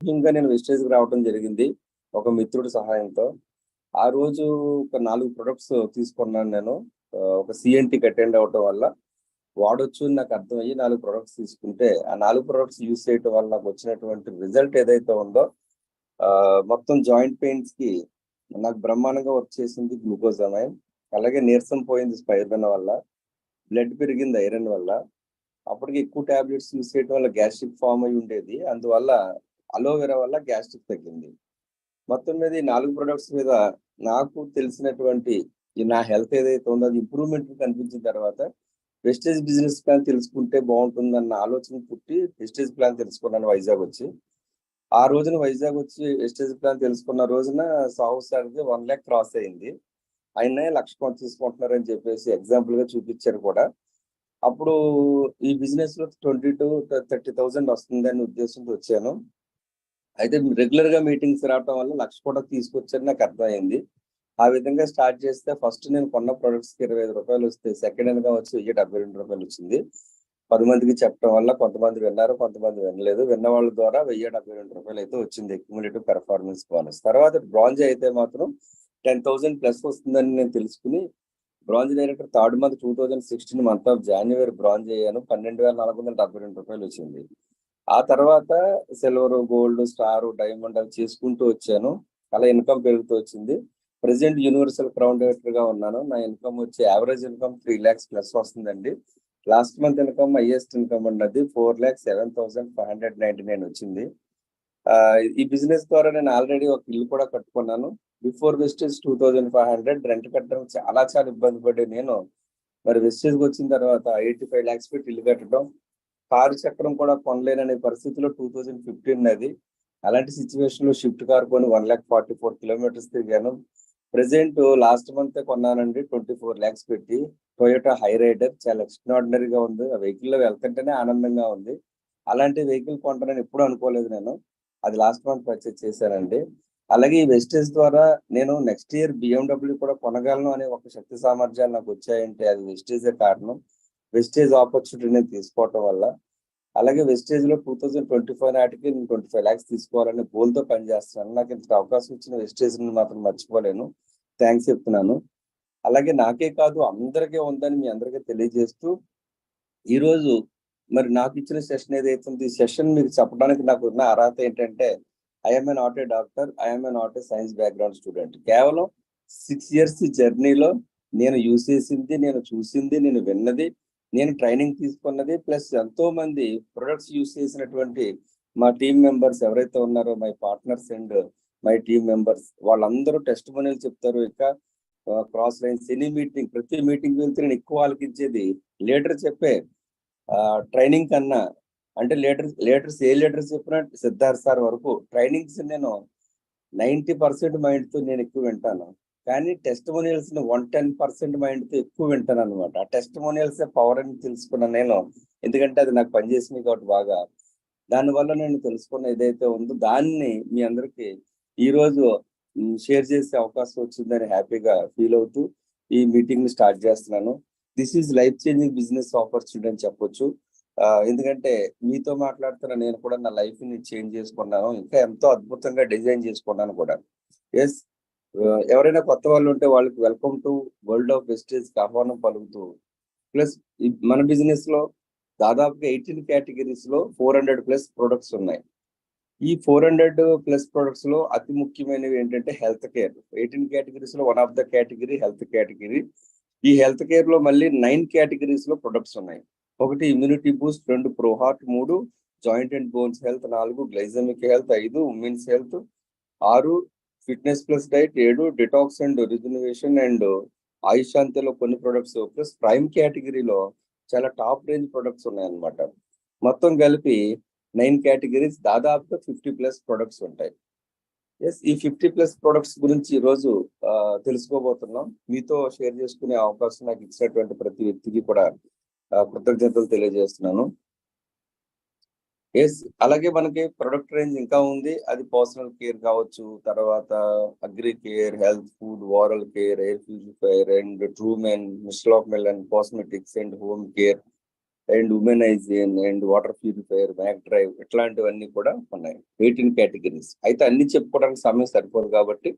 ఇంకా నేను వెస్టేజ్కి రావడం జరిగింది ఒక మిత్రుడి సహాయంతో. ఆ రోజు ఒక 4 ప్రొడక్ట్స్ తీసుకున్నాను నేను. ఒక సిఎన్టీకి అటెండ్ అవ్వటం వల్ల వాడొచ్చు అని నాకు అర్థమయ్యి 4 ప్రొడక్ట్స్ తీసుకుంటే, ఆ 4 ప్రొడక్ట్స్ యూజ్ చేయటం వల్ల నాకు వచ్చినటువంటి రిజల్ట్ ఏదైతే ఉందో మొత్తం జాయింట్ పెయిన్స్ కి నాకు బ్రహ్మాండంగా వర్క్ చేసింది గ్లూకోజమైన్. అలాగే నీరసం పోయింది స్పైరులినా వల్ల, బ్లడ్ పెరిగింది ఐరన్ వల్ల. అప్పటికి ఎక్కువ టాబ్లెట్స్ యూజ్ చేయడం వల్ల గ్యాస్ట్రిక్ ఫామ్ అయి ఉండేది. అందువల్ల అలోవెరా వల్ల గ్యాస్ట్రిక్ తగ్గింది. మొత్తం మీద ఈ 4 ప్రొడక్ట్స్ మీద నాకు తెలిసినటువంటి నా హెల్త్ ఏదైతే ఉందో అది ఇంప్రూవ్మెంట్ కనిపించిన తర్వాత వెస్టేజ్ బిజినెస్ ప్లాన్ తెలుసుకుంటే బాగుంటుందన్న ఆలోచన పుట్టి వెస్టేజ్ ప్లాన్ తెలుసుకున్నాను వైజాగ్ వచ్చి. ఆ రోజున వైజాగ్ వచ్చి వెస్టేజ్ ప్లాన్ తెలుసుకున్న రోజున సాహు సార్ది 1 lakh క్రాస్ అయింది. ఆయనే 1,00,000 కొంత తీసుకుంటున్నారని చెప్పేసి ఎగ్జాంపుల్ గా చూపించారు కూడా. అప్పుడు ఈ బిజినెస్ లో 20 to 30,000 వస్తుందనే ఉద్దేశంతో వచ్చాను. అయితే రెగ్యులర్ గా మీటింగ్స్ రావటం వల్ల 1,00,000 కూడా తీసుకొచ్చని నాకు అర్థమైంది. ఆ విధంగా స్టార్ట్ చేస్తే ఫస్ట్ నేను కొన్న ప్రొడక్ట్స్ కి ₹25 వస్తే సెకండ్ హ్యాండ్ గా వచ్చి ₹1,072 వచ్చింది. 10 మందికి చెప్పడం వల్ల కొంతమంది విన్నారు, కొంతమంది వినలేదు. విన్న వాళ్ళ ద్వారా ₹1,072 అయితే వచ్చింది అక్యుములేటివ్ పెర్ఫార్మెన్స్ బోనస్. తర్వాత బ్రాంజ్ అయితే మాత్రం 10,000 ప్లస్ వస్తుందని నేను తెలుసుకుని bronze director third month 2016 month of January bronze అయ్యాను. ₹12,472 వచ్చింది. ఆ తర్వాత సిల్వర్, గోల్డ్, స్టార్, డైమండ్ అవి చేసుకుంటూ వచ్చాను. అలా ఇన్కమ్ పెరుగుతూ వచ్చింది. ప్రెసెంట్ యూనివర్సల్ క్రౌన్ డైరెక్టర్ గా ఉన్నాను. నా ఇన్కమ్ వచ్చి యావరేజ్ ఇన్కమ్ 3 lakhs ప్లస్ వస్తుందండి. Last month income highest income అన్నది 4,07,599 వచ్చింది. ఈ బిజినెస్ ద్వారా నేను ఆల్రెడీ ఒక ఇల్లు కూడా కట్టుకున్నాను. బిఫోర్ వెస్టేజ్ 2,500 రెంట్ కట్టడం చాలా చాలా ఇబ్బంది పడే నేను మరి వెస్టేజ్ వచ్చిన తర్వాత 85 lakhs పెట్టి ఇల్లు కట్టడం, కారు చక్రం కూడా కొనలేననే పరిస్థితిలో 2015 అది. అలాంటి సిచ్యువేషన్ లో షిఫ్ట్ కార్ కొని 1,44 కిలోమీటర్స్ తిరిగాను. ప్రెసెంట్ లాస్ట్ మంత్ కొన్నానండి 24 lakhs పెట్టి టొయోటా హై రైడర్. చాలా ఎక్స్ట్రాడినరీగా ఉంది. ఆ వెహికల్ లో వెళ్తుంటేనే ఆనందంగా ఉంది. అలాంటి వెహికల్ కొంటానని ఎప్పుడు అనుకోలేదు నేను. అది లాస్ట్ మంత్ పర్చేస్ చేశానండి. అలాగే ఈ వెస్టేజ్ ద్వారా నేను నెక్స్ట్ ఇయర్ BMW కూడా కొనగలను అనే ఒక శక్తి సామర్థ్యాలు నాకు వచ్చాయంటే అది వెస్టేజే కారణం. వెస్టేజ్ ఆపర్చునిటీని తీసుకోవటం వల్ల. అలాగే వెస్టేజ్ లో 2025 నాటికి నేను 25 lakhs తీసుకోవాలనే గోల్ తో పనిచేస్తున్నాను. నాకు ఇంత అవకాశం ఇచ్చిన వెస్టేజ్ ని మాత్రం మర్చిపోలేను. థ్యాంక్స్ చెప్తున్నాను. అలాగే నాకే కాదు అందరికీ ఉందని మీ అందరికీ తెలియజేస్తూ ఈ రోజు మరి నాకు ఇచ్చిన సెషన్ ఏదైతే ఉంది ఈ సెషన్ మీకు చెప్పడానికి నాకు ఉన్న అర్హత ఏంటంటే I'm not a doctor, I'm not a science background student. కేవలం 6 years జర్నీలో నేను యూజ్ చేసింది, నేను చూసింది, నేను విన్నది, నేను ట్రైనింగ్ తీసుకున్నది, ప్లస్ ఎంతో మంది ప్రొడక్ట్స్ యూజ్ చేసినటువంటి మా టీమ్ మెంబర్స్ ఎవరైతే ఉన్నారో my partners and my team members వాళ్ళందరూ టెస్ట్ మనీలు చెప్తారు. ఇక క్రాస్ లైన్స్ ఎనీ మీటింగ్, ప్రతి మీటింగ్ వెళ్తే నేను ఎక్కువ ఆలకించేది లీడర్ చెప్పే ట్రైనింగ్ కన్నా, అంటే లీడర్స్ ఏ లీడర్స్ చెప్పినా సిద్ధార్థ్ సార్ వరకు ట్రైనింగ్స్ నేను 90% మైండ్ తో నేను ఎక్కువ వింటాను. కానీ టెస్టిమోనియల్స్ ని 110% మైండ్ తో ఎక్కువ వింటాను అనమాట. ఆ టెస్టిమోనియల్స్ పవర్ అని తెలుసుకున్నాను నేను. ఎందుకంటే అది నాకు పనిచేసింది కాబట్టి బాగా. దానివల్ల నేను తెలుసుకున్న ఏదైతే ఉందో దాన్ని మీ అందరికి ఈ రోజు షేర్ చేసే అవకాశం వచ్చిందని హ్యాపీగా ఫీల్ అవుతూ ఈ మీటింగ్ ని స్టార్ట్ చేస్తున్నాను. This is life changing business opportunity అని చెప్పొచ్చు. ఎందుకంటే మీతో మాట్లాడుతున్న నేను కూడా నా లైఫ్ ని చేంజ్ చేసుకున్నాను. ఇంకా ఎంతో అద్భుతంగా డిజైన్ చేసుకున్నాను కూడా. ఎస్, ఎవరైనా కొత్త వాళ్ళు ఉంటే వాళ్ళకి welcome to world of wastage ఆహ్వానం పలుకుతూ, ప్లస్ మన బిజినెస్ లో దాదాపుగా 18 కేటగిరీస్ లో 400+ ప్రొడక్ట్స్ ఉన్నాయి. ఈ 400+ ప్రొడక్ట్స్ లో అతి ముఖ్యమైనవి ఏంటంటే హెల్త్ కేర్. 18 కేటగిరీస్ లో one of the category health category. ఈ హెల్త్ కేర్ లో మళ్ళీ 9 కేటగిరీస్ లో ప్రొడక్ట్స్ ఉన్నాయి. 1 immunity boost, 2 pro heart, 3 joint and bones health, 4 glycemic health, 5 women's health, 6 fitness plus diet, 7 detox and regeneration and ఆయుషాంతిలో కొన్ని products, plus prime కేటగిరీలో చాలా top range products ఉన్నాయన్నమాట. మొత్తం కలిపి 9 కేటగిరీస్, దాదాపుగా 50+ ప్రొడక్ట్స్ ఉంటాయి. ఎస్, ఈ 50+ ప్రొడక్ట్స్ గురించి ఈ రోజు తెలుసుకోబోతున్నాం. మీతో షేర్ చేసుకునే అవకాశం నాకు ఇచ్చినటువంటి ప్రతి వ్యక్తికి కూడా కృతజ్ఞతలు తెలియజేస్తున్నాను. ఎస్, అలాగే మనకి ప్రొడక్ట్ రేంజ్ ఇంకా ఉంది. అది పర్సనల్ కేర్ కావచ్చు, తర్వాత agri care, health food, oral care, air purifier and ట్రూమెన్, మిస్టర్ ఆఫ్ మెలన్, cosmetics and home care, and ఉమెనైజేషన్ అండ్ వాటర్ ప్యూరిఫైయర్, మ్యాక్ డ్రైవ్, ఇట్లాంటివన్నీ కూడా ఉన్నాయి 18 కేటగిరీస్. అయితే అన్ని చెప్పుకోవడానికి సమయం సరిపోదు కాబట్టి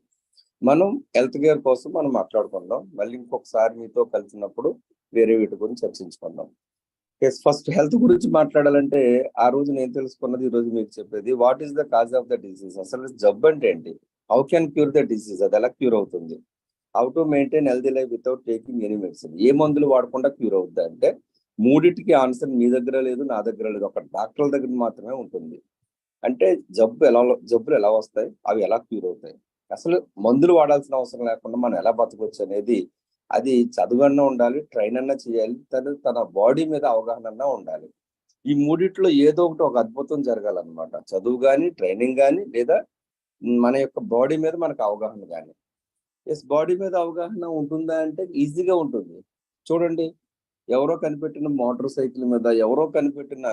మనం హెల్త్ కేర్ కోసం మనం మాట్లాడుకుందాం. మళ్ళీ ఇంకొకసారి మీతో కలిసినప్పుడు వేరే వీటి గురించి చర్చించుకుందాం. ఫస్ట్ హెల్త్ గురించి మాట్లాడాలంటే ఆ రోజు నేను తెలుసుకున్నది, ఈ రోజు మీకు చెప్పేది. What is the cause of the disease? అసలు జబ్బు అంటే ఏంటి? How can cure the disease? అది ఎలా క్యూర్ అవుతుంది? How to maintain healthy life without taking any medicine? ఏ మందులు వాడకుండా క్యూర్ అవుతుంది అంటే మూడిటికి ఆన్సర్ మీ దగ్గర లేదు, నా దగ్గర లేదు, ఒక డాక్టర్ల దగ్గర మాత్రమే ఉంటుంది. అంటే జబ్బులు ఎలా వస్తాయి, అవి ఎలా క్యూర్ అవుతాయి, అసలు మందులు వాడాల్సిన అవసరం లేకుండా మనం ఎలా బతకొచ్చు అనేది, అది చదువన్నా ఉండాలి, ట్రైన్ అన్నా చేయాలి, తన బాడీ మీద అవగాహన అన్నా ఉండాలి. ఈ మూడిట్లో ఏదో ఒకటి ఒక అద్భుతం జరగాలన్నమాట. చదువు కానీ, ట్రైనింగ్ కానీ, లేదా మన యొక్క బాడీ మీద మనకు అవగాహన కానీ. బాడీ మీద అవగాహన ఉంటుందా అంటే ఈజీగా ఉంటుంది. చూడండి, ఎవరో కనిపెట్టిన మోటార్ సైకిల్ మీద, ఎవరో కనిపెట్టిన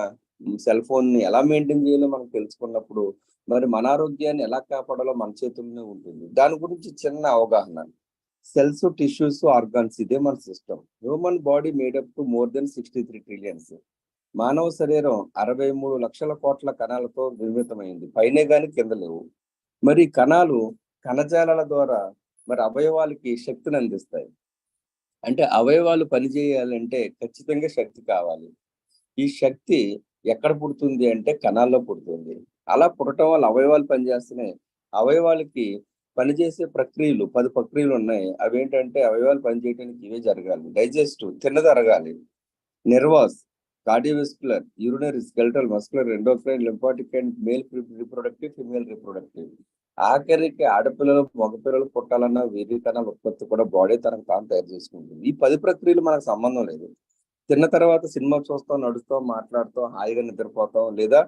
సెల్ ఫోన్ ని ఎలా మెయింటైన్ చేయాలో మనం తెలుసుకున్నప్పుడు మరి మన ఆరోగ్యాన్ని ఎలా కాపాడాలో మన చేతుల్లోనే ఉంటుంది. దాని గురించి చిన్న అవగాహన. సెల్స్, టిష్యూస్, ఆర్గాన్స్, ఇదే మన system. Human body made up to more than 63 trillions. మానవ శరీరం 63 లక్షల కోట్ల కణాలతో నిర్మితమైంది. పైనే గాని కింద లేవు. మరి కణాలు కణజాలాల ద్వారా మరి అవయవాలకి శక్తిని అందిస్తాయి. అంటే అవయవాలు పనిచేయాలంటే ఖచ్చితంగా శక్తి కావాలి. ఈ శక్తి ఎక్కడ పుడుతుంది అంటే కణాల్లో పుడుతుంది. అలా పుట్టడం వల్ల అవయవాలు పనిచేస్తున్నాయి. అవయవాలకి పనిచేసే ప్రక్రియలు 10 ప్రక్రియలు ఉన్నాయి. అవేంటంటే అవయవాలు పనిచేయడానికి ఇవే జరగాలి. డైజెస్టివ్, తిన్నది అరగాలి. Nervous, cardiovascular, urinary, skeletal, muscular, endocrine, lymphatic and male reproductive, female reproductive. ఆఖరికి ఆడపిల్లలు, మగపిల్లలు పుట్టాలన్న వీర్య కణాల ఉత్పత్తి కూడా బాడీ తనకు తాను తయారు చేసుకుంటుంది. ఈ 10 ప్రక్రియలు మనకు సంబంధం లేదు. తిన్న తర్వాత సినిమా చూస్తాం, నడుస్తాం, మాట్లాడుతాం, హాయిగా నిద్రపోతాం, లేదా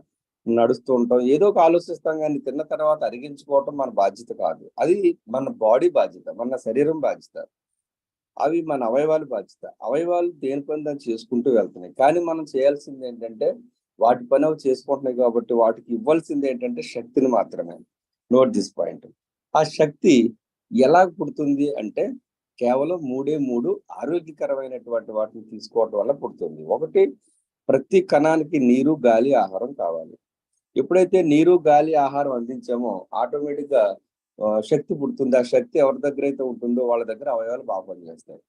నడుస్తూ ఉంటాం, ఏదో ఒక ఆలోచిస్తాం. కానీ తిన్న తర్వాత అరిగించుకోవటం మన బాధ్యత కాదు. అది మన బాడీ బాధ్యత, మన శరీరం బాధ్యత. అవి మన అవయవాలు బాధ్యత. అవయవాలు దేని పని దాన్ని చేసుకుంటూ వెళ్తున్నాయి. కానీ మనం చేయాల్సింది ఏంటంటే వాటి పని అవి చేసుకుంటున్నాయి కాబట్టి వాటికి ఇవ్వాల్సింది ఏంటంటే శక్తిని మాత్రమే. Note this point. ఆ శక్తి ఎలా పుడుతుంది అంటే కేవలం మూడు ఆరోగ్యకరమైనటువంటి వాటిని తీసుకోవటం వల్ల పుడుతుంది. ఒకటి, ప్రతి కణానికి నీరు, గాలి, ఆహారం కావాలి. ఎప్పుడైతే నీరు, గాలి, ఆహారం అందించామో ఆటోమేటిక్ గా శక్తి పుడుతుంది. ఆ శక్తి ఎవరి దగ్గర అయితే ఉంటుందో వాళ్ళ దగ్గర అవయవాలు బాగా పనిచేస్తాయి.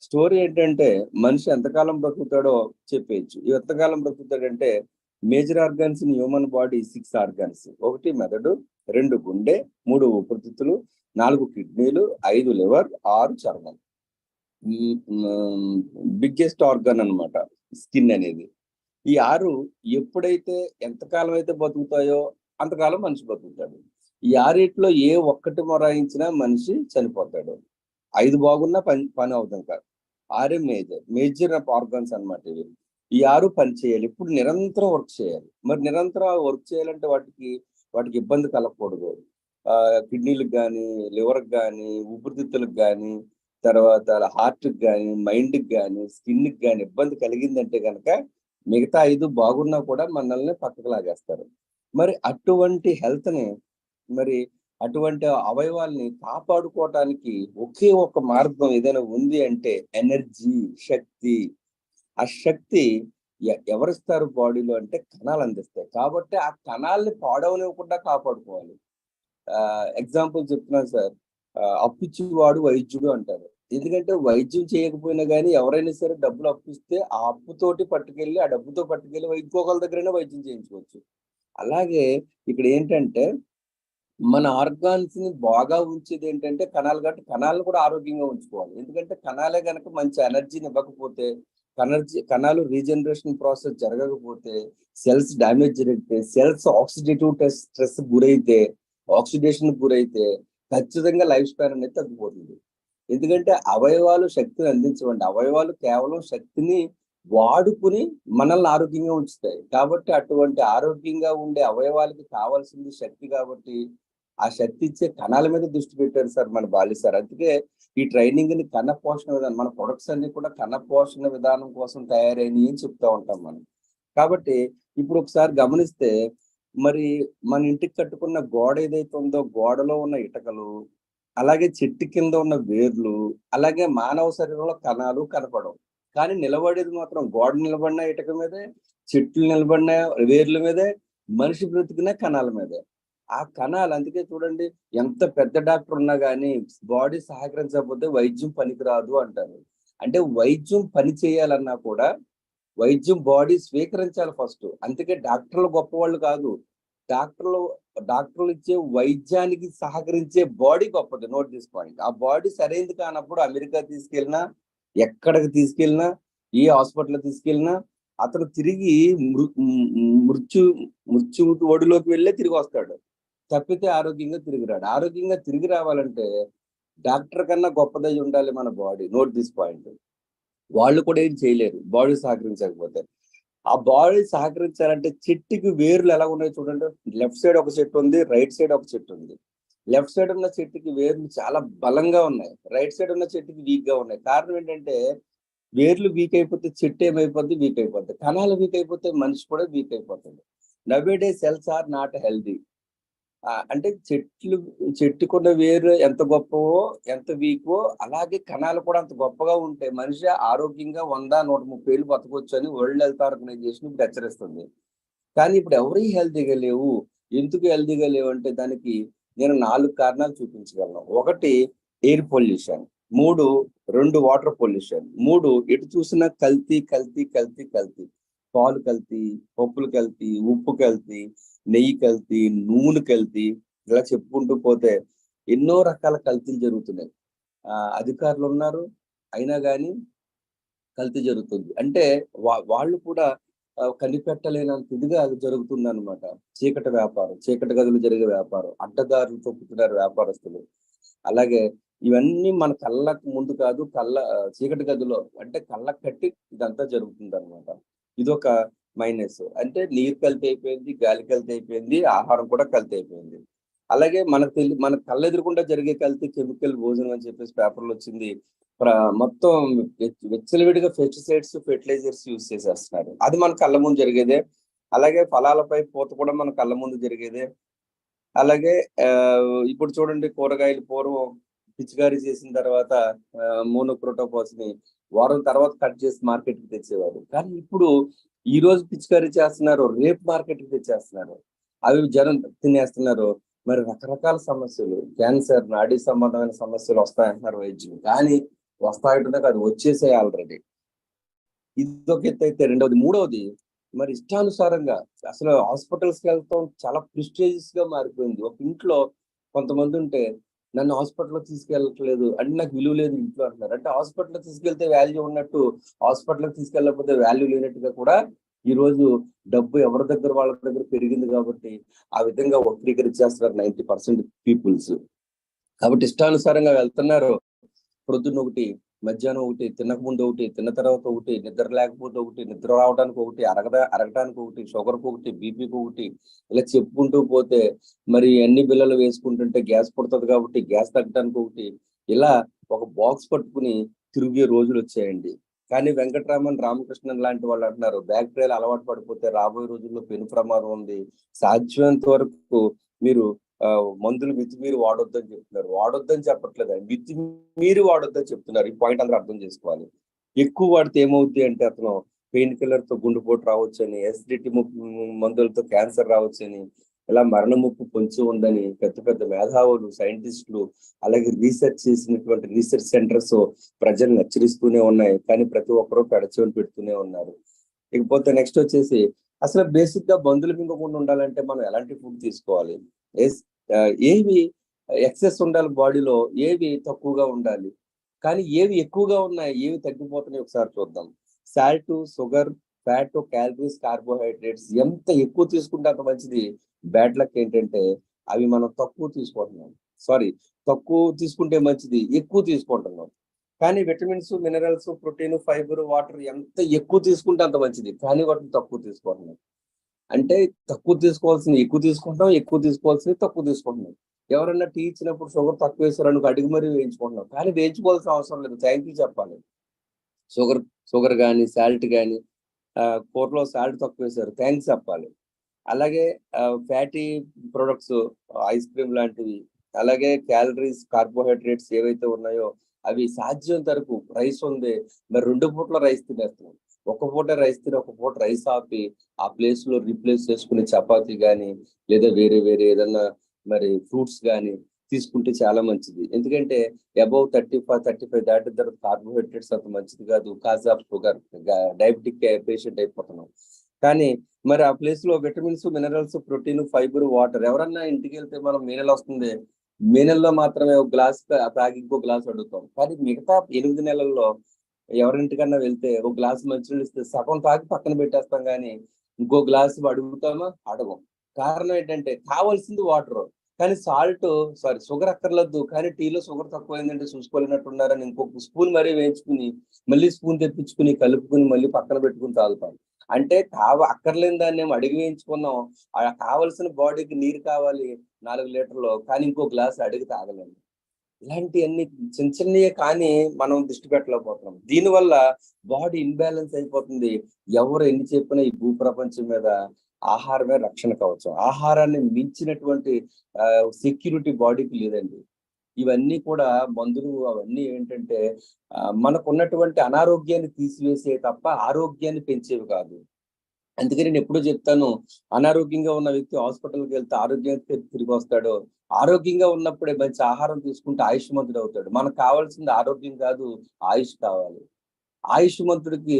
స్టోరీ ఏంటంటే మనిషి ఎంతకాలం బ్రతుకుతాడో చెప్పేయచ్చు. ఎంతకాలం బ్రతుకుతాడంటే major organs in human body 6 organs. 1 మెదడు, 2 గుండె, 3 ఊపిరితిత్తులు, 4 కిడ్నీలు, 5 లివర్, 6 చర్మం. బిగ్గెస్ట్ ఆర్గాన్ అన్నమాట స్కిన్ అనేది. ఈ 6 ఎప్పుడైతే ఎంతకాలం అయితే బతుకుతాయో అంతకాలం మనిషి బతుకుతాడు. ఈ 6 ఏ ఒక్కటి మొరాయించినా మనిషి చనిపోతాడు. 5 బాగున్నా పని అవుతాం కాదు. 6 మేజర్ ఆర్గాన్స్ అన్నమాట ఇవి. ఈ 6 పని చేయాలి. ఇప్పుడు నిరంతరం వర్క్ చేయాలి. మరి నిరంతరం వర్క్ చేయాలంటే వాటికి ఇబ్బంది కలగకూడదు. కిడ్నీలకు కానీ, లివర్కి కానీ, ఊపిరితిత్తులకు కానీ, తర్వాత హార్ట్కి కానీ, మైండ్కి కానీ, స్కిన్కి కానీ ఇబ్బంది కలిగిందంటే కనుక మిగతా 5 బాగున్నా కూడా మనల్ని పక్కకు లాగేస్తారు. మరి అటువంటి హెల్త్‌ని, మరి అటువంటి అవయవాల్ని కాపాడుకోవటానికి ఒకే ఒక మార్గం ఏదైనా ఉంది అంటే ఎనర్జీ, శక్తి. ఆ శక్తి ఎవరిస్తారు బాడీలో అంటే కణాలు అందిస్తాయి. కాబట్టి ఆ కణాలని పాడవనివ్వకుండా కాపాడుకోవాలి. ఎగ్జాంపుల్ చెప్తున్నాను సార్. అప్పిచ్చేవాడు వైద్యుడు అంటారు. ఎందుకంటే వైద్యం చేయకపోయినా గానీ ఎవరైనా సరే డబ్బులు అప్పిస్తే ఆ అప్పుతోటి పట్టుకెళ్ళి, ఆ డబ్బుతో పట్టుకెళ్ళి ఇంకొకళ్ళ దగ్గరైనా వైద్యం చేయించుకోవచ్చు. అలాగే ఇక్కడ ఏంటంటే మన ఆర్గాన్స్ ని బాగా ఉంచేది ఏంటంటే కణాలు, కాబట్టి కణాలను కూడా ఆరోగ్యంగా ఉంచుకోవాలి. ఎందుకంటే కణాలే గనక మంచి ఎనర్జీని ఇవ్వకపోతే, కణాలు రీజనరేషన్ ప్రాసెస్ జరగకపోతే, సెల్స్ డ్యామేజ్ జరిగితే, సెల్స్ ఆక్సిడేటివ్ స్ట్రెస్ గురైతే, ఆక్సిడేషన్ గురైతే ఖచ్చితంగా లైఫ్ స్పాన్ అనేది తగ్గిపోతుంది. ఎందుకంటే అవయవాలు శక్తిని అందించవండి. అవయవాలు కేవలం శక్తిని వాడుకుని మనల్ని ఆరోగ్యంగా ఉంచుతాయి. కాబట్టి అటువంటి ఆరోగ్యంగా ఉండే అవయవాలకి కావాల్సింది శక్తి. కాబట్టి ఆ శక్తి ఇచ్చే కణాల మీద దృష్టి పెట్టారు సార్ మన బాలి సార్. అందుకే ఈ ట్రైనింగ్ ని కణ పోషణ విధానం, మన ప్రొడక్ట్స్ అన్ని కూడా కణ పోషణ విధానం కోసం తయారైనవి అని చెప్తా ఉంటాం మనం. కాబట్టి ఇప్పుడు ఒకసారి గమనిస్తే మరి మన ఇంటికి కట్టుకున్న గోడ ఏదైతే ఉందో గోడలో ఉన్న ఇటకలు, అలాగే చెట్టు కింద ఉన్న వేర్లు, అలాగే మానవ శరీరంలో కణాలు కనపడవు. కానీ నిలబడేది మాత్రం గోడ నిలబడిన ఇటుక మీదే, చెట్లు నిలబడిన వేర్ల మీదే, మనిషి బ్రతికిన కణాల మీదే. ఆ కణాలు అందుకే చూడండి, ఎంత పెద్ద డాక్టర్ ఉన్నా కానీ బాడీ సహకరించకపోతే వైద్యం పనికిరాదు అంటారు. అంటే వైద్యం పని చేయాలన్నా కూడా వైద్యం బాడీ స్వీకరించాలి ఫస్ట్. అందుకే డాక్టర్లు గొప్పవాళ్ళు కాదు. డాక్టర్లు డాక్టర్లు ఇచ్చే వైద్యానికి సహకరించే బాడీ గొప్పది. Note this point. ఆ బాడీ సరైనది కానప్పుడు అమెరికా తీసుకెళ్ళినా, ఎక్కడికి తీసుకెళ్ళినా, ఏ హాస్పిటల్ తీసుకెళ్ళినా అతను తిరిగి మృత్యు మృత్యు ఒడిలోకి వెళ్ళే తిరిగి వస్తాడు. తప్పితే ఆరోగ్యంగా తిరిగి రాడు. ఆరోగ్యంగా తిరిగి రావాలంటే డాక్టర్ కన్నా గొప్పదై ఉండాలి మన బాడీ. Note this point. వాళ్ళు కూడా ఏం చేయలేరు బాడీ సహకరించకపోతే. ఆ బాడీ సహకరించాలంటే చెట్టుకి వేర్లు ఎలా ఉన్నాయో చూడండి. లెఫ్ట్ సైడ్ ఒక చెట్టు ఉంది, రైట్ సైడ్ ఒక చెట్టు ఉంది. లెఫ్ట్ సైడ్ ఉన్న చెట్టుకి వేర్లు చాలా బలంగా ఉన్నాయి, రైట్ సైడ్ ఉన్న చెట్టుకి వీక్ గా ఉన్నాయి. కారణం ఏంటంటే వేర్లు వీక్ అయిపోతే చెట్టు ఏమైపోద్ది, వీక్ అయిపోద్ది. కణాలు వీక్ అయిపోతే మనిషి కూడా వీక్ అయిపోతుంది. నవేడే సెల్స్ ఆర్ నాట్ హెల్దీ. అంటే చెట్టుకున్న వేరు ఎంత గొప్పవో, ఎంత వీకో అలాగే కణాలు కూడా అంత గొప్పగా ఉంటే మనిషి ఆరోగ్యంగా 100-130 ఏళ్ళు బతకొచ్చు అని వరల్డ్ హెల్త్ ఆర్గనైజేషన్ ఇప్పుడు హెచ్చరిస్తుంది. కానీ ఇప్పుడు ఎవరి హెల్తీగా లేవు. ఎందుకు హెల్తీగా లేవు అంటే దానికి నేను 4 కారణాలు చూపించగలను. 1 ఎయిర్ పొల్యూషన్, 2 వాటర్ పొల్యూషన్, 3 ఎటు చూసినా కల్తీ కల్తీ కల్తీ కల్తీ. పాలు కల్తీ, పప్పులు కల్తీ, ఉప్పు కల్తీ, నెయ్యి కల్తీ, నూనె కల్తీ, ఇలా చెప్పుకుంటూ పోతే ఎన్నో రకాల కల్తీలు జరుగుతున్నాయి. అధికారులు ఉన్నారు, అయినా కానీ కల్తీ జరుగుతుంది. అంటే వాళ్ళు కూడా కనిపెట్టలేనంత ఇదిగా అది జరుగుతుందన్నమాట. చీకటి వ్యాపారం, చీకటి గదులు జరిగే వ్యాపారం, అడ్డదారులు తొక్కుతున్నారు వ్యాపారస్తులు. అలాగే ఇవన్నీ మన కళ్ళకు ముందు కాదు, చీకటి గదిలో అంటే కళ్ళకు కట్టి ఇదంతా జరుగుతుంది అనమాట. ఇదొక మైనస్. అంటే నీరు కల్తీ అయిపోయింది, గాలి కల్తీ అయిపోయింది, ఆహారం కూడా కల్తీ అయిపోయింది. అలాగే మన కళ్ళ ఎదురుకుండా జరిగే కల్తీ కెమికల్ భోజనం అని చెప్పేసి పేపర్లు వచ్చింది. మొత్తం విచ్చలవిడిగా పెస్టిసైడ్స్, ఫెర్టిలైజర్స్ యూజ్ చేసేస్తున్నారు. అది మన కళ్ళ ముందు జరిగేదే. అలాగే ఫలాలపై పూత కూడా మన కళ్ళ ముందు జరిగేదే. అలాగే ఇప్పుడు చూడండి, కూరగాయలు పూర్వం పిచికారీ చేసిన తర్వాత మోనోక్రోటోఫాస్ ని వారం తర్వాత కట్ చేసి మార్కెట్ కి తెచ్చేవారు. కానీ ఇప్పుడు ఈ రోజు పిచికారీ చేస్తున్నారు, రేపు మార్కెట్ కి తెచ్చేస్తున్నారు. అవి జనం తినేస్తున్నారు. మరి రకరకాల సమస్యలు, క్యాన్సర్, నాడీ సంబంధమైన సమస్యలు వస్తాయంటున్నారు వైద్యులు. కానీ వస్తాయంటున్నా అది వచ్చేసాయి ఆల్రెడీ. ఇదొక ఎత్తు అయితే, మూడవది మరి ఇష్టానుసారంగా అసలు హాస్పిటల్స్కి వెళ్తాం చాలా ప్రిస్టేజియస్ గా మారిపోయింది. ఒక ఇంట్లో కొంతమంది ఉంటే నన్ను హాస్పిటల్లో తీసుకెళ్ళట్లేదు అంటే నాకు విలువ లేదు ఇంట్లో అంటున్నారు. అంటే హాస్పిటల్ తీసుకెళ్తే వాల్యూ ఉన్నట్టు హాస్పిటల్కి తీసుకెళ్ళకపోతే వాల్యూ లేనట్టుగా కూడా ఈ రోజు డబ్బు ఎవరి దగ్గర వాళ్ళ దగ్గర పెరిగింది కాబట్టి ఆ విధంగా వక్రీకరించేస్తున్నారు 90% పీపుల్స్. కాబట్టి ఇష్టానుసారంగా వెళ్తున్నారు. ప్రొద్దున ఒకటి, మధ్యాహ్నం ఒకటి, తినక ముందు ఒకటి, తిన్న తర్వాత ఒకటి, నిద్ర లేకపోతే ఒకటి, నిద్ర రావడానికి ఒకటి, అరగడానికి ఒకటి, షుగర్కి ఒకటి, బీపీకి ఒకటి, ఇలా చెప్పుకుంటూ పోతే మరి అన్ని బిల్లలు వేసుకుంటుంటే గ్యాస్ పుడుతుంది కాబట్టి గ్యాస్ తగ్గడానికి ఒకటి, ఇలా ఒక బాక్స్ పట్టుకుని తిరిగే రోజులు వచ్చాయండి. కానీ వెంకటరామన్, రామకృష్ణన్ లాంటి వాళ్ళు అంటున్నారు బ్యాక్టీరియాలు అలవాటు పడిపోతే రాబోయే రోజుల్లో పెను ప్రమాదం ఉంది. సాధ్యమైనంత వరకు మీరు మందులు మితిమీరి వాడొద్దని చెప్తున్నారు. వాడొద్దని చెప్పట్లేదు, మితిమీరి వాడొద్దని చెప్తున్నారు. ఈ పాయింట్ అందరూ అర్థం చేసుకోవాలి. ఎక్కువ వాడితే ఏమవుద్ది అంటే అతను పెయిన్ కిల్లర్ తో గుండెపోటు రావచ్చని, ఎసిడిటీ మందులతో క్యాన్సర్ రావచ్చని, ఇలా మరణ ముప్పు పొంచి ఉందని పెద్ద పెద్ద మేధావులు, సైంటిస్టులు, అలాగే రీసెర్చ్ చేసినటువంటి రీసెర్చ్ సెంటర్స్ ప్రజలను హెచ్చరిస్తూనే ఉన్నాయి. కానీ ప్రతి ఒక్కరూ పెడచెవిని పెడుతూనే ఉన్నారు. ఇకపోతే నెక్స్ట్ వచ్చేసి అసలు బేసిక్ గా బంధువులు మింగకుండా ఉండాలంటే మనం ఎలాంటి ఫుడ్ తీసుకోవాలి, ఏవి ఎక్సెస్ ఉండాలి బాడీలో, ఏవి తక్కువగా ఉండాలి, కానీ ఏవి ఎక్కువగా ఉన్నాయి, ఏవి తగ్గిపోతున్నాయి ఒకసారి చూద్దాం. Salt, sugar, fat, calories, carbohydrates ఎంత ఎక్కువ తీసుకుంటే అంత మంచిది. బ్యాడ్ లక్ ఏంటంటే అవి మనం తక్కువ తీసుకుంటున్నాం. తక్కువ తీసుకుంటే మంచిది, ఎక్కువ తీసుకుంటున్నాం. కానీ vitamins, minerals, protein, fibre, water ఎంత ఎక్కువ తీసుకుంటే అంత మంచిది. కానీ వాటిని తక్కువ తీసుకుంటున్నాం. అంటే తక్కువ తీసుకోవాల్సింది ఎక్కువ తీసుకుంటాం, ఎక్కువ తీసుకోవాల్సింది తక్కువ తీసుకుంటున్నాం. ఎవరన్నా టీ ఇచ్చినప్పుడు షుగర్ తక్కువ వేసారు అడిగి మరీ వేయించుకుంటున్నాం. కానీ వేయించుకోవాల్సిన అవసరం లేదు, థ్యాంక్ యూ చెప్పాలి. షుగర్ కానీ, సాల్ట్ కానీ, కూరలో సాల్ట్ తక్కువ వేసారు, థ్యాంక్స్ చెప్పాలి. అలాగే ఫ్యాటీ ప్రొడక్ట్స్, ఐస్ క్రీమ్ లాంటివి, అలాగే క్యాలరీస్, కార్బోహైడ్రేట్స్ ఏవైతే ఉన్నాయో అవి సాధ్యం వరకు రైస్ ఉంది, మరి 2 పూట్ల రైస్ తినేస్తున్నాం. ఒక పూట రైస్ తిని ఒక పూట రైస్ ఆపి ఆ ప్లేస్ లో రీప్లేస్ చేసుకుని చపాతీ గాని లేదా వేరే వేరే ఏదన్నా మరి ఫ్రూట్స్ గాని తీసుకుంటే చాలా మంచిది. ఎందుకంటే అబౌవ్ 35 దాటిన తర్వాత కార్బోహైడ్రేట్స్ అంత మంచిది కాదు. Cause of sugar, diabetic patient అయిపోతున్నాం. కానీ మరి ఆ ప్లేస్ లో vitamins, minerals, protein, fibre, water. ఎవరన్నా ఇంటికి వెళ్తే మనం మే నెల వస్తుంది, మే నెలలో మాత్రమే ఒక గ్లాస్ తాగి ఇంకో గ్లాస్ అడుగుతాం. కానీ మిగతా 8 నెలల్లో ఎవరింటికన్నా వెళ్తే ఒక గ్లాస్ మంచినీళ్ళు ఇస్తే సగం తాగి పక్కన పెట్టేస్తాం, కానీ ఇంకో గ్లాస్ అడుగుతామా? అడగం. కారణం ఏంటంటే కావాల్సింది వాటర్. కానీ షుగర్ అక్కర్లేదు, కానీ టీలో షుగర్ తక్కువైందంటే చూసుకోలేనట్టున్నారని ఇంకొక స్పూన్ మరీ వేయించుకుని మళ్ళీ స్పూన్ తెప్పించుకుని కలుపుకుని మళ్ళీ పక్కన పెట్టుకుని తాగుతాం. అంటే అక్కర్లేని దాన్ని ఏమో అడిగి వేయించుకున్నాం. కావలసిన బాడీకి నీరు కావాలి 4 లీటర్లు, కానీ ఇంకో గ్లాస్ అడిగి తాగలేము. ఇలాంటివన్నీ చిన్న చిన్నయే, కానీ మనం దృష్టి పెట్టలేకపోతున్నాం. దీనివల్ల బాడీ ఇన్బ్యాలెన్స్ అయిపోతుంది. ఎవరు ఎన్ని చెప్పినా ఈ భూప్రపంచం మీద ఆహారమే రక్షణ కవచం. ఆహారాన్ని మించినటువంటి సెక్యూరిటీ బాడీకి లేదండి. ఇవన్నీ కూడా మందులు అవన్నీ ఏంటంటే మనకున్నటువంటి అనారోగ్యాన్ని తీసివేసే తప్ప ఆరోగ్యాన్ని పెంచేవి కాదు. అందుకని నేను ఎప్పుడూ చెప్తాను, అనారోగ్యంగా ఉన్న వ్యక్తి హాస్పిటల్కి వెళ్తే ఆరోగ్యంగా తిరిగి వస్తాడు. ఆరోగ్యంగా ఉన్నప్పుడే మంచి ఆహారం తీసుకుంటే ఆయుష్మంతుడు అవుతాడు. మనకు కావాల్సింది ఆరోగ్యం కాదు, ఆయుష్ కావాలి. ఆయుష్మంతుడికి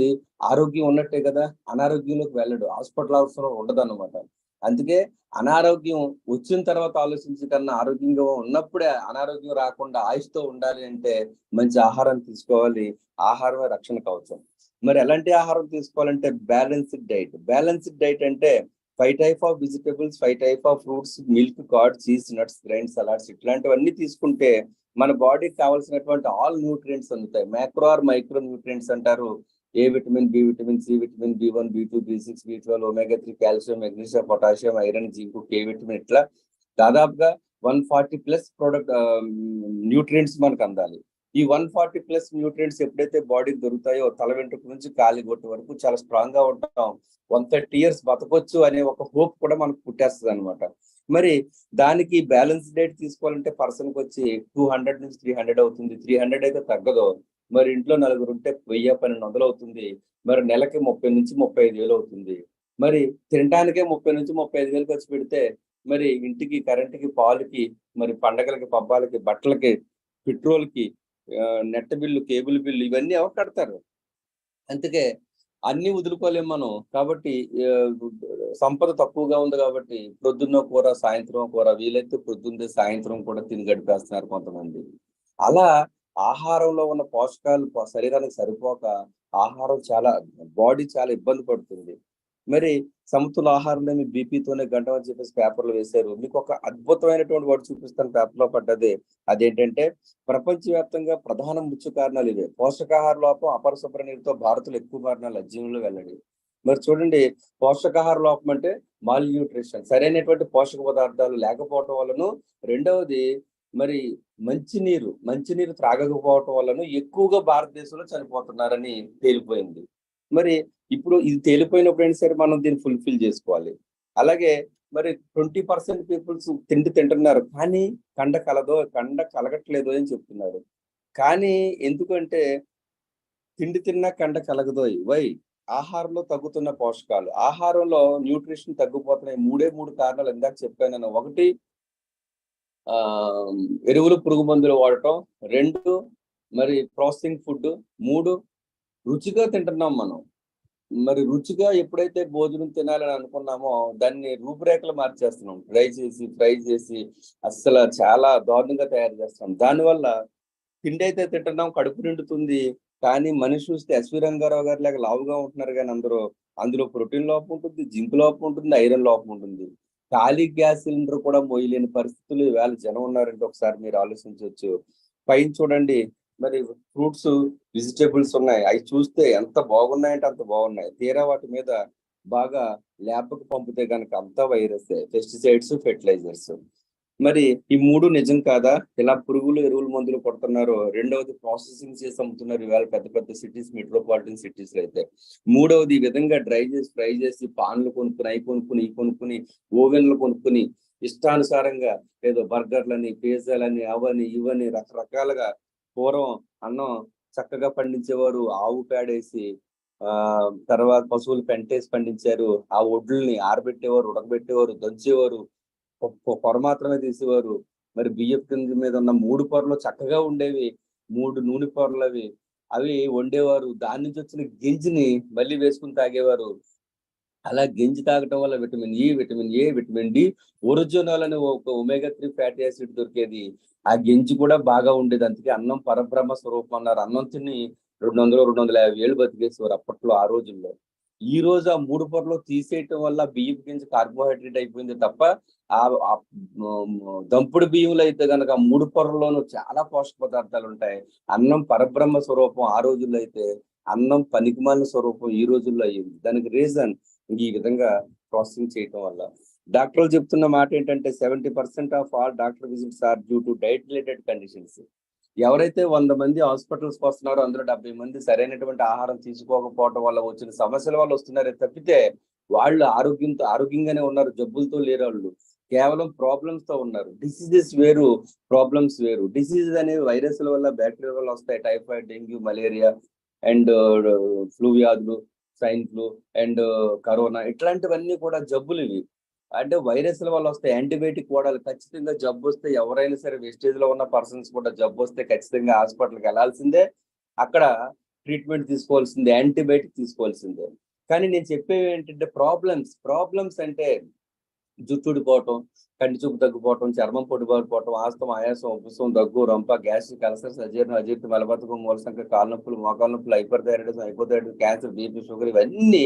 ఆరోగ్యం ఉన్నట్టే కదా అనారోగ్యంలోకి వెళ్ళడు, హాస్పిటల్ అవసరం ఉండదన్నమాట. అందుకే అనారోగ్యం వచ్చిన తర్వాత ఆలోచించే కన్నా ఆరోగ్యంగా ఉన్నప్పుడే అనారోగ్యం రాకుండా ఆయుష్తో ఉండాలి అంటే మంచి ఆహారం తీసుకోవాలి. ఆహారమే రక్షణ కవచం. మరి ఎలాంటి ఆహారం తీసుకోవాలంటే బ్యాలెన్స్డ్ డైట్. బ్యాలెన్స్డ్ డైట్ అంటే 5 type of vegetables, 5 type of fruits, milk, curd, cheese, nuts, grains, salads ఇట్లాంటివన్నీ తీసుకుంటే మన బాడీకి కావాల్సినటువంటి ఆల్ న్యూట్రియంట్స్ అందుతాయి. మైక్రో ఆర్ మైక్రో న్యూట్రియంట్స్ అంటారు. A vitamin, B vitamin, C vitamin, B1, B2, B6, B12, omega-3, calcium, magnesium, potassium, iron, zinc, K vitamin, ఇట్లా దాదాపుగా 140+ product nutrients మనకు అందాలి. ఈ 140+ న్యూట్రియంట్స్ ఎప్పుడైతే బాడీకి దొరుకుతాయో తల వెంట్రుక నుంచి కాలి గొట్టు వరకు చాలా స్ట్రాంగ్ గా ఉంటాం. 130 years బతకొచ్చు అనే ఒక హోప్ కూడా మనకు పుట్టేస్తుంది అనమాట. మరి దానికి బ్యాలెన్స్ డైట్ తీసుకోవాలంటే పర్సన్కి వచ్చి 200 నుంచి 300 అవుతుంది. 300 అయితే తగ్గదు. మరి ఇంట్లో నలుగురు ఉంటే 1000-1200 అవుతుంది. మరి నెలకి 30 నుంచి 35,000 అవుతుంది. మరి తినడానికే 30 నుంచి 35,000 ఖర్చు పెడితే మరి ఇంటికి, కరెంటుకి, పాలుకి, మరి పండగలకి, పబ్బాలకి, బట్టలకి, పెట్రోల్కి, నెట్ బిల్లు, కేబుల్ బిల్లు ఇవన్నీ ఎవరు కడతారు? అందుకే అన్ని వదులుకోలేము మనం. కాబట్టి సంపద తక్కువగా ఉంది కాబట్టి ప్రొద్దున్న కూర, సాయంత్రం కూర, వీలైతే ప్రొద్దుందే సాయంత్రం కూడా తిని గడిపేస్తున్నారు కొంతమంది. అలా ఆహారంలో ఉన్న పోషకాలు శరీరానికి సరిపోక ఆహారం బాడీ చాలా ఇబ్బంది పడుతుంది. మరి సమతుల ఆహారం లేని బీపీతోనే గంట అని చెప్పేసి పేపర్లు వేశారు. మీకు ఒక అద్భుతమైనటువంటి వర్డ్ చూపిస్తాను పేపర్లో పడ్డది. అదేంటంటే ప్రపంచవ్యాప్తంగా ప్రధాన మృత్యు కారణాలు ఇవే. పోషకాహార లోపం, అపరిశుభ్ర నీరుతో భారత్లో ఎక్కువ మరణాలు అధ్యయనంలో వెల్లడి. మరి చూడండి, పోషకాహార లోపం అంటే మాల్ న్యూట్రిషన్, సరైనటువంటి పోషక పదార్థాలు లేకపోవటం వలన. రెండవది మరి మంచినీరు త్రాగకపోవటం వలన ఎక్కువగా భారతదేశంలో చనిపోతున్నారని తేలిపోయింది. మరి ఇప్పుడు ఇది తేలిపోయినప్పుడు ఏంటి సరే మనం దీన్ని ఫుల్ఫిల్ చేసుకోవాలి. అలాగే మరి 20% పీపుల్స్ తింటున్నారు, కానీ కండ కలగట్లేదు అని చెప్తున్నారు. కానీ ఎందుకంటే తిండి తిన్నా కండ కలగదో వై? ఆహారంలో తగ్గుతున్న పోషకాలు, ఆహారంలో న్యూట్రిషన్ తగ్గిపోతున్నాయి. 3 కారణాలు ఇందాక చెప్పాను నేను. 1 ఎరువులు, పురుగు మందులు వాడటం. 2 మరి ప్రాసెసింగ్ ఫుడ్. 3 రుచిగా తింటున్నాం మనం. మరి రుచిగా ఎప్పుడైతే భోజనం తినాలని అనుకున్నామో దాన్ని రూపురేఖలు మార్చేస్తున్నాం. ఫ్రై చేసి అస్సలు చాలా దారుణంగా తయారు చేస్తున్నాం. దానివల్ల తిండి అయితే తింటున్నాం, కడుపు నిండుతుంది, కానీ మనిషి చూస్తే ఎస్వి రంగారావు గారి లాగా లావుగా ఉంటున్నారు. కానీ అందులో ప్రోటీన్ లోపం ఉంటుంది, జింక్ లోపం ఉంటుంది, ఐరన్ లోపం ఉంటుంది. ఖాళీ గ్యాస్ సిలిండర్ కూడా మోయలేని పరిస్థితులు ఈవేళ జనం ఉన్నారంటే ఒకసారి మీరు ఆలోచించవచ్చు. పైన చూడండి, మరి ఫ్రూట్స్, వెజిటేబుల్స్ ఉన్నాయి. అవి చూస్తే ఎంత బాగున్నాయంటే అంత బాగున్నాయి. తీరా వాటి మీద బాగా ల్యాబ్కి పంపితే కనుక అంతా వైరస్, పెస్టిసైడ్స్, ఫెర్టిలైజర్స్. మరి ఈ 3 నిజం కాదా? ఇలా పురుగులు, ఎరువులు, మందులు కొడుతున్నారు. రెండవది ప్రాసెసింగ్ చేసి అమ్ముతున్నారు ఇవాళ పెద్ద పెద్ద సిటీస్, మెట్రోపాలిటన్ సిటీస్ లో అయితే. మూడవది ఈ విధంగా డ్రై చేసి, ఫ్రై చేసి, పాన్లు కొనుక్కుని, అవి కొనుక్కుని, ఇవి కొనుక్కుని, ఓవెన్లు కొనుక్కుని ఇష్టానుసారంగా ఏదో బర్గర్లని, పిజ్జాలని, అవని ఇవని రకరకాలుగా పూర్వం అన్నం చక్కగా పండించేవారు, ఆవు పేడేసి తర్వాత పశువులు పెంటేసి పండించారు. ఆ ఒడ్లని ఆరబెట్టేవారు, ఉడకబెట్టేవారు, దంచేవారు, పొర మాత్రమే తీసేవారు. మరి బియ్యపు గింజ మీద ఉన్న 3 పొరలు చక్కగా ఉండేవి. 3 నూనె పొరలవి. అవి వండేవారు. దాని నుంచి వచ్చిన గింజిని మళ్ళీ వేసుకొని తాగేవారు. అలా గంజి తాగటం వల్ల vitamin E, vitamin A, vitamin D, original అని ఒక ఒమేగా 3 ఫ్యాటీ యాసిడ్ దొరికేది. ఆ గంజి కూడా బాగా ఉండేది. అందుకే అన్నం పరబ్రహ్మ స్వరూపం అన్నారు. అన్నం తిని 200, 250 ఏళ్ళు బతికేసేవారు అప్పట్లో ఆ రోజుల్లో. ఈ రోజు ఆ 3 పొరలు తీసేయటం వల్ల బియ్యపు గింజ కార్బోహైడ్రేట్ అయిపోయింది తప్ప దంపుడు బియ్యంలో అయితే గనక 3 పొరల్లోనూ చాలా పోషక పదార్థాలు ఉంటాయి. అన్నం పరబ్రహ్మ స్వరూపం ఆ రోజుల్లో అయితే, అన్నం పనికిమాలిన స్వరూపం ఈ రోజుల్లో అయ్యింది. దానికి రీజన్ ఈ విధంగా ప్రాసెసింగ్ చేయటం వల్ల. డాక్టర్లు చెప్తున్న మాట ఏంటంటే 70% of all doctor visits are due to diet related conditions. ఎవరైతే 100 మంది హాస్పిటల్స్కి వస్తున్నారో అందులో 70 మంది సరైనటువంటి ఆహారం తీసుకోకపోవడం వల్ల వచ్చిన సమస్యల వల్ల వస్తున్నారే తప్పితే వాళ్ళు ఆరోగ్యంగానే ఉన్నారు, జబ్బులతో లేరు. వాళ్ళు కేవలం ప్రాబ్లమ్స్ తో ఉన్నారు. డిసీజెస్ వేరు, ప్రాబ్లమ్స్ వేరు. డిసీజెస్ అనేవి వైరస్ల వల్ల, బ్యాక్టీరియా వల్ల వస్తాయి. Typhoid, dengue, malaria and flu వ్యాధులు, స్వైన్ ఫ్లూ అండ్ కరోనా, ఇట్లాంటివన్నీ కూడా జబ్బులు ఇవి. అంటే వైరస్ల వల్ల వస్తాయి. యాంటీబయాటిక్ వాడాలి. ఖచ్చితంగా జబ్బు వస్తే ఎవరైనా సరే వెస్టేజ్ లో ఉన్న పర్సన్స్ కూడా జబ్బు వస్తే ఖచ్చితంగా హాస్పిటల్కి వెళ్లాల్సిందే. అక్కడ ట్రీట్మెంట్ తీసుకోవాల్సిందే, యాంటీబయాటిక్ తీసుకోవాల్సిందే. కానీ నేను చెప్పేవి ఏంటంటే ప్రాబ్లమ్స్ అంటే జుట్టు ఊడిపోవటం, కంటి చూపు తగ్గిపోవటం, చర్మం పొడిబారిపోవటం, ఆస్తమా, ఆయాసం, ఉబ్బసం, దగ్గు, రొంప, గ్యాస్ట్రిక్ అల్సర్స్, అజీర్తి, మలబద్ధకం, మూలసంఖ్య, కాళ్ళ నొప్పులు, మోకాళ్ళ నొప్పులు, హైపోథైరాయిడిజం, క్యాన్సర్, బీపీ, షుగర్, ఇవన్నీ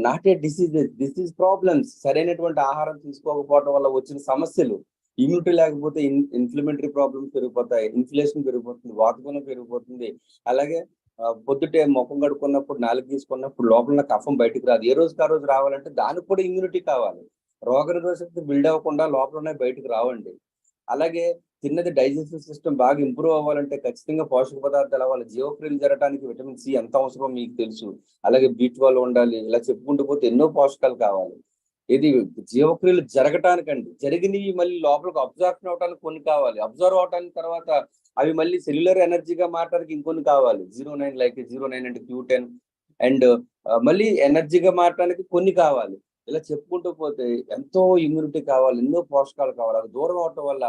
not a diseases, this is problems. సరైనటువంటి ఆహారం తీసుకోకపోవడం వల్ల వచ్చిన సమస్యలు. ఇమ్యూనిటీ లేకపోతే ఇన్ఫ్లమేటరీ ప్రాబ్లమ్స్ పెరిగిపోతాయి, ఇన్ఫ్లేషన్ పెరిగిపోతుంది, వాతగుణం పెరిగిపోతుంది. అలాగే పొద్దుటే ముఖం కడుక్కున్నప్పుడు, నాలుగు తీసుకున్నప్పుడు లోపల కఫం బయటకు రాదు. ఏ రోజుకి ఆ రోజు రావాలంటే దానికి కూడా ఇమ్యూనిటీ కావాలి. రోగనిరోధక శక్తి బిల్డ్ అవ్వకుండా లోపల బయటకు రావండి. అలాగే తిన్నది డైజెస్టివ్ సిస్టమ్ బాగా ఇంప్రూవ్ అవ్వాలంటే ఖచ్చితంగా పోషక పదార్థాలు అవ్వాలి. జీవక్రియలు జరగడానికి విటమిన్ సి ఎంత అవసరమో మీకు తెలుసు. అలాగే B12 ఉండాలి. ఇలా చెప్పుకుంటూ పోతే ఎన్నో పోషకాలు కావాలి. ఇది జీవక్రియలు జరగటానికండి. జరిగినవి మళ్ళీ లోపలికి అబ్జార్ప్షన్ అవడానికి కొన్ని కావాలి. అబ్జర్వ్ అవటానికి తర్వాత అవి మళ్ళీ సెల్యులర్ ఎనర్జీగా మారడానికి ఇంకొన్ని కావాలి. 09 లైక్ 09 అంటే Q10 అండ్ మళ్ళీ ఎనర్జీగా మారడానికి కొన్ని కావాలి. ఇలా చెప్పుకుంటూ పోతే ఎంతో ఇమ్యూనిటీ కావాలి, ఎన్నో పోషకాలు కావాలి. అది దూరం అవటం వల్ల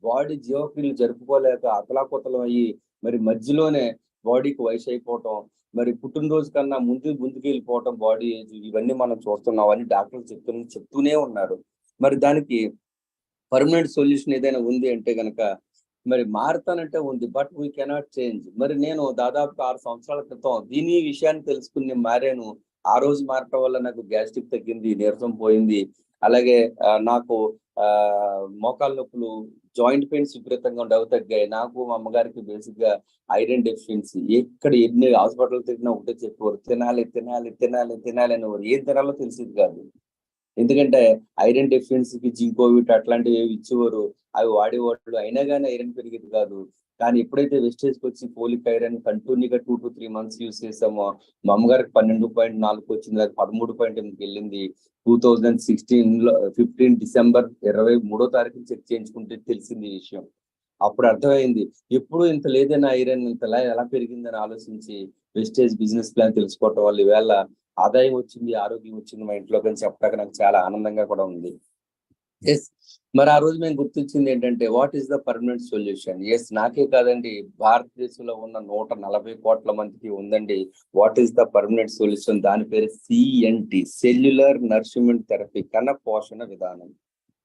బాడీ జీవక్రియలు జరుపుకోలేక అతలాకుతలం అయ్యి మరి మధ్యలోనే బాడీకి వయసు అయిపోవటం, మరి పుట్టినరోజు కన్నా ముందుకు వెళ్ళిపోవటం బాడీ ఏజ్, ఇవన్నీ మనం చూస్తున్నాం. అవన్నీ డాక్టర్లు చెప్తూనే ఉన్నారు. మరి దానికి పర్మనెంట్ సొల్యూషన్ ఏదైనా ఉంది అంటే గనక మరి మారుతానంటే ఉంది, బట్ వీ కెనాట్ చేంజ్. మరి నేను దాదాపు 6 సంవత్సరాల క్రితం దీని విషయాన్ని తెలుసుకుని మారాను. ఆ రోజు మారటం వల్ల నాకు గ్యాస్ట్రిక్ తగ్గింది, నీరసం పోయింది. అలాగే నాకు మోకాళ్ళ నొప్పులు, జాయింట్ పెయిన్స్ విపరీతంగా ఉండవు, తగ్గాయి. నాకు మా అమ్మగారికి బేసిక్ గా ఐరన్ డెఫిషియన్సీ. ఎక్కడ ఎన్ని హాస్పిటల్ తిరిగినా ఒకటే చెప్పేవారు, తినాలి తినాలి తినాలి తినాలి అనేవారు. ఏం తినాలో తెలిసేది కాదు. ఎందుకంటే ఐరన్ డెఫిషియన్సీకి జింకోవిట్ అట్లాంటివి ఏవి ఇచ్చేవారు, అవి వాడేవాళ్ళు. అయినా కానీ ఐరన్ పెరిగేది కాదు. కానీ ఎప్పుడైతే వెస్టేజ్కి వచ్చి ఫోలిక్ ఐరన్ కంటిన్యూగా 2 to 3 months యూజ్ చేసామో, మా అమ్మగారికి 12.4 వచ్చింది, అది 13.8 వెళ్ళింది. 15 డిసెంబర్ 23 చెక్ చేయించుకుంటే తెలిసింది ఈ విషయం. అప్పుడు అర్థమైంది ఎప్పుడు ఇంత లేదైనా ఐరన్ ఇంతలా ఎలా పెరిగిందని ఆలోచించి వెస్టేజ్ బిజినెస్ ప్లాన్ తెలుసుకోవటం వల్ల ఈవేళ ఆదాయం వచ్చింది, ఆరోగ్యం వచ్చింది మా ఇంట్లో అని చెప్పడానికి నాకు చాలా ఆనందంగా కూడా ఉంది. ఎస్, మరి ఆ రోజు మేము గుర్తించింది ఏంటంటే what is the permanent solution. Yes, నాకే కాదండి, భారతదేశంలో ఉన్న 140 కోట్ల మందికి ఉందండి what is the permanent solution. దాని పేరు CNT, సెల్యులర్ నరిష్మెంట్ థెరపీ, కణ పోషణ విధానం.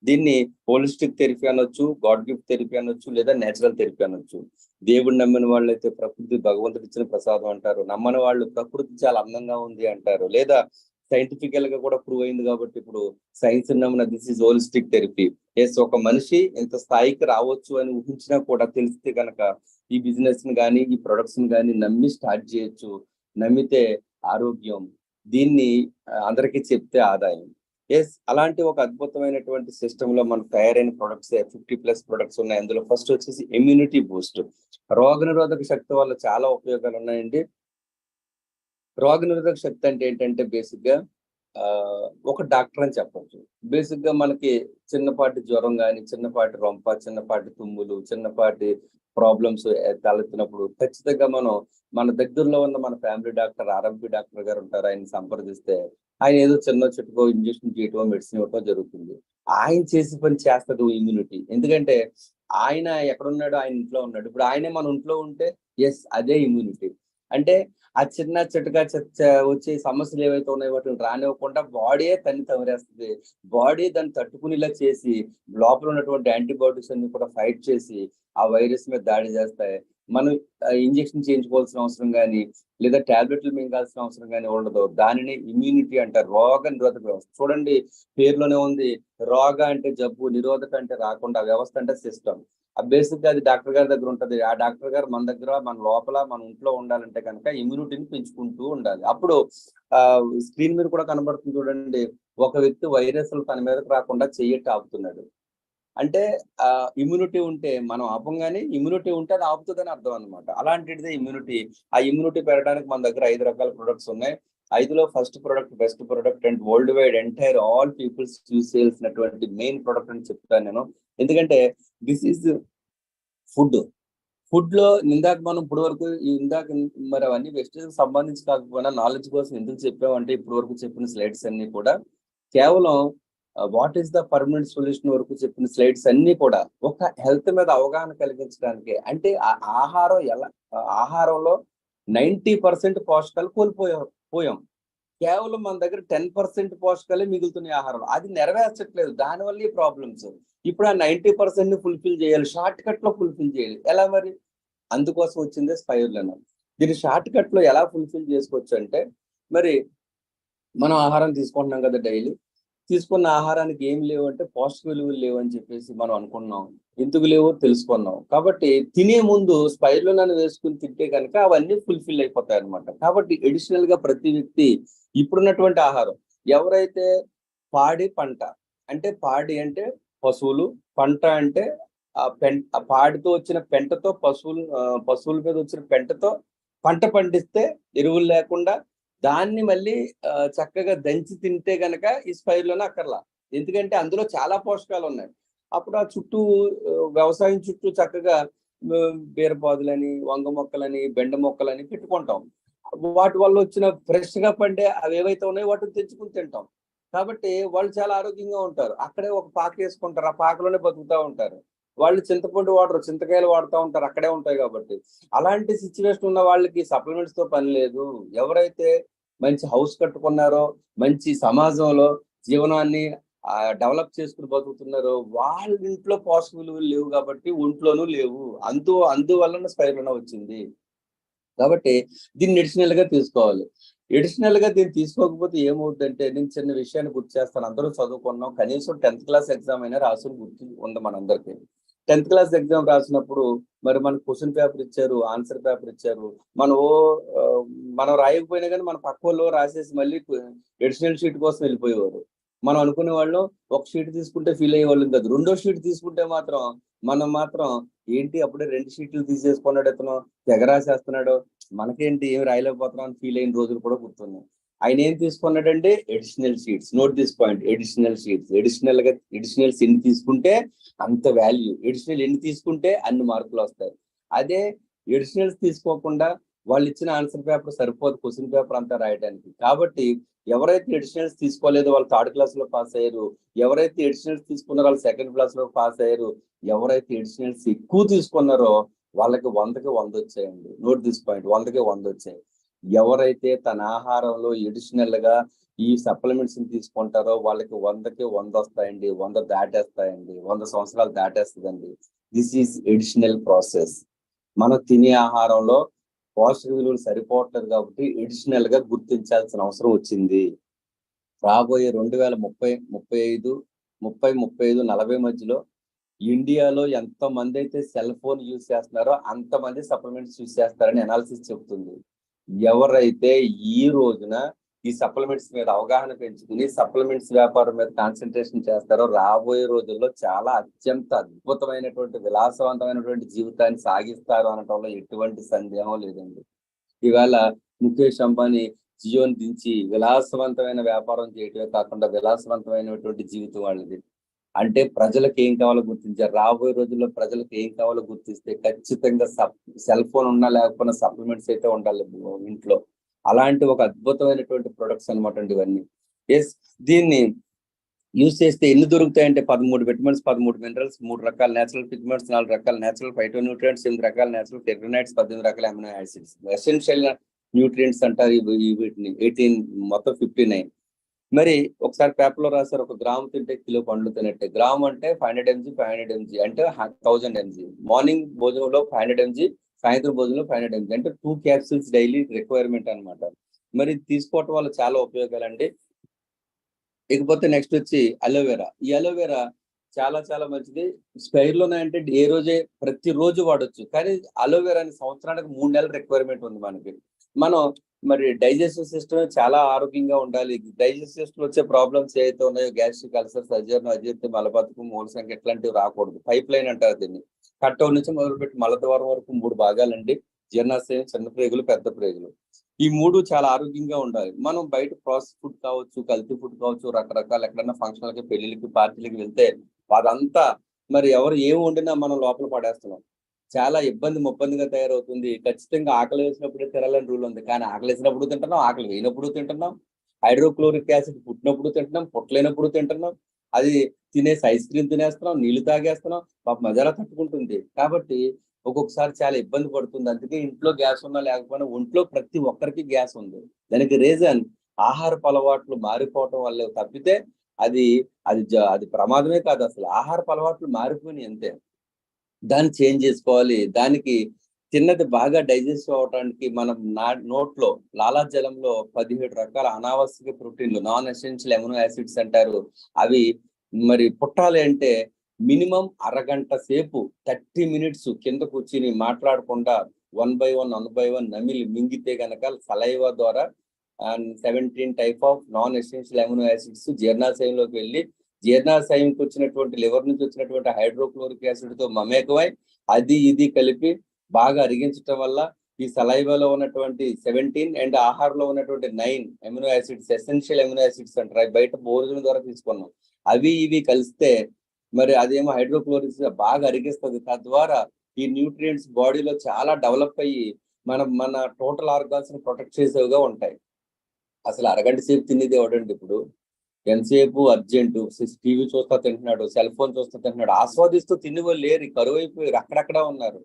దీన్ని హోలిస్టిక్ థెరపీ అనొచ్చు, గాడ్ గిఫ్ట్ థెరపీ అనొచ్చు, లేదా నేచురల్ థెరపీ అనొచ్చు. దేవుడు నమ్మిన వాళ్ళు అయితే ప్రకృతి భగవంతుడు ఇచ్చిన ప్రసాదం అంటారు. నమ్మని వాళ్ళు ప్రకృతి చాలా అందంగా ఉంది అంటారు. లేదా సైంటిఫికల్ గా కూడా ప్రూవ్ అయింది కాబట్టి ఇప్పుడు సైన్స్ నమ్మిన this is holistic therapy. Yes, ఒక మనిషి ఇంత స్థాయికి రావచ్చు అని ఊహించినా కూడా తెలిస్తే కనుక ఈ బిజినెస్ ని కానీ ఈ ప్రొడక్ట్స్ ని కానీ నమ్మి స్టార్ట్ చేయొచ్చు. నమ్మితే ఆరోగ్యం, దీన్ని అందరికీ చెప్తే ఆదాయం. ఎస్, అలాంటి ఒక అద్భుతమైనటువంటి సిస్టమ్ లో మనకు తయారైన ప్రొడక్ట్స్ 50+ ప్రొడక్ట్స్ ఉన్నాయి. అందులో ఫస్ట్ వచ్చేసి ఇమ్యూనిటీ బూస్ట్. రోగనిరోధక శక్తి వల్ల చాలా ఉపయోగాలు ఉన్నాయండి. రోగనిరోధక శక్తి అంటే ఏంటంటే బేసిక్ గా ఒక డాక్టర్ అని చెప్పచ్చు. బేసిక్ గా మనకి చిన్నపాటి జ్వరం కానీ, చిన్నపాటి రొంప, చిన్నపాటి తుమ్ములు, చిన్నపాటి ప్రాబ్లమ్స్ తలెత్తినప్పుడు ఖచ్చితంగా మనం మన దగ్గరలో ఉన్న మన ఫ్యామిలీ డాక్టర్ ఆర్ఎంపీ డాక్టర్ గారు ఉంటారు, ఆయన సంప్రదిస్తే ఆయన ఏదో చిన్న చుట్టుకో ఇంజక్షన్ చేయటమో మెడిసిన్ ఇవ్వటం జరుగుతుంది. ఆయన చేసే పని చేస్తుంది ఇమ్యూనిటీ. ఎందుకంటే ఆయన ఎక్కడున్నాడు, ఆయన ఇంట్లో ఉన్నాడు. ఇప్పుడు ఆయనే మన ఇంట్లో ఉంటే ఎస్ అదే ఇమ్యూనిటీ. అంటే ఆ చిన్న చిటకా వచ్చే సమస్యలు ఏవైతే ఉన్నాయో వాటిని రానివ్వకుండా బాడీయే తన్ని తవరేస్తుంది. బాడీ దాన్ని తట్టుకునేలా చేసి లోపల ఉన్నటువంటి యాంటీబాడీస్ అన్ని కూడా ఫైట్ చేసి ఆ వైరస్ మీద దాడి చేస్తాయి. మనం ఇంజెక్షన్ చేయించుకోవాల్సిన అవసరం కానీ లేదా టాబ్లెట్లు మింగాల్సిన అవసరం కానీ ఉండదు. దానిని ఇమ్యూనిటీ అంటారు, రోగ నిరోధక వ్యవస్థ. చూడండి పేరులోనే ఉంది, రోగ అంటే జబ్బు, నిరోధక అంటే రాకుండా, వ్యవస్థ అంటే సిస్టమ్. ఆ బేసిక్ గా అది డాక్టర్ గారి దగ్గర ఉంటది. ఆ డాక్టర్ గారు మన దగ్గర మన లోపల మన ఇంట్లో ఉండాలంటే కనుక ఇమ్యూనిటీని పెంచుకుంటూ ఉండాలి. అప్పుడు ఆ స్క్రీన్ మీద కూడా కనబడుతుంది చూడండి, ఒక వ్యక్తి వైరస్లు తన మీదకి రాకుండా చెయ్యట్టు ఆపుతున్నాడు. అంటే ఇమ్యూనిటీ ఉంటే మనం ఆపంగానే, ఇమ్యూనిటీ ఉంటే అది ఆపుతుందని అర్థం అనమాట. అలాంటిదే ఇమ్యూనిటీ. ఆ ఇమ్యూనిటీ పెరగడానికి మన దగ్గర 5 రకాల ప్రొడక్ట్స్ ఉన్నాయి. 5లో first product, best product and world wide entire all peoples use చేయాల్సినటువంటి మెయిన్ ప్రొడక్ట్ అని చెప్తాను నేను. ఎందుకంటే దిస్ ఈజ్ ఫుడ్. ఫుడ్ లో ఇందాక మనం ఇప్పుడు వరకు ఇందాక మరి అవన్నీ వెస్టేజ్ సంబంధించి కాకపోయినా నాలెడ్జ్ కోసం ఎందుకు చెప్పామంటే ఇప్పుడు వరకు చెప్పిన స్లైడ్స్ అన్ని కూడా కేవలం what is the permanent solution వరకు చెప్పిన స్లైడ్స్ అన్ని కూడా ఒక హెల్త్ మీద అవగాహన కలిగించడానికి. అంటే ఆహారం ఎలా, ఆహారంలో 90% పోషకాలు పోయాం. కేవలం మన దగ్గర 10% పోషకాలే మిగులుతున్నాయి ఆహారంలో. అది నెరవేర్చట్లేదు, దానివల్ల ఈ ప్రాబ్లమ్స్. ఇప్పుడు ఆ 90% ని ఫుల్ఫిల్ చేయాలి, షార్ట్ కట్ లో ఫుల్ఫిల్ చేయాలి. ఎలా మరి? అందుకోసం వచ్చిందే స్పైరులినా. దీన్ని షార్ట్ కట్ లో ఎలా ఫుల్ఫిల్ చేసుకోవచ్చు అంటే, మరి మనం ఆహారం తీసుకుంటున్నాం కదా డైలీ. తీసుకున్న ఆహారానికి ఏం లేవు అంటే పోషక విలువలు లేవు అని చెప్పేసి మనం అనుకున్నాం. ఎందుకు లేవో తెలుసుకున్నాం. కాబట్టి తినే ముందు స్పైరులినాను వేసుకుని తింటే కనుక అవన్నీ ఫుల్ఫిల్ అయిపోతాయి అనమాట. కాబట్టి అడిషనల్ గా ప్రతి వ్యక్తి ఇప్పుడున్నటువంటి ఆహారం, ఎవరైతే పాడి పంట, అంటే పాడి అంటే పశువులు, పంట అంటే ఆ పాడితో వచ్చిన పెంటతో పశువుల మీద వచ్చిన పెంటతో పంట పండిస్తే ఎరువులు లేకుండా దాన్ని మళ్ళీ చక్కగా దంచి తింటే గనక ఈ స్పైరులినా అక్కర్లా. ఎందుకంటే అందులో చాలా పోషకాలు ఉన్నాయి. అప్పుడు ఆ చుట్టూ వ్యవసాయం చుట్టూ చక్కగా బీరపాదులని, వంగ మొక్కలని, బెండ మొక్కలని పెట్టుకుంటాం. వాటి వల్ల వచ్చిన ఫ్రెష్ గా పండే అవి ఏవైతే ఉన్నాయో వాటిని తెచ్చుకుని తింటాం. కాబట్టి వాళ్ళు చాలా ఆరోగ్యంగా ఉంటారు. అక్కడే ఒక పాక వేసుకుంటారు, ఆ పాకలోనే బతుకుతా ఉంటారు. వాళ్ళు చింతపండు వాడరు, చింతకాయలు వాడుతూ ఉంటారు, అక్కడే ఉంటాయి కాబట్టి. అలాంటి సిచ్యువేషన్ ఉన్న వాళ్ళకి సప్లిమెంట్స్ తో పని లేదు. ఎవరైతే మంచి హౌస్ కట్టుకున్నారో, మంచి సమాజంలో జీవనాన్ని డెవలప్ చేసుకుని బతుకుతున్నారో వాళ్ళ ఇంట్లో పోషక విలువలు లేవు కాబట్టి ఒంట్లోనూ లేవు. అందువలన స్పైరులినా వచ్చింది. కాబట్టి దీన్ని ఎడిషనల్ గా తీసుకోవాలి. ఎడిషనల్ గా దీన్ని తీసుకోకపోతే ఏమవుతుందంటే, నేను చిన్న విషయాన్ని గుర్తు చేస్తాను. అందరూ చదువుకున్నాం, కనీసం 10th క్లాస్ ఎగ్జామ్ అయినా రాసుకుని గుర్తు ఉంది మనందరికి. 10th క్లాస్ ఎగ్జామ్ రాసినప్పుడు మరి మనకు క్వశ్చన్ పేపర్ ఇచ్చారు, ఆన్సర్ పేపర్ ఇచ్చారు. మనం రాయకపోయినా కానీ మన పక్క వాళ్ళు రాసేసి మళ్ళీ ఎడిషనల్ షీట్ కోసం వెళ్ళిపోయేవారు. మనం అనుకునే వాళ్ళం ఒక షీట్ తీసుకుంటే ఫీల్ అయ్యే వాళ్ళం కాదు. రెండో షీట్ తీసుకుంటే మాత్రం మనం మాత్రం ఏంటి అప్పుడే 2 షీట్లు తీసేసుకున్నాడు ఇతను, తెగ రాసేస్తున్నాడు, మనకేంటి ఏమి రాయలేకపోతున్నాం అని ఫీల్ అయిన రోజులు కూడా గుర్తున్నాయి. ఆయన ఏం తీసుకున్నాడంటే additional sheets. Note this point, additional sheets. Additionals ఎన్ని తీసుకుంటే అంత వాల్యూ, ఎడిషనల్ ఎన్ని తీసుకుంటే అన్ని మార్కులు వస్తాయి. అదే ఎడిషనల్స్ తీసుకోకుండా వాళ్ళు ఇచ్చిన ఆన్సర్ పేపర్ సరిపోదు క్వశ్చన్ పేపర్ అంతా రాయడానికి. కాబట్టి ఎవరైతే ఎడిషనల్స్ తీసుకోలేదో వాళ్ళు 3rd క్లాస్ లో పాస్ అయ్యారు, ఎవరైతే ఎడిషనల్స్ తీసుకున్నారో వాళ్ళు 2nd క్లాస్ లో పాస్ అయ్యారు, ఎవరైతే ఎడిషనల్స్ ఎక్కువ తీసుకున్నారో వాళ్ళకి 100కి 100 వచ్చాయండి. నోట్ దిస్ పాయింట్, 100కి 100 వచ్చాయి. ఎవరైతే తన ఆహారంలో ఎడిషనల్ గా ఈ సప్లిమెంట్స్ తీసుకుంటారో వాళ్ళకి 100కి 100 వస్తాయండి. 100 దాటేస్తాయండి, 100 సంవత్సరాలు దాటేస్తుందండి. This is additional process. మనం తినే ఆహారంలో పోషక విలువలు సరిపోవట్లేదు కాబట్టి ఎడిషనల్ గా గుర్తించాల్సిన అవసరం వచ్చింది. రాబోయే 2030, 35, 40 మధ్యలో ఇండియాలో ఎంత మంది అయితే సెల్ ఫోన్ యూజ్ చేస్తున్నారో అంతమంది సప్లిమెంట్స్ యూజ్ చేస్తారని అనాలిసిస్ చెప్తుంది. ఎవరైతే ఈ రోజున ఈ సప్లిమెంట్స్ మీద అవగాహన పెంచుకుని సప్లిమెంట్స్ వ్యాపారం మీద కాన్సన్ట్రేషన్ చేస్తారో రాబోయే రోజుల్లో చాలా అత్యంత అద్భుతమైనటువంటి విలాసవంతమైనటువంటి జీవితాన్ని సాగిస్తారు అనటంలో ఎటువంటి సందేహం లేదండి. ఇవాళ ముఖేష్ అంబానీ జియోని దించి విలాసవంతమైన వ్యాపారం చేయటమే కాకుండా విలాసవంతమైనటువంటి జీవితం వాళ్ళది. అంటే ప్రజలకు ఏం కావాలో గుర్తించారు. రాబోయే రోజుల్లో ప్రజలకు ఏం కావాలో గుర్తిస్తే ఖచ్చితంగా సెల్ ఫోన్ ఉన్నా లేకపోయినా సప్లిమెంట్స్ అయితే ఉండాలి ఇంట్లో. అలాంటి ఒక అద్భుతమైనటువంటి ప్రొడక్ట్స్ అనమాట అండి ఇవన్నీ. ఎస్, దీన్ని యూజ్ చేస్తే ఎన్ని దొరుకుతాయంటే 13 విటమిన్స్, 13 మినరల్స్, 3 రకాల నేచురల్ పిగ్మెంట్స్, 4 రకాల నేచురల్ ఫైటోన్యూట్రియంట్స్, 8 రకాల నేచురల్ పెర్గనైట్స్, 18 రకాల అమినో యాసిడ్స్, ఎసెన్షియల్ న్యూట్రియంట్స్ అంటారు వీటిని. 18 మొత్తం 59. మరి ఒకసారి పేపర్లో రాశారు, 1 గ్రాము తింటే కిలో పండ్లు తినట్టే. గ్రామ్ అంటే 500 mg, 500 mg అంటే 1000 mg. మార్నింగ్ భోజనంలో 500 mg, సాయంత్రం భోజనంలో 500 mg అంటే 2 క్యాప్సూల్స్ డైలీ రిక్వైర్మెంట్ అనమాట. మరి తీసుకోవటం వల్ల చాలా ఉపయోగాలండి. ఇకపోతే నెక్స్ట్ వచ్చి అలోవెరా. ఈ అలోవెరా చాలా చాలా మంచిది. స్పైర్లోనే అంటే ఏ రోజే ప్రతిరోజు వాడొచ్చు. కానీ అలోవెరాని సంవత్సరానికి 3 నెలల రిక్వైర్మెంట్ ఉంది మనకి. మనం మరి డైజెస్టివ్ సిస్టమ్ చాలా ఆరోగ్యంగా ఉండాలి. డైజెస్టివ్ సిస్టమ్ వచ్చే ప్రాబ్లమ్స్ ఏవైతే ఉన్నాయో, గ్యాస్ట్రిక్ అల్సర్స్, అజీర్ణం, అజీర్తి, మలబద్ధకం, మూలసంఖ్య ఇట్లాంటివి రాకూడదు. పైప్ లైన్ అంటారు దీన్ని. కట్టవ నుంచి మొదలుపెట్టి మలద్వారం వరకు 3 భాగాలండి. జీర్ణాశయం, చిన్న ప్రేగులు, పెద్ద ప్రేగులు. ఈ 3 చాలా ఆరోగ్యంగా ఉండాలి. మనం బయట ప్రాసెస్ ఫుడ్ కావచ్చు, కల్తీ ఫుడ్ కావచ్చు, రకరకాల ఎక్కడన్నా ఫంక్షన్లకి, పెళ్లిళ్ళకి, పార్టీలకి వెళ్తే అదంతా మరి ఎవరు ఏం వండినా మనం లోపల పడేస్తున్నాం. చాలా ముబ్బందిగా తయారవుతుంది. ఖచ్చితంగా ఆకలి వేసినప్పుడే తినాలని రూల్ ఉంది. కానీ ఆకలి వేసినప్పుడు తింటున్నాం, ఆకలి వేయనప్పుడు తింటున్నాం. హైడ్రోక్లోరిక్ యాసిడ్ పుట్టినప్పుడు తింటున్నాం, పుట్టలేనప్పుడు తింటున్నాం. అది తినేసి ఐస్ క్రీమ్ తినేస్తున్నాం, నీళ్లు తాగేస్తున్నాం. పాపం అది ఎలా తట్టుకుంటుంది? కాబట్టి ఒక్కొక్కసారి చాలా ఇబ్బంది పడుతుంది. అందుకే ఇంట్లో గ్యాస్ ఉన్నా లేకపోయినా ఒంట్లో ప్రతి ఒక్కరికి గ్యాస్ ఉంది. దానికి రీజన్ ఆహారపు అలవాట్లు మారిపోవటం వల్లే తప్పితే అది అది అది ప్రమాదమే కాదు. అసలు ఆహారపు అలవాట్లు మారిపోయినాయి అంతే. దాన్ని చేంజ్ చేసుకోవాలి. దానికి తిన్నది బాగా డైజెస్ట్ అవడానికి మనం నోట్లో లాలాజలంలో 17 రకాల అనావశ్యక ప్రోటీన్లు, నాన్ ఎసెన్షియల్ అమినో యాసిడ్స్ అంటారు. అవి మరి పుట్టాలి అంటే మినిమం అరగంట సేపు 30 మినిట్స్ కింద కూర్చుని మాట్లాడకుండా 1 by 1 నమిలి మింగితే గనక సలైవా ద్వారా 17 type of non essential amino acids జీర్ణాశయంలోకి వెళ్ళి జీర్ణాశయంకి వచ్చినటువంటి లివర్ నుంచి వచ్చినటువంటి హైడ్రోక్లోరిక్ యాసిడ్ తో మమేకమై అది ఇది కలిపి బాగా అరిగించటం వల్ల ఈ సలైవాలో ఉన్నటువంటి 17 అండ్ ఆహారంలో ఉన్నటువంటి 9 amino acids, essential amino acids అంటారు. బయట భోజనం ద్వారా తీసుకున్నాం. అవి ఇవి కలిస్తే మరి అదేమో హైడ్రోక్లోరిక్ బాగా అరిగిస్తుంది. తద్వారా ఈ న్యూట్రియంట్స్ బాడీలో చాలా డెవలప్ అయ్యి మన టోటల్ ఆర్గాన్స్ ని ప్రొటెక్ట్ చేసేవిగా ఉంటాయి. అసలు అరగంట సేపు తినేది ఎవడండి ఇప్పుడు? ఎంతసేపు అర్జెంటు, టీవీ చూస్తా తింటున్నాడు, సెల్ ఫోన్ చూస్తా తింటున్నాడు. ఆస్వాదిస్తూ తిని వాళ్ళు లేరు, కరువు అయిపోయారు, అక్కడక్కడ ఉన్నారు.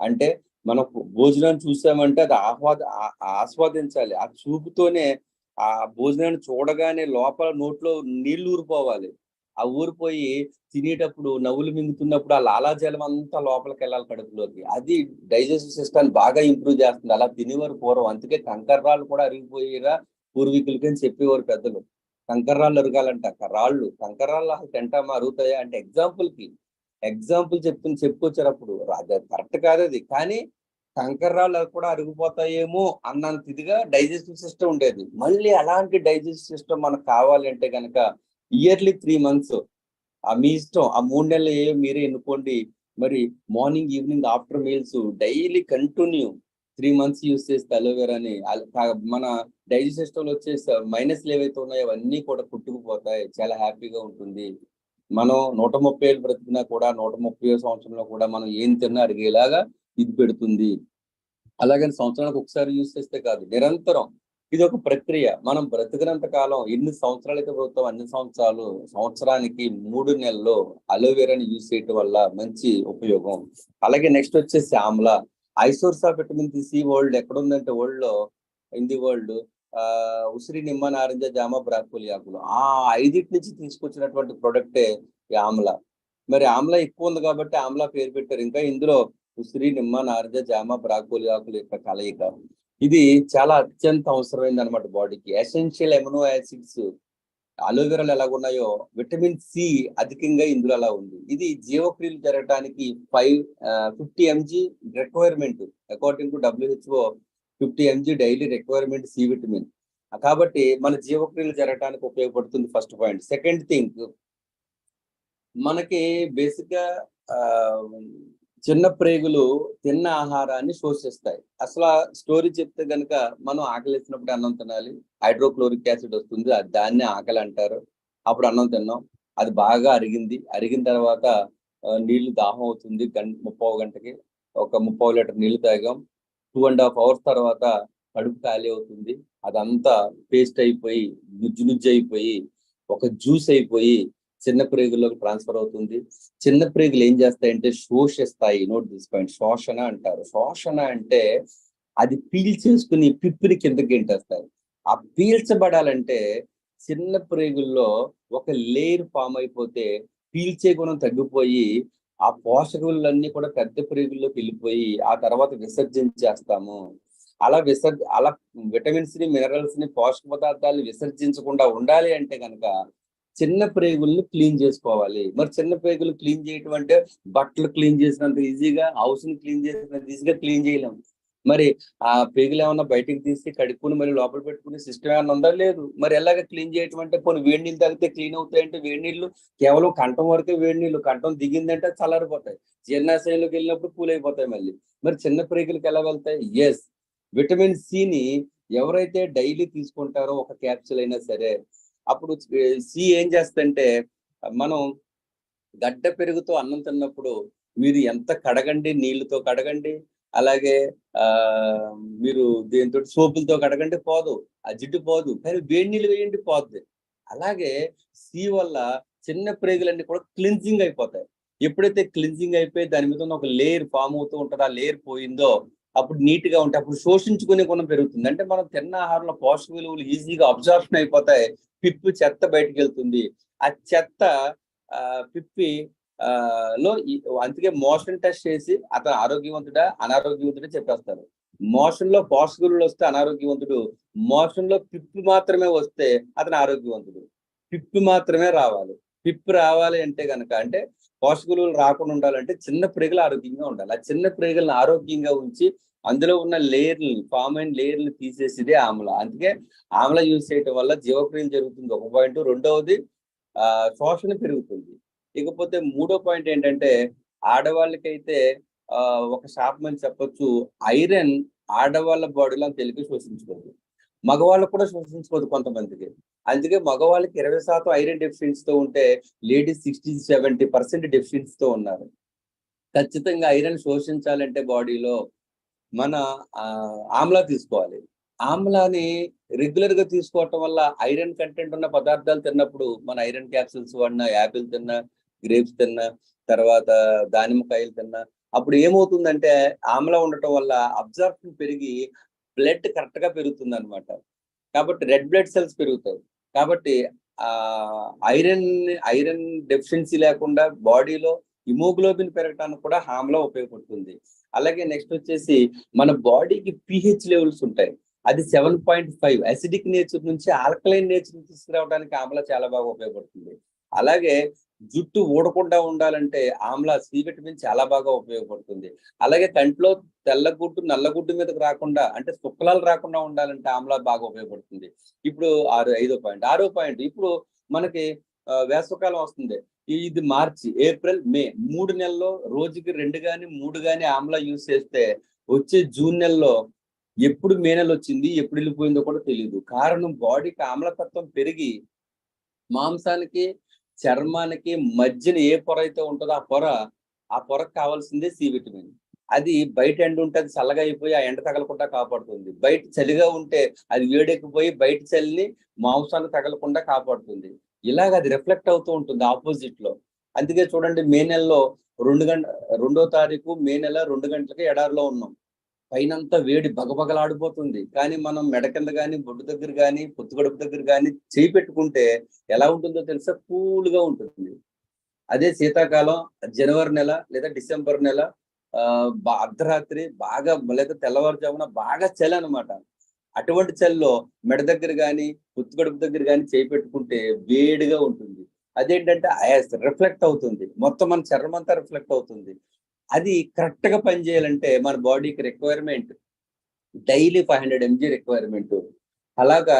అంటే మనం భోజనాన్ని చూసామంటే అది ఆస్వాదించాలి. ఆ చూపుతోనే ఆ భోజనాన్ని చూడగానే లోపల నోట్లో నీళ్లు ఊరిపోవాలి. ఆ ఊరిపోయి తినేటప్పుడు నవ్వులు మింగుతున్నప్పుడు ఆ లాలాజలం అంతా లోపలికి వెళ్ళాలి కడుపులోకి. అది డైజెస్టివ్ సిస్టమ్ బాగా ఇంప్రూవ్ చేస్తుంది. అలా తినేవారు పూర్వం. అందుకే కంకర్రాళ్ళు కూడా అరిగిపోయిరా పూర్వీకులకి అని చెప్పేవారు పెద్దలు. కంకర్రాళ్ళు అరగాలంట. కంకర్రాళ్ళు అసలు తింటామా, అరుగుతాయా అంటే ఎగ్జాంపుల్ చెప్పుకొచ్చారు అప్పుడు. కరెక్ట్ కాదు అది. కానీ కంకర్రాళ్ళు కూడా అరిగిపోతాయేమో అన్నంత ఇదిగా డైజెస్టివ్ సిస్టమ్ ఉండేది. మళ్ళీ అలాంటి డైజెస్టివ్ సిస్టమ్ మనకు కావాలి అంటే కనుక ఇయర్లీ 3 months మీ ఇష్టం. ఆ 3 నెలలు మీరే ఎన్నుకోండి. మరి morning, evening, after meals daily continue 3 months use చేస్తే అలోవెరాని మన డైజెస్ట్ సిస్టమ్ లో వచ్చే మైనస్లు ఏవైతే ఉన్నాయో అవన్నీ కూడా పుట్టుకుపోతాయి. చాలా హ్యాపీగా ఉంటుంది. మనం 130 ఏళ్ళు బ్రతికినా కూడా 130వ సంవత్సరంలో కూడా మనం ఏం తిన్నా అరిగేలాగా ఇది పెడుతుంది. అలాగని సంవత్సరానికి ఒకసారి యూజ్ చేస్తే కాదు, నిరంతరం ఇది ఒక ప్రక్రియ. మనం బ్రతికినంత కాలం ఎన్ని సంవత్సరాలు అయితే బ్రతుకుతాం అన్ని సంవత్సరానికి 3 నెలల్లో అలోవెరాని యూజ్ చేయటం వల్ల మంచి ఉపయోగం. అలాగే నెక్స్ట్ వచ్చేసి amla. A source of vitamin C world ఎక్కడ ఉందంటే వరల్డ్ లో, ఇన్ ది వరల్డ్ ఉసిరి, నిమ్మ, నారింజ, జామ, బ్రాకోలి ఆకులు. ఆ 5 నుంచి తీసుకొచ్చినటువంటి ప్రొడక్టే ఈ ఆమ్లా. మరి ఆమ్లా ఎక్కువ ఉంది కాబట్టి ఆమ్లా పేరు పెట్టారు. ఇంకా ఇందులో ఉసిరి, నిమ్మ, నారింజ, జామ, బ్రాకోలి ఆకుల యొక్క కలయిక. ఇది చాలా అత్యంత అవసరమైంది అనమాట బాడీకి. ఎసెన్షియల్ అమినో యాసిడ్స్ అలోవెరాలు ఎలాగున్నాయో విటమిన్ సి అధికంగా ఇందులో అలా ఉంది. ఇది జీవక్రియలు జరగడానికి 50 mg requirement. According to WHO 50 mg daily requirement C vitamin. కాబట్టి మన జీవక్రియలు జరగడానికి ఉపయోగపడుతుంది. First point. సెకండ్ థింగ్, మనకి బేసిక్ గా చిన్న ప్రేగులు తిన్న ఆహారాన్ని శోషిస్తాయి. అసలు స్టోరీ చెప్తే గనక మనం ఆకలిసినప్పుడు అన్నం తినాలి, హైడ్రోక్లోరిక్ యాసిడ్ వస్తుంది, దాన్ని ఆకలి అంటారు. అప్పుడు అన్నం తిన్నాం. అది బాగా అరిగిన తర్వాత నీళ్లు దాహం అవుతుంది 30 గంటకి, ఒక 30 లీటర్ నీళ్లు తాగాం. 2.5 hours తర్వాత కడుపు ఖాళీ అవుతుంది. అదంతా పేస్ట్ అయిపోయి నుజ్జు అయిపోయి ఒక జ్యూస్ అయిపోయి చిన్న ప్రేగుల్లోకి ట్రాన్స్ఫర్ అవుతుంది. చిన్న ప్రేగులు ఏం చేస్తాయంటే శోషిస్తాయి. నోట్ దిస్ పాయింట్, శోషణ అంటారు. శోషణ అంటే అది పీల్చేసుకుని పిప్పిని కిందకి గెంటేస్తాయి. ఆ పీల్చబడాలంటే చిన్న ప్రేగుల్లో ఒక లేయర్ ఫామ్ అయిపోతే పీల్చే గుణం తగ్గిపోయి ఆ పోషకులన్నీ కూడా పెద్ద ప్రేగుల్లోకి వెళ్ళిపోయి ఆ తర్వాత విసర్జించేస్తాము. అలా విటమిన్స్ ని, మినరల్స్ ని, పోషక పదార్థాలను విసర్జించకుండా ఉండాలి అంటే కనుక చిన్న ప్రేగుల్ని క్లీన్ చేసుకోవాలి. మరి చిన్న ప్రేగులు క్లీన్ చేయటం అంటే బట్టలు క్లీన్ చేసినంత ఈజీగా, హౌస్ ని క్లీన్ చేసినంత ఈజీగా క్లీన్ చేయలేము. మరి ఆ పేగులు ఏమన్నా బయటికి తీసి కడుక్కుని మళ్ళీ లోపల పెట్టుకునే సిస్టమ్ ఏమన్నా ఉందా? లేదు. మరి ఎలాగ క్లీన్ చేయటం అంటే పోనీ వేడి నీళ్ళు తాగితే క్లీన్ అవుతాయంటే వేడి నీళ్ళు కేవలం కంఠం వరకే వేడి నీళ్ళు, కంఠం దిగిందంటే చల్లారిపోతాయి. జీర్ణాశయంలోకి వెళ్ళినప్పుడు కూల్ అయిపోతాయి మళ్ళీ. మరి చిన్న ప్రేగులకి ఎలా వెళ్తాయి? ఎస్, విటమిన్ సిని ఎవరైతే డైలీ తీసుకుంటారో ఒక క్యాప్సూల్ అయినా సరే, అప్పుడు సి ఏం చేస్తుందంటే మనం గడ్డ పెరుగుతో అన్నం తిన్నప్పుడు మీరు ఎంత కడగండి, నీళ్లతో కడగండి, అలాగే మీరు దేంతో సోపులతో కడగండి పోదు, ఆ జిడ్డు పోదు. కానీ వేడి నీళ్ళు వేయండి పోద్ది. అలాగే సి వల్ల చిన్న ప్రేగులన్నీ కూడా క్లిన్జింగ్ అయిపోతాయి. ఎప్పుడైతే క్లిన్జింగ్ అయిపోయి దాని మీద ఉన్న ఒక లేయర్ ఫామ్ అవుతూ ఉంటుందో, ఆ లేయర్ పోయిందో అప్పుడు నీట్ గా ఉంటే అప్పుడు శోషించుకునే గుణం పెరుగుతుంది. అంటే మనం తిన్న ఆహారంలో పోషక విలువలు ఈజీగా అబ్జార్ప్షన్ అయిపోతాయి. పిప్పు చెత్త బయటకు వెళ్తుంది. ఆ చెత్త పిప్పి లో అందుకే మోషన్ టెస్ట్ చేసి అతను ఆరోగ్యవంతుడా అనారోగ్యవంతుడా చెప్పేస్తారు. మోషన్ లో పోషక విలువలు వస్తే అనారోగ్యవంతుడు, మోషన్ లో పిప్పి మాత్రమే వస్తే అతను ఆరోగ్యవంతుడు. పిప్పి మాత్రమే రావాలి. పిప్పి రావాలి అంటే కనుక, అంటే పోషక విలువలు రాకుండా ఉండాలంటే చిన్న ప్రేగులు ఆరోగ్యంగా ఉండాలి. ఆ చిన్న ప్రేగులను ఆరోగ్యంగా ఉంచి అందులో ఉన్న లేయర్లు, ఫామ్ అయిన లేయర్లు తీసేసిదే ఆమ్ల. అందుకే ఆమ్ల యూజ్ చేయటం వల్ల జీవక్రియం జరుగుతుంది ఒక పాయింట్. రెండవది శోషణ పెరుగుతుంది. ఇకపోతే మూడో పాయింట్ ఏంటంటే ఆడవాళ్ళకైతే ఒక శాపం అని చెప్పొచ్చు, ఐరన్ ఆడవాళ్ళ బాడీలో తెలిపి శోషించుకోదు, మగవాళ్ళకు కూడా శోషించుకోదు కొంతమందికి. అందుకే మగవాళ్ళకి 20% ఐరన్ డెఫిషియన్సీతో ఉంటే లేడీస్ 60-70% డెఫిషియన్సీతో ఉన్నారు. ఖచ్చితంగా ఐరన్ శోషించాలంటే బాడీలో మన ఆమ్లా తీసుకోవాలి. ఆమ్లాని రెగ్యులర్ గా తీసుకోవటం వల్ల ఐరన్ కంటెంట్ ఉన్న పదార్థాలు తిన్నప్పుడు, మన ఐరన్ క్యాప్సూల్స్ వాడినా, యాపిల్ తిన్నా, గ్రేప్స్ తిన్నా, తర్వాత దానిమ్మకాయలు తిన్నా, అప్పుడు ఏమవుతుందంటే ఆమ్లా ఉండటం వల్ల అబ్జార్ప్షన్ పెరిగి బ్లడ్ కరెక్ట్ గా పెరుగుతుంది అనమాట. కాబట్టి రెడ్ బ్లడ్ సెల్స్ పెరుగుతాయి. కాబట్టి ఐరన్ డెఫిషియన్సీ లేకుండా బాడీలో హిమోగ్లోబిన్ పెరగడానికి కూడా ఆమ్లా ఉపయోగపడుతుంది. అలాగే నెక్స్ట్ వచ్చేసి మన బాడీకి పిహెచ్ లెవెల్స్ ఉంటాయి. అది 7.5 అసిడిక్ నేచర్ నుంచి ఆల్కలైన్ నేచర్ తీసుకురావడానికి ఆమ్లా చాలా బాగా ఉపయోగపడుతుంది. అలాగే జుట్టు ఊడకుండా ఉండాలంటే ఆమ్లా, సి విటమిన్ చాలా బాగా ఉపయోగపడుతుంది. అలాగే కంట్లో తెల్లగుడ్డు నల్లగుడ్డు మీదకి రాకుండా, అంటే శుక్లాలు రాకుండా ఉండాలంటే ఆమ్లా బాగా ఉపయోగపడుతుంది. ఇప్పుడు ఐదో పాయింట్. ఆరో పాయింట్, ఇప్పుడు మనకి వేసవకాలం వస్తుంది. ఇది మార్చి, ఏప్రిల్, మే 3 నెలల్లో రోజుకి 2 గాని 3 గాని ఆమ్లా యూజ్ చేస్తే వచ్చే జూన్ నెలలో ఎప్పుడు మే నెల వచ్చింది, ఎప్పుడు వెళ్ళిపోయిందో కూడా తెలియదు. కారణం బాడీకి ఆమ్లతత్వం పెరిగి మాంసానికి, చర్మానికి మధ్యన ఏ పొర అయితే ఉంటుందో ఆ పొరకు కావాల్సిందే సి విటమిన్. అది బయట ఎండ ఉంటే అది చల్లగా అయిపోయి ఆ ఎండ తగలకుండా కాపాడుతుంది. బయట చలిగా ఉంటే అది వేడెక్కిపోయి బయట చలిని మాంసాలు తగలకుండా కాపాడుతుంది. ఇలాగ అది రిఫ్లెక్ట్ అవుతూ ఉంటుంది ఆపోజిట్ లో. అందుకే చూడండి, మే నెలలో 2వ తారీఖు మే నెల 2 గంటలకి ఎడారిలో ఉన్నాం. పైనంతా వేడి బగబగలాడిపోతుంది. కానీ మనం మెడ కింద కానీ, బొడ్డు దగ్గర కానీ, పొత్తుగడుపు దగ్గర కానీ చేయి పెట్టుకుంటే ఎలా ఉంటుందో తెలుసా? కూల్గా ఉంటుంది. అదే శీతాకాలం జనవరి నెల లేదా డిసెంబర్ నెల అర్ధరాత్రి బాగా లేదా తెల్లవారుజామున బాగా చలి అనమాట. అటువంటి చలిలో మెడ దగ్గర కానీ, పొత్తుగడుపు దగ్గర కానీ చేయి పెట్టుకుంటే వేడిగా ఉంటుంది. అదేంటంటే రిఫ్లెక్ట్ అవుతుంది, మొత్తం మన చర్మం అంతా రిఫ్లెక్ట్ అవుతుంది. అది కరెక్ట్ గా పనిచేయాలంటే మన బాడీకి రిక్వైర్మెంట్ డైలీ 500 mg రిక్వైర్మెంట్. అలాగా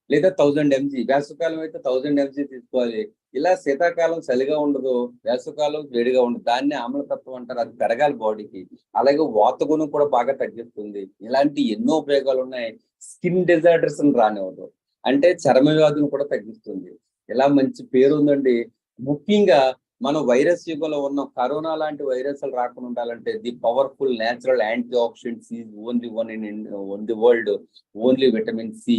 లేదా 1000 mg, వేసవకాలం అయితే 1000 mg తీసుకోవాలి. ఇలా శీతాకాలం చలిగా ఉండదు, వేసవకాలం వేడిగా ఉండదు. దాన్ని ఆమ్లతత్వం అంటారు. అది పెరగాలి బాడీకి. అలాగే వాత గుణం కూడా బాగా తగ్గిస్తుంది. ఇలాంటి ఎన్నో ఉపయోగాలు ఉన్నాయి. స్కిన్ డిజార్డర్స్ రానివ్వదు, అంటే చర్మ వ్యాధులు కూడా తగ్గిస్తుంది. ఇలా మంచి పేరు ఉందండి. ముఖ్యంగా మనం వైరస్ యుగంలో ఉన్న కరోనా లాంటి వైరస్లు రాకుండా ఉండాలంటే the powerful natural antioxidants is only one in the world, only vitamin C.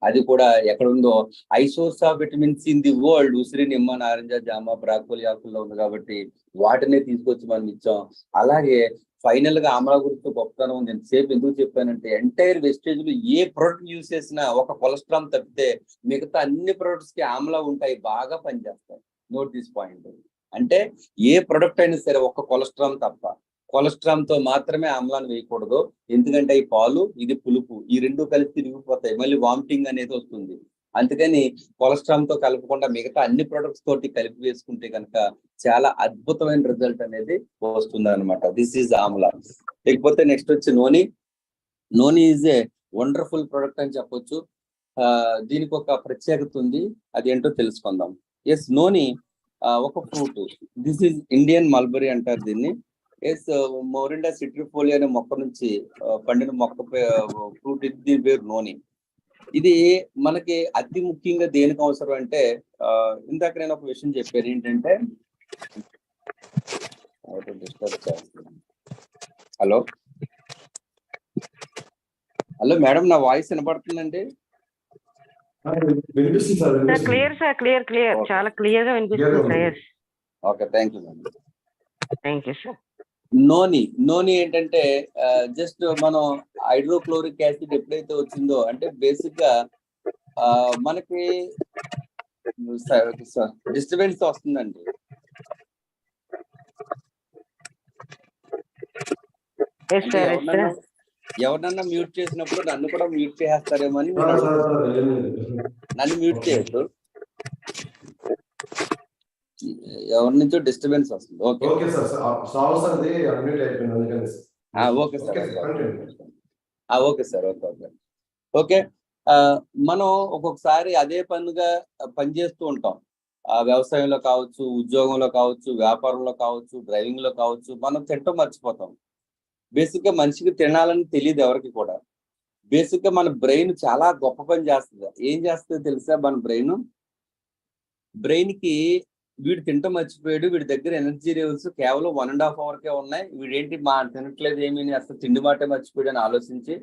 అది కూడా ఎక్కడ ఉందో, a source of vitamin C in the world ఉసిరి, నిమ్మ, నారింజ, జామ, బ్రాకోలి ఆకుల్లో ఉంది కాబట్టి వాటినే తీసుకొచ్చి మనం ఇచ్చాం. అలాగే ఫైనల్ గా ఆమ్లా గురించి గొప్పతనం ఉంది. ఎంతసేపు ఎందుకు చెప్పానంటే ఎంటైర్ వెస్టేజ్ లో ఏ ప్రొడక్ట్ యూజ్ చేసినా ఒక కొలెస్ట్రాల్ తప్పితే మిగతా అన్ని ప్రొడక్ట్స్ కి ఆమ్లా ఉంటాయి, బాగా పనిచేస్తాయి. Note this point. అంటే ఏ ప్రొడక్ట్ అయినా సరే ఒక కొలెస్ట్రాల్ తప్ప, కొలెస్ట్రాల్ తో మాత్రమే ఆమ్లాన్ని వేయకూడదు. ఎందుకంటే ఈ పాలు, ఇది పులుపు, ఈ రెండు కలిసి తిరిగిపోతాయి, మళ్ళీ వామిటింగ్ అనేది వస్తుంది. అందుకని కొలెస్ట్రాల్ తో కలపకుండా మిగతా అన్ని ప్రొడక్ట్స్ తోటి కలిపి వేసుకుంటే కనుక చాలా అద్భుతమైన రిజల్ట్ అనేది వస్తుంది అనమాట. This is Amla. లేకపోతే నెక్స్ట్ వచ్చి నోని. నోని ఈజ్ ఏ వండర్ఫుల్ ప్రొడక్ట్ అని చెప్పొచ్చు. దీనికి ఒక ప్రత్యేకత ఉంది, అది ఏంటో తెలుసుకుందాం. ఎస్, నోని ఒక fruit. This is Indian mulberry అంటారు దీన్ని. ఎస్, మోరిండా సిట్రిఫోలియా అనే మొక్క నుంచి పండిన మొక్క ఫ్రూట్, దీని పేరు నోని. ఇది మనకి అతి ముఖ్యంగా దేనికి అవసరం అంటే, ఇందాక నేను ఒక విషయం చెప్పాను ఏంటంటే, హలో హలో మేడం, నా వాయిస్ వినపడుతుందండి? క్లియర్ సార్, క్లియర్ క్లియర్, చాలా క్లియర్ గా వినిపిస్తుంది. Okay, thank you madam. Thank you sir. Noni ఏంటంటే జస్ట్ మనం హైడ్రోక్లోరిక్ యాసిడ్ ఎప్పుడైతే వచ్చిందో, అంటే బేసిక్ గా మనకి డిస్టర్బెన్స్ వస్తుందండి. ఎవరినన్నా మ్యూట్ చేసినప్పుడు నన్ను కూడా మ్యూట్ చేసేస్తారేమో అని. నన్ను మ్యూట్ చేయొద్దు, ఎవరి నుంచో డిస్టర్బెన్స్ వస్తుంది. Okay okay sir, okay okay okay. మనం ఒక్కొక్కసారి అదే పనుగా పనిచేస్తూ ఉంటాం. వ్యవసాయంలో కావచ్చు, ఉద్యోగంలో కావచ్చు, వ్యాపారంలో కావచ్చు, డ్రైవింగ్ లో కావచ్చు, మనం తింటం మర్చిపోతాం. బేసిక్ గా మనిషికి తినాలని తెలియదు ఎవరికి కూడా. బేసిక్ గా మన బ్రెయిన్ చాలా గొప్ప పని చేస్తుంది. ఏం చేస్తుందో తెలుసా? మన బ్రెయిన్ కి వీడు తింటం మర్చిపోయాడు, వీడి దగ్గర ఎనర్జీ లెవెల్స్ కేవలం 1.5 hours ఉన్నాయి, వీడేంటి మా తినట్లేదు ఏమీ, అసలు తిండి మాటే మర్చిపోయాడు అని ఆలోచించి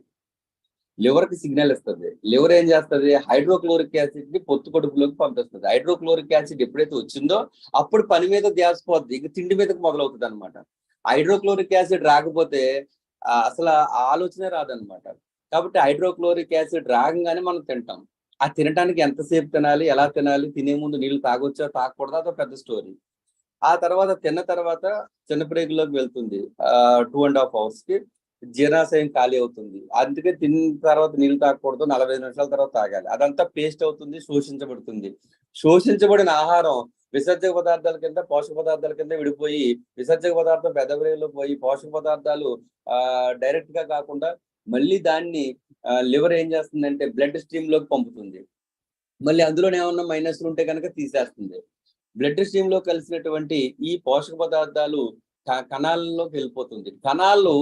లివర్ కి సిగ్నల్ ఇస్తుంది. లివర్ ఏం చేస్తుంది? హైడ్రోక్లోరిక్ యాసిడ్ ని పొత్తు కడుపులోకి పంపిస్తుంది. హైడ్రోక్లోరిక్ యాసిడ్ ఎప్పుడైతే వచ్చిందో అప్పుడు పని మీద ధ్యాస పోద్ది, ఇక తిండి మీదకి మొదలవుతుంది అనమాట. హైడ్రోక్లోరిక్ యాసిడ్ రాకపోతే అసలు ఆలోచనే రాదనమాట. కాబట్టి హైడ్రోక్లోరిక్ యాసిడ్ రాగానే మనం తింటాం. ఆ తినడానికి ఎంతసేపు తినాలి, ఎలా తినాలి, తినే ముందు నీళ్ళు తాగొచ్చా తాగకూడదా, అదో పెద్ద స్టోరీ. ఆ తర్వాత తిన్న తర్వాత చిన్న బ్రేక్లోకి వెళ్తుంది. 2.5 hours కి జీర్ణాశయం ఖాళీ అవుతుంది. అందుకే తిన్న తర్వాత నీళ్ళు తాగకూడదు, 45 నిమిషాల తర్వాత తాగాలి. అదంతా పేస్ట్ అవుతుంది, శోషించబడుతుంది. శోషించబడిన ఆహారం విసర్జక పదార్థాల కింద, పోషక పదార్థాల కింద విడిపోయి, విసర్జక పదార్థం పెద్ద బ్రెయిన్లో పోయి పోషక పదార్థాలు డైరెక్ట్ గా కాకుండా మళ్ళీ దాన్ని లివర్ ఏం చేస్తుందంటే బ్లడ్ స్ట్రీమ్ లోకి పంపుతుంది. మళ్ళీ అందులోనే ఏమన్నా మైనస్లు ఉంటే కనుక తీసేస్తుంది. బ్లడ్ స్ట్రీమ్ లో కలిసినటువంటి ఈ పోషక పదార్థాలు కణాలలోకి వెళ్ళిపోతుంది. కణాలు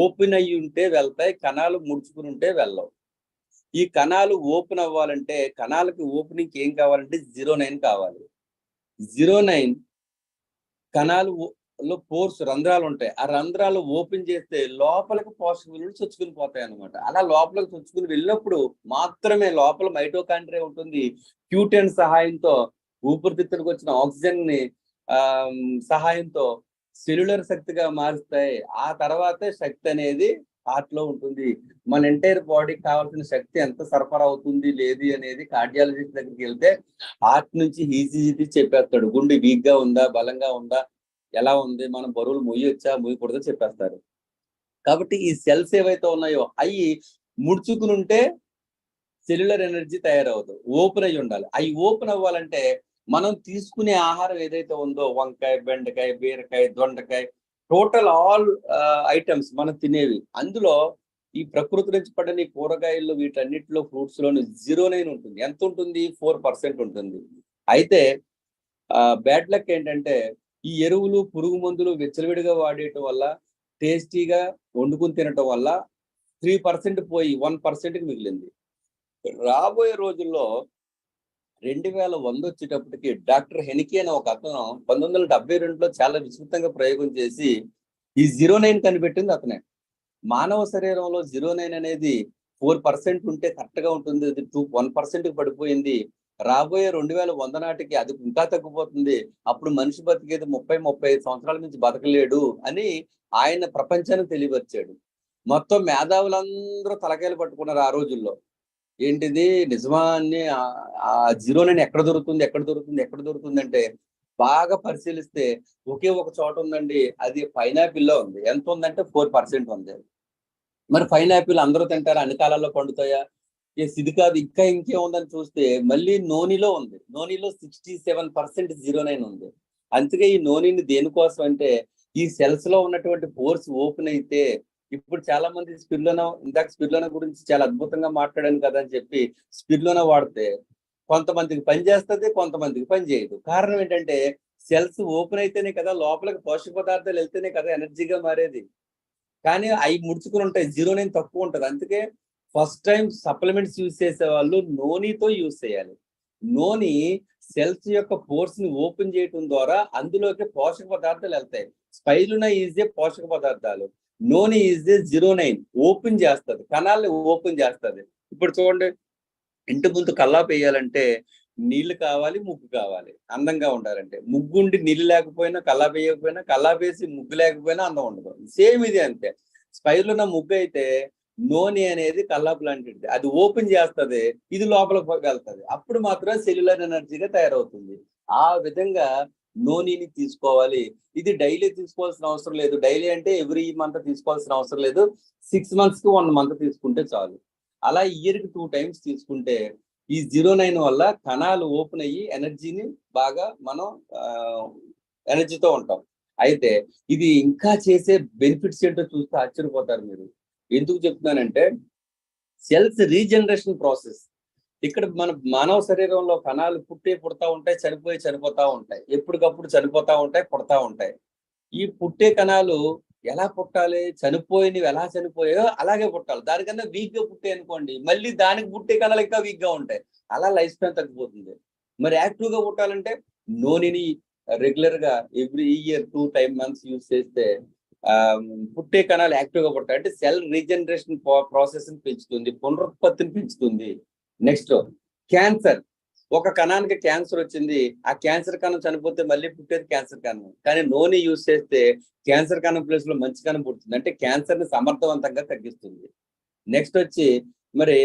ఓపెన్ అయ్యి ఉంటే వెళ్తాయి, కణాలు ముడుచుకుని ఉంటే వెళ్ళవు. ఈ కణాలు ఓపెన్ అవ్వాలంటే, కణాలకి ఓపెనింగ్ ఏం కావాలంటే 0.9 కావాలి. 0.9 కణాలు లో పోర్స్, రంధ్రాలు ఉంటాయి. ఆ రంధ్రాలు ఓపెన్ చేస్తే లోపలికి పోషక విలువలు చొచ్చుకుని పోతాయి అన్నమాట. అలా లోపలికి చొచ్చుకుని వెళ్ళినప్పుడు మాత్రమే లోపల మైటోకాండ్రియా ఉంటుంది. Q10 సహాయంతో ఊపిరితిత్తులకు వచ్చిన ఆక్సిజన్ ని సహాయంతో సెల్యులర్ శక్తిగా మారుస్తాయి. ఆ తర్వాతే శక్తి అనేది హార్ట్ లో ఉంటుంది. మన ఎంటైర్ బాడీకి కావాల్సిన శక్తి ఎంత సరఫరా అవుతుంది లేదు అనేది కార్డియాలజిస్ట్ దగ్గరికి వెళ్తే హార్ట్ నుంచి ఈజీ చెప్పేస్తాడు. గుండె వీక్ గా ఉందా, బలంగా ఉందా, ఎలా ఉంది, మనం బరువులు మొయ్యొచ్చా, మొయ్యకూడదో చెప్పేస్తారు. కాబట్టి ఈ సెల్స్ ఏవైతే ఉన్నాయో అవి ముడుచుకుని ఉంటే సెల్యులర్ ఎనర్జీ తయారవదు, ఓపెన్ అయ్యి ఉండాలి. అవి ఓపెన్ అవ్వాలంటే మనం తీసుకునే ఆహారం ఏదైతే ఉందో, వంకాయ, బెండకాయ, బీరకాయ, దొండకాయ, టోటల్ ఆల్ ఐటమ్స్ మనం తినేవి, అందులో ఈ ప్రకృతి నుంచి పడిన కూరగాయలు వీటన్నిటిలో ఫ్రూట్స్ లోని 0.9 ఉంటుంది. ఎంత ఉంటుంది? 4% ఉంటుంది. అయితే బ్యాడ్ లక్ ఏంటంటే ఈ ఎరువులు, పురుగు మందులు విచ్చలవిడిగా వాడేయటం వల్ల, టేస్టీగా వండుకుని తినటం వల్ల 3% పోయి 1%కి మిగిలింది. రాబోయే రోజుల్లో 2100 వచ్చేటప్పటికి డాక్టర్ హెనికీ అనే ఒక అతను 1972లో చాలా విస్తృతంగా ప్రయోగం చేసి ఈ 09 కనిపెట్టింది అతనే. మానవ శరీరంలో 09 అనేది 4% ఉంటే కరెక్ట్ గా ఉంటుంది, అది 1% పడిపోయింది. రాబోయే 2100 నాటికి అది ఇంకా తగ్గిపోతుంది, అప్పుడు మనిషి బతికేది 30-35 సంవత్సరాల నుంచి బతకలేడు అని ఆయన ప్రపంచానికి తెలియపరిచాడు. మొత్తం మేధావులందరూ తలకాయలు పట్టుకున్నారు ఆ రోజుల్లో. ఏంటిది నిజమా అని, ఆ 09 ఎక్కడ దొరుకుతుంది అంటే బాగా పరిశీలిస్తే ఒకే ఒక చోట ఉందండి, అది పైనాపిల్ లో ఉంది. ఎంత ఉందంటే 4% ఉంది. మరి పైనాపిల్ అందరూ తింటారా? అన్ని కాలాల్లో పండుతాయా? ఇది కాదు, ఇంకా ఇంకేముందని చూస్తే మళ్ళీ నూనెలో ఉంది. నూనెలో 67% 09 ఉంది. అందుకే ఈ నూనెని దేనికోసం అంటే ఈ సెల్స్ లో ఉన్నటువంటి పోర్స్ ఓపెన్ అయితే, ఇప్పుడు చాలా మంది ఇందాక స్పిరులినా గురించి చాలా అద్భుతంగా మాట్లాడాను కదా అని చెప్పి స్పిరులినా వాడితే కొంతమందికి పని చేస్తుంది, కొంతమందికి పని చేయదు. కారణం ఏంటంటే సెల్స్ ఓపెన్ అయితేనే కదా లోపలికి పోషక పదార్థాలు వెళ్తేనే కదా ఎనర్జీగా మారేది. కానీ అవి ముడుచుకుని ఉంటాయి, 09 తక్కువ ఉంటుంది. అందుకే ఫస్ట్ టైం సప్లిమెంట్స్ యూజ్ చేసే వాళ్ళు నూనెతో యూజ్ చేయాలి. నూనె సెల్స్ యొక్క పోర్స్ ని ఓపెన్ చేయడం ద్వారా అందులోకి పోషక పదార్థాలు వెళ్తాయి. స్పైరులినా ఈజ్ ఏ పోషక పదార్థాలు, నూనె ఈజ్ ఏ 09 ఓపెన్ చేస్తుంది, కణాలని ఓపెన్ చేస్తుంది. ఇప్పుడు చూడండి, ఇంటి ముందు కల్లాపు వేయాలంటే నీళ్లు కావాలి, ముగ్గు కావాలి. అందంగా ఉండాలంటే ముగ్గుండి నీళ్ళు లేకపోయినా, కల్లాపు వేయకపోయినా, కల్లాపు వేసి ముగ్గు లేకపోయినా అందం ఉండదు. సేమ్ ఇది అంతే. స్పైరులినా ముగ్గు అయితే నూనె అనేది కల్లాపు లాంటిది, అది ఓపెన్ చేస్తుంది, ఇది లోపలికి వెళ్తుంది, అప్పుడు మాత్రం సెల్యులర్ ఎనర్జీగా తయారవుతుంది. ఆ విధంగా నూనెని తీసుకోవాలి. ఇది డైలీ తీసుకోవాల్సిన అవసరం లేదు. డైలీ అంటే ఎవ్రీ మంత్ తీసుకోవాల్సిన అవసరం లేదు, 6 months కి 1 month తీసుకుంటే చాలు. అలా ఇయర్కి 2 times తీసుకుంటే ఈ 09 వల్ల కణాలు ఓపెన్ అయ్యి ఎనర్జీని బాగా మనం ఎనర్జీతో ఉంటాం. అయితే ఇది ఇంకా చేసే బెనిఫిట్స్ ఏంటో చూస్తే ఆశ్చర్యపోతారు మీరు. ఎందుకు చెప్తున్నానంటే సెల్స్ రీజనరేషన్ ప్రాసెస్. ఇక్కడ మన మానవ శరీరంలో కణాలు పుడతా ఉంటాయి, చనిపోతా ఉంటాయి, ఎప్పటికప్పుడు చనిపోతా ఉంటాయి, పుడతా ఉంటాయి. ఈ పుట్టే కణాలు ఎలా పుట్టాలి? చనిపోయినవి ఎలా చనిపోయాయో అలాగే పుట్టాలి. దానికన్నా వీక్ గా పుట్టాయి అనుకోండి, మళ్ళీ దానికి పుట్టే కణాలు ఇంకా వీక్ గా ఉంటాయి, అలా లైఫ్ స్పాన్ తగ్గిపోతుంది. మరి యాక్టివ్ గా పుట్టాలంటే నూనెని రెగ్యులర్ గా ఎవ్రీ ఇయర్ 2 months యూజ్ చేస్తే పుట్టే కణాలు యాక్టివ్ గా పుట్టాయి. అంటే సెల్ రీజనరేషన్ ప్రాసెస్ ని పెంచుతుంది, పునరుత్పత్తిని పెంచుతుంది. Next cancer. ఒక కణానికి క్యాన్సర్ వచ్చింది, ఆ క్యాన్సర్ కణం చనిపోతే మళ్ళీ పుట్టేది క్యాన్సర్ కణం. కానీ నూనె యూజ్ చేస్తే క్యాన్సర్ కణం ప్లేస్ లో మంచి కణం పుడుతుంది, అంటే క్యాన్సర్ ని సమర్థవంతంగా తగ్గిస్తుంది. నెక్స్ట్ వచ్చి మరి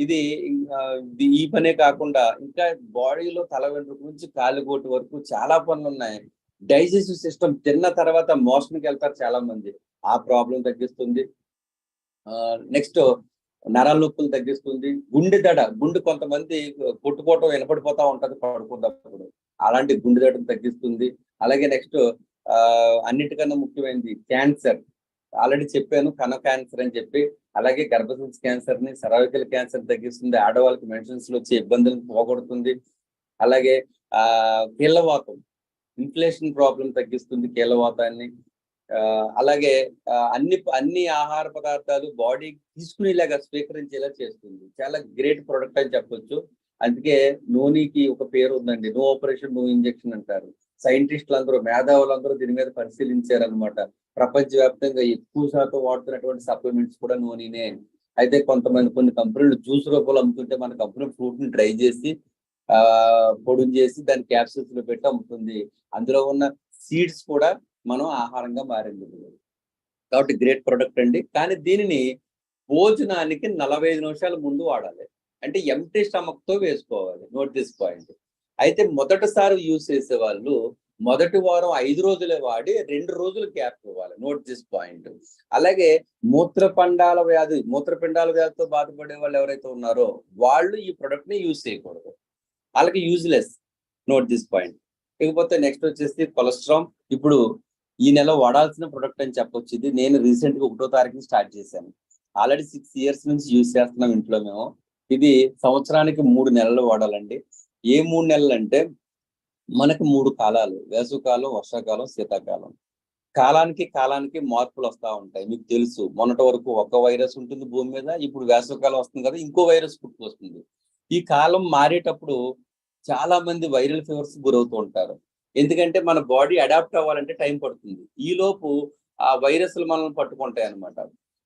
ఇది ఈ పనే కాకుండా ఇంకా బాడీలో తల వెంట్రుక నుంచి కాలుగోటు వరకు చాలా పనులు ఉన్నాయి. డైజెస్టివ్ సిస్టమ్, తిన్న తర్వాత మోషన్కి వెళ్తారు చాలా మంది, ఆ ప్రాబ్లం తగ్గిస్తుంది. నెక్స్ట్ నరాల నొప్పులు తగ్గిస్తుంది. గుండె కొంతమంది కొట్టుకోవటం వినపడిపోతా ఉంటది పడుకున్నప్పుడు, అలాంటి గుండె దడను తగ్గిస్తుంది. అలాగే నెక్స్ట్ అన్నిటికన్నా ముఖ్యమైనది క్యాన్సర్. ఆల్రెడీ చెప్పాను కణ క్యాన్సర్ అని చెప్పి. అలాగే గర్భసంచి క్యాన్సర్ ని, సర్వైకల్ క్యాన్సర్ తగ్గిస్తుంది, ఆడవాళ్ళకి మెన్షన్స్ లో వచ్చే ఇబ్బందులను పోగొడుతుంది. అలాగే కీళ్ళవాతం, ఇన్ఫ్లేషన్ ప్రాబ్లం తగ్గిస్తుంది కీళ్ళవాతాన్ని. అలాగే అన్ని ఆహార పదార్థాలు బాడీ తీసుకునేలాగా స్వీకరించేలా చేస్తుంది. చాలా గ్రేట్ ప్రొడక్ట్ అని చెప్పొచ్చు. అందుకే నూనెకి ఒక పేరు ఉందండి, నో ఆపరేషన్ నో ఇంజెక్షన్ అంటారు. సైంటిస్టులు అందరూ, మేధావులందరూ దీని మీద పరిశీలించారనమాట. ప్రపంచవ్యాప్తంగా ఎక్కువ శాతం వాడుతున్నటువంటి సప్లిమెంట్స్ కూడా నూనెనే. అయితే కొన్ని కంపెనీలు జ్యూస్ రూపంలో అమ్ముతుంటే, మన కంపెనీ ఫ్రూట్ ని డ్రై చేసి పొడిని చేసి దాన్ని క్యాప్సూల్స్ లో పెట్టి అమ్ముతుంది. అందులో ఉన్న సీడ్స్ కూడా మనం ఆహారంగా మారింది. కాబట్టి గ్రేట్ ప్రొడక్ట్ అండి. కానీ దీనిని భోజనానికి 45 నిమిషాల ముందు వాడాలి, అంటే ఎంప్టీ స్టమక్ తో వేసుకోవాలి. Note this point. అయితే మొదటిసారి యూజ్ చేసే వాళ్ళు మొదటి వారం 5 రోజులే వాడి 2 రోజులు గ్యాప్ ఇవ్వాలి. Note this point. అలాగే మూత్రపిండాల వ్యాధితో బాధపడే వాళ్ళు ఎవరైతే ఉన్నారో వాళ్ళు ఈ ప్రొడక్ట్ ని యూజ్ చేయకూడదు, వాళ్ళకి యూజ్లెస్. Note this point. ఇకపోతే నెక్స్ట్ వచ్చేసి కొలెస్ట్రాల్. ఇప్పుడు ఈ నెల వాడాల్సిన ప్రొడక్ట్ అని చెప్పొచ్చు. ఇది నేను రీసెంట్ గా 1వ తారీఖున స్టార్ట్ చేశాను. ఆల్రెడీ 6 years నుంచి యూజ్ చేస్తున్నాం ఇంట్లో మేము. ఇది సంవత్సరానికి 3 నెలలు వాడాలండి. ఏ 3 నెలలు అంటే మనకి 3 కాలాలు, వేసవికాలం, వర్షాకాలం, శీతాకాలం. కాలానికి మార్పులు వస్తూ ఉంటాయి. మీకు తెలుసు, మొన్నటి వరకు ఒక వైరస్ ఉంటుంది భూమి మీద, ఇప్పుడు వేసవికాలం వస్తుంది కదా, ఇంకో వైరస్ పుట్టుకొస్తుంది. ఈ ఈ కాలం మారేటప్పుడు చాలా మంది వైరల్ ఫీవర్స్ గురవుతూ ఉంటారు. ఎందుకంటే మన బాడీ అడాప్ట్ అవ్వాలంటే టైం పడుతుంది. ఈలోపు ఆ వైరస్లు మనల్ని పట్టుకుంటాయి అన్నమాట.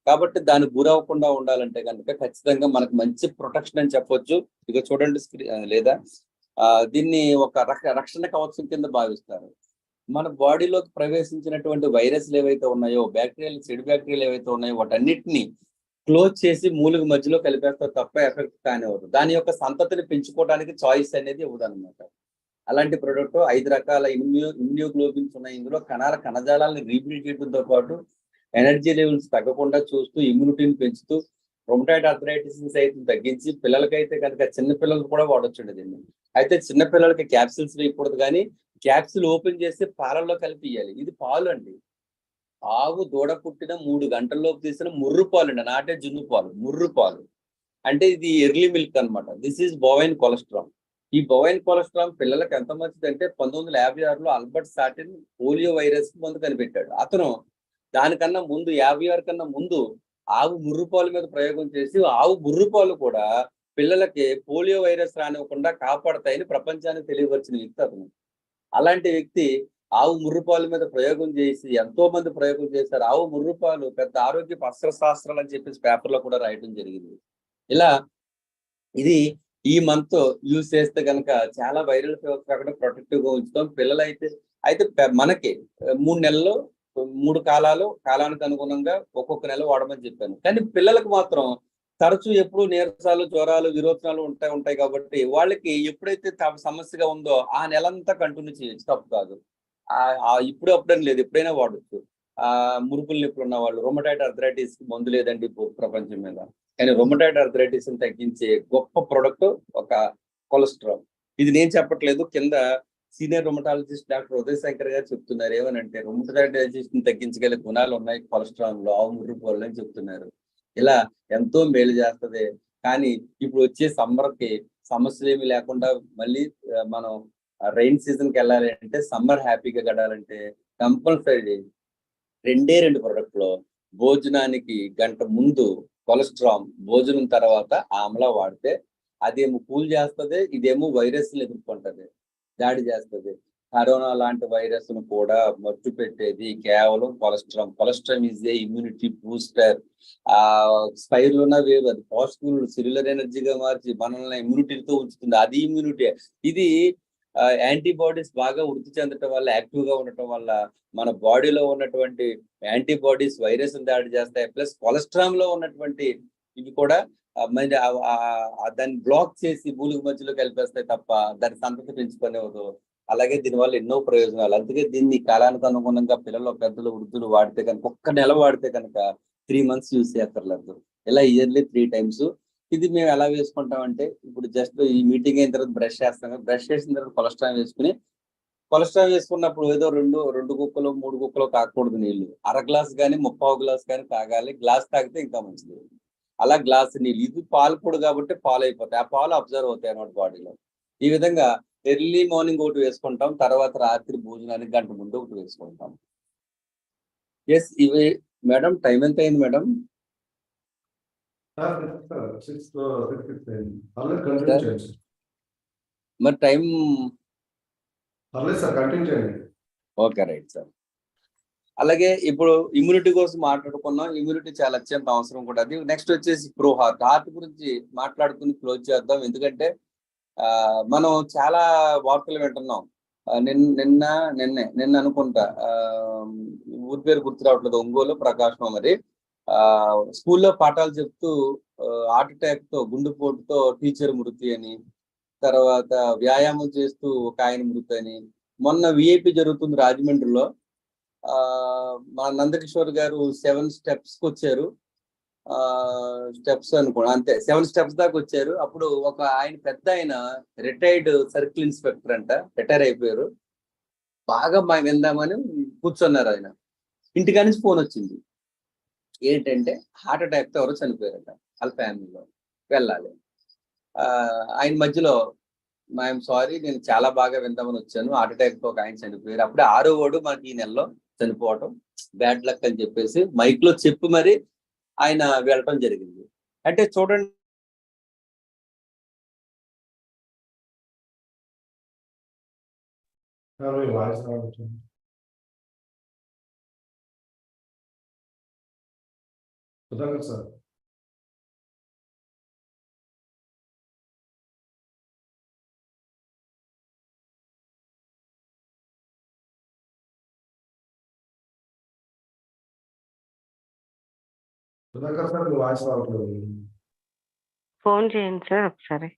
కాబట్టి దానికి గురవ్వకుండా ఉండాలంటే కనుక ఖచ్చితంగా మనకు మంచి ప్రొటెక్షన్ అని చెప్పొచ్చు. ఇక చూడండి లేదా దీన్ని ఒక రక్షణ కవచం కింద భావిస్తారు. మన బాడీలోకి ప్రవేశించినటువంటి వైరస్లు ఏవైతే ఉన్నాయో, బ్యాక్టీరియాలు, చెడు బ్యాక్టీరియాలు ఏవైతే ఉన్నాయో వాటన్నిటిని క్లోజ్ చేసి మూలుగు మధ్యలో కలిపేస్తారు తప్ప ఎఫెక్ట్ కానివ్వదు. దాని యొక్క సంతతిని పెంచుకోవడానికి చాయిస్ అనేది ఇవ్వదన్నమాట. అలాంటి ప్రొడక్ట్ 5 రకాల ఇమ్యూనోగ్లోబిన్స్ ఉన్నాయి. ఇందులో కణజాలాలను రీబిల్డ్ చేయడంతో పాటు ఎనర్జీ లెవెల్స్ తగ్గకుండా చూస్తూ ఇమ్యూనిటీని పెంచుతూ రొమటాయిడ్ ఆర్థరైటిస్ సైతం తగ్గించి పిల్లలకైతే కనుక చిన్న పిల్లలకు కూడా వాడొచ్చండి దీన్ని. అయితే చిన్న పిల్లలకి క్యాప్సిల్స్ వేయకూడదు, కానీ క్యాప్సిల్ ఓపెన్ చేసి పాలల్లో కలిపి ఇయ్యాలి. ఇది పాలు అండి. ఆవు దూడ పుట్టిన 3 గంటల్లోపు తీసిన ముర్రు పాలు అండి, నాటే జున్ను పాలు, ముర్రు పాలు. అంటే ఇది ఎర్లీ మిల్క్ అన్నమాట. This is bovine cholesterol. ఈ బోవైన్ కొలెస్ట్రాల్ పిల్లలకు ఎంత మంచిది అంటే 1956లో ఆల్బర్ట్ సాటిన్ పోలియో వైరస్ మందు కనిపెట్టాడు. అతను దానికన్నా ముందు 56 కన్నా ముందు ఆవు ముర్రుపాలు మీద ప్రయోగం చేసి ఆవు ముర్రుపాలు కూడా పిల్లలకి పోలియో వైరస్ రానివ్వకుండా కాపాడతాయని ప్రపంచానికి తెలియవచ్చిన వ్యక్తి అతను. అలాంటి వ్యక్తి ఆవు ముర్రుపాల మీద ప్రయోగం చేసి ఎంతో మంది ప్రయోగం చేశారు. ఆవు ముర్రుపాలు పెద్ద ఆరోగ్య అస్త్రశాస్త్రాలు అని చెప్పేసి పేపర్లో కూడా రాయడం జరిగింది. ఇలా ఇది ఈ మంత్ యూజ్ చేస్తే కనుక చాలా వైరల్ ఫీవర్స్ రాకుండా ప్రొటెక్టివ్ గా ఉంచుతాం. పిల్లలైతే మనకి 3 నెలలు 3 కాలానికి అనుగుణంగా ఒక్కొక్క నెల వాడమని చెప్పాను. కానీ పిల్లలకు మాత్రం తరచూ ఎప్పుడు నీరసాలు, జ్వరాలు, విరోచనాలు ఉంటాయి కాబట్టి వాళ్ళకి ఎప్పుడైతే సమస్యగా ఉందో ఆ నెలంతా కంటిన్యూ చేయొచ్చు, తప్పు కాదు. ఇప్పుడు అప్పుడని లేదు, ఎప్పుడైనా వాడచ్చు. మురుకులు నొప్పులు ఉన్న వాళ్ళు, రొమటాయిడ్ ఆర్థరైటిస్ మందు లేదండి ప్రపంచం మీద, కానీ రొమటాయిడ్ ఆర్థరైటిస్ ని తగ్గించే గొప్ప ప్రొడక్ట్ ఒక కొలెస్ట్రాల్. ఇది నేను చెప్పట్లేదు, కింద senior rheumatologist doctor Uday Shankar గారు చెప్తున్నారు. ఏమనంటే రొమటాయిటిస్ ని తగ్గించగల గుణాలు ఉన్నాయి కొలెస్ట్రాల్ లో, ఆవు ముర్రుపాలు అని చెప్తున్నారు. ఇలా ఎంతో మేలు చేస్తుంది. కానీ ఇప్పుడు వచ్చే సమ్మర్ కి సమస్యలు ఏమి లేకుండా మళ్ళీ మనం రైన్ సీజన్ కి వెళ్ళాలి అంటే, సమ్మర్ హ్యాపీగా గడాలంటే కంపల్సరీ 2 ప్రొడక్ట్లో భోజనానికి గంట ముందు కొలెస్ట్రాల్, భోజనం తర్వాత ఆమ్లా వాడితే అదేమో కూల్ చేస్తుంది, ఇదేమో వైరస్ ఎదుర్కొంటది, దాడి చేస్తుంది. కరోనా లాంటి వైరస్ ను కూడా మట్టు పెట్టేది కేవలం cholesterol. Cholesterol is a immunity booster. Spirulina వేరు, అది పాజిటివ్ సెల్యులర్ ఎనర్జీగా మార్చి మనల్ని ఇమ్యూనిటీతో ఉంచుతుంది. అది ఇమ్యూనిటీ. ఇది యాంటీబాడీస్ బాగా వృద్ధి చెందటం వల్ల, యాక్టివ్ గా ఉండటం వల్ల మన బాడీలో ఉన్నటువంటి యాంటీబాడీస్ వైరస్ దాడి చేస్తాయి. ప్లస్ కొలెస్ట్రాల్ లో ఉన్నటువంటి ఇవి కూడా దాన్ని బ్లాక్ చేసి మూలుగు మధ్యలో కలిపేస్తాయి తప్ప దాని సంతతి పెంచుకునేవద్దు. అలాగే దీనివల్ల ఎన్నో ప్రయోజనాలు. అందుకే దీన్ని కాలానికి అనుగుణంగా పిల్లలు, పెద్దలు, వృద్ధులు వాడితే కనుక, ఒక్క నెల వాడితే కనుక 3 months యూజ్ చేస్తారు. ఇలా ఇయర్లీ 3 times. ఇది మేము ఎలా వేసుకుంటామంటే, ఇప్పుడు జస్ట్ ఈ మీటింగ్ అయిన తర్వాత బ్రష్ చేస్తాం. బ్రష్ చేసిన తర్వాత కొలెస్ట్రాల్ వేసుకుని, కొలెస్ట్రాల్ వేసుకున్నప్పుడు ఏదో 2 గుక్కలు 3 గుక్కలు తాగకూడదు నీళ్లు. 1/2 గ్లాస్ కానీ 3/4 గ్లాస్ కానీ తాగాలి. గ్లాస్ తాగితే ఇంకా మంచిది. అలా గ్లాస్ నీళ్ళు. ఇది పాలు పొడి కాబట్టి పాలు అయిపోతాయి. ఆ పాలు అబ్జర్వ్ అవుతాయి అన్నమాట బాడీలో. ఈ విధంగా ఎర్లీ మార్నింగ్ ఒకటి వేసుకుంటాం, తర్వాత రాత్రి భోజనానికి గంట ముందు ఒకటి వేసుకుంటాం. ఎస్, ఇవి మేడం. టైం ఎంత అయింది మేడం? మరి టైం ఓకే, రైట్ సార్. అలాగే ఇప్పుడు ఇమ్యూనిటీ కోసం మాట్లాడుకున్నాం. ఇమ్యూనిటీ చాలా అత్యంత అవసరం కూడా. అది నెక్స్ట్ వచ్చేసి ప్రో హార్ట్. హార్ట్ గురించి మాట్లాడుకుని క్లోజ్ చేద్దాం. ఎందుకంటే మనం చాలా వార్తలు వింటున్నాం. నిన్న అనుకుంటా, ఊరి పేరు గుర్తు రావట్లేదు, ఒంగోలు ప్రకాశం. మరి స్కూల్లో పాఠాలు చెప్తూ హార్ట్ అటాక్ తో, గుండెపోటుతో టీచర్ మృతి అని, తర్వాత వ్యాయామం చేస్తూ ఒక ఆయన మృతి అని. మొన్న విఐపి జరుగుతుంది రాజమండ్రిలో. మా నందకిషోర్ గారు 7 steps వచ్చారు. స్టెప్స్ అనుకోండి, అంతే 7 steps దాకా వచ్చారు. అప్పుడు ఒక ఆయన పెద్ద ఆయన, రిటైర్డ్ సర్కిల్ ఇన్స్పెక్టర్ అంట, రిటైర్ అయిపోయారు. బాగా విందామని కూర్చున్నారు. ఆయన ఇంటికా నుంచి ఫోన్ వచ్చింది. ఏంటంటే హార్ట్ అటాక్ తో ఎవరో చనిపోయారట, వాళ్ళ ఫ్యామిలీలో, వెళ్ళాలి. ఆయన మధ్యలో, ఐఎమ్ సారీ, నేను చాలా బాగా విందామని వచ్చాను, హార్ట్ అటాక్ తో ఒక ఆయన చనిపోయారు. అప్పుడే 6వ వాడు మనకి ఈ నెలలో చనిపోవటం బ్యాడ్ లక్ అని చెప్పేసి మైక్ లో చెప్పి మరి ఆయన వెళ్ళటం జరిగింది. అంటే చూడండి, మీ వాయిస్ రావట్లేదు. సుధాకర్ సార్. సుధాకర్ సార్ మీ వాయిస్ రావట్లేదు. ఫోన్ చేయండి సార్ ఒకసారి.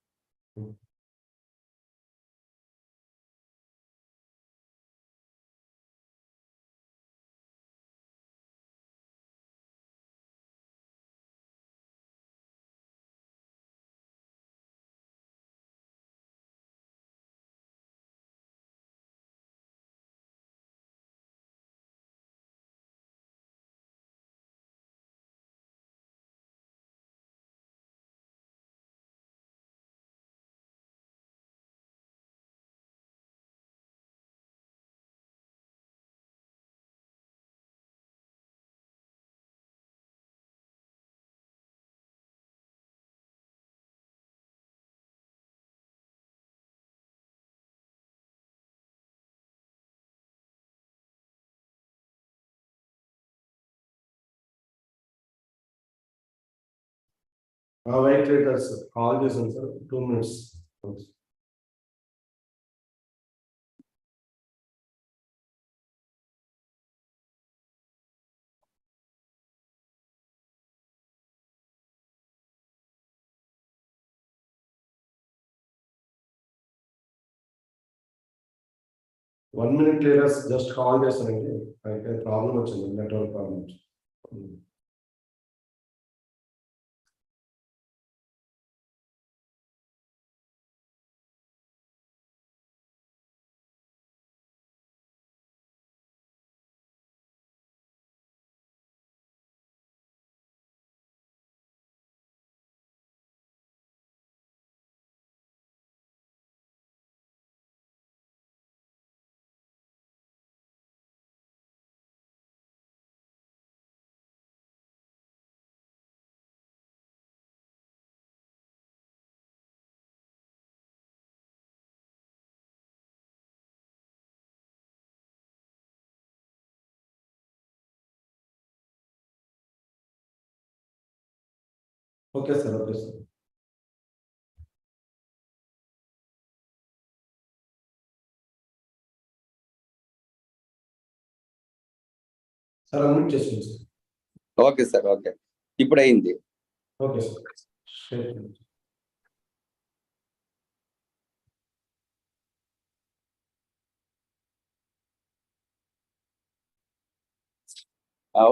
వెయిట్ రేటర్స్ కాల్ చేశాను sir 2 minutes. One minute later just call చేశానండి. అయితే ప్రాబ్లం వచ్చింది, network problem. Okay sir, okay sir. Sir unmute చేసుకోండి సార్. ఓకే సార్, ఓకే, ఇప్పుడు అయింది. Okay sir. షేర్ చేయండి.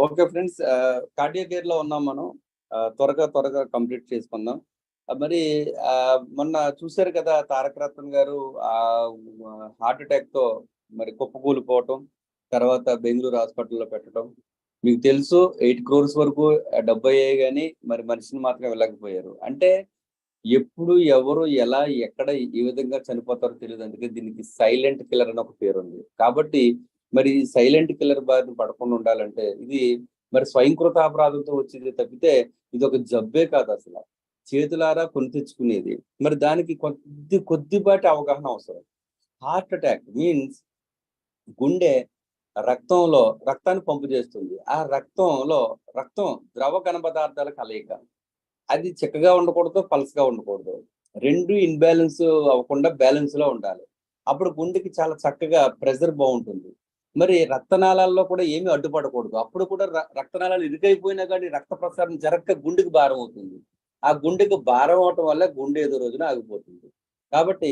ఓకే ఫ్రెండ్స్, కార్డియాక్ కేర్ లో ఉన్నాం మనం. త్వరగా కంప్లీట్ చేసుకుందాం. మరి మొన్న చూశారు కదా తారక రత్న గారు హార్ట్ అటాక్ తో మరి కుప్పకూలిపోవటం, తర్వాత బెంగళూరు హాస్పిటల్లో పెట్టడం. మీకు తెలుసు 8 crores వరకు డబ్బు అయ్యాయి, కానీ మరి మనిషిని మాత్రం వెళ్ళకపోయారు. అంటే ఎప్పుడు ఎవరు ఎలా ఎక్కడ ఏ విధంగా చనిపోతారో తెలియదు. అందుకే దీనికి సైలెంట్ కిల్లర్ అని ఒక పేరు ఉంది. కాబట్టి మరి సైలెంట్ కిల్లర్ బారిన పడకుండా ఉండాలంటే ఇది మరి స్వయంకృత అపరాధంతో వచ్చేది తప్పితే ఇది ఒక జబ్బే కాదు, అసలు చేతులారా కొని తెచ్చుకునేది. మరి దానికి కొద్దిపాటి అవగాహన అవసరం. హార్ట్ అటాక్ మీన్స్ గుండె రక్తాన్ని పంపు చేస్తుంది. ఆ రక్తం ద్రవ కణ పదార్థాల కలయిక. అది చిక్కగా ఉండకూడదు, పల్స్గా ఉండకూడదు. రెండు ఇన్బ్యాలెన్స్ అవ్వకుండా బ్యాలెన్స్ లో ఉండాలి. అప్పుడు గుండెకి చాలా చక్కగా ప్రెషర్ బాగుంటుంది. మరి రక్తనాళాల్లో కూడా ఏమీ అడ్డుపడకూడదు. అప్పుడు కూడా రక్తనాళాలు ఇరుకైపోయినా కానీ రక్త ప్రసారం జరగక గుండెకి భారం అవుతుంది. ఆ గుండెకి భారం అవటం వల్ల గుండె ఏదో రోజున ఆగిపోతుంది. కాబట్టి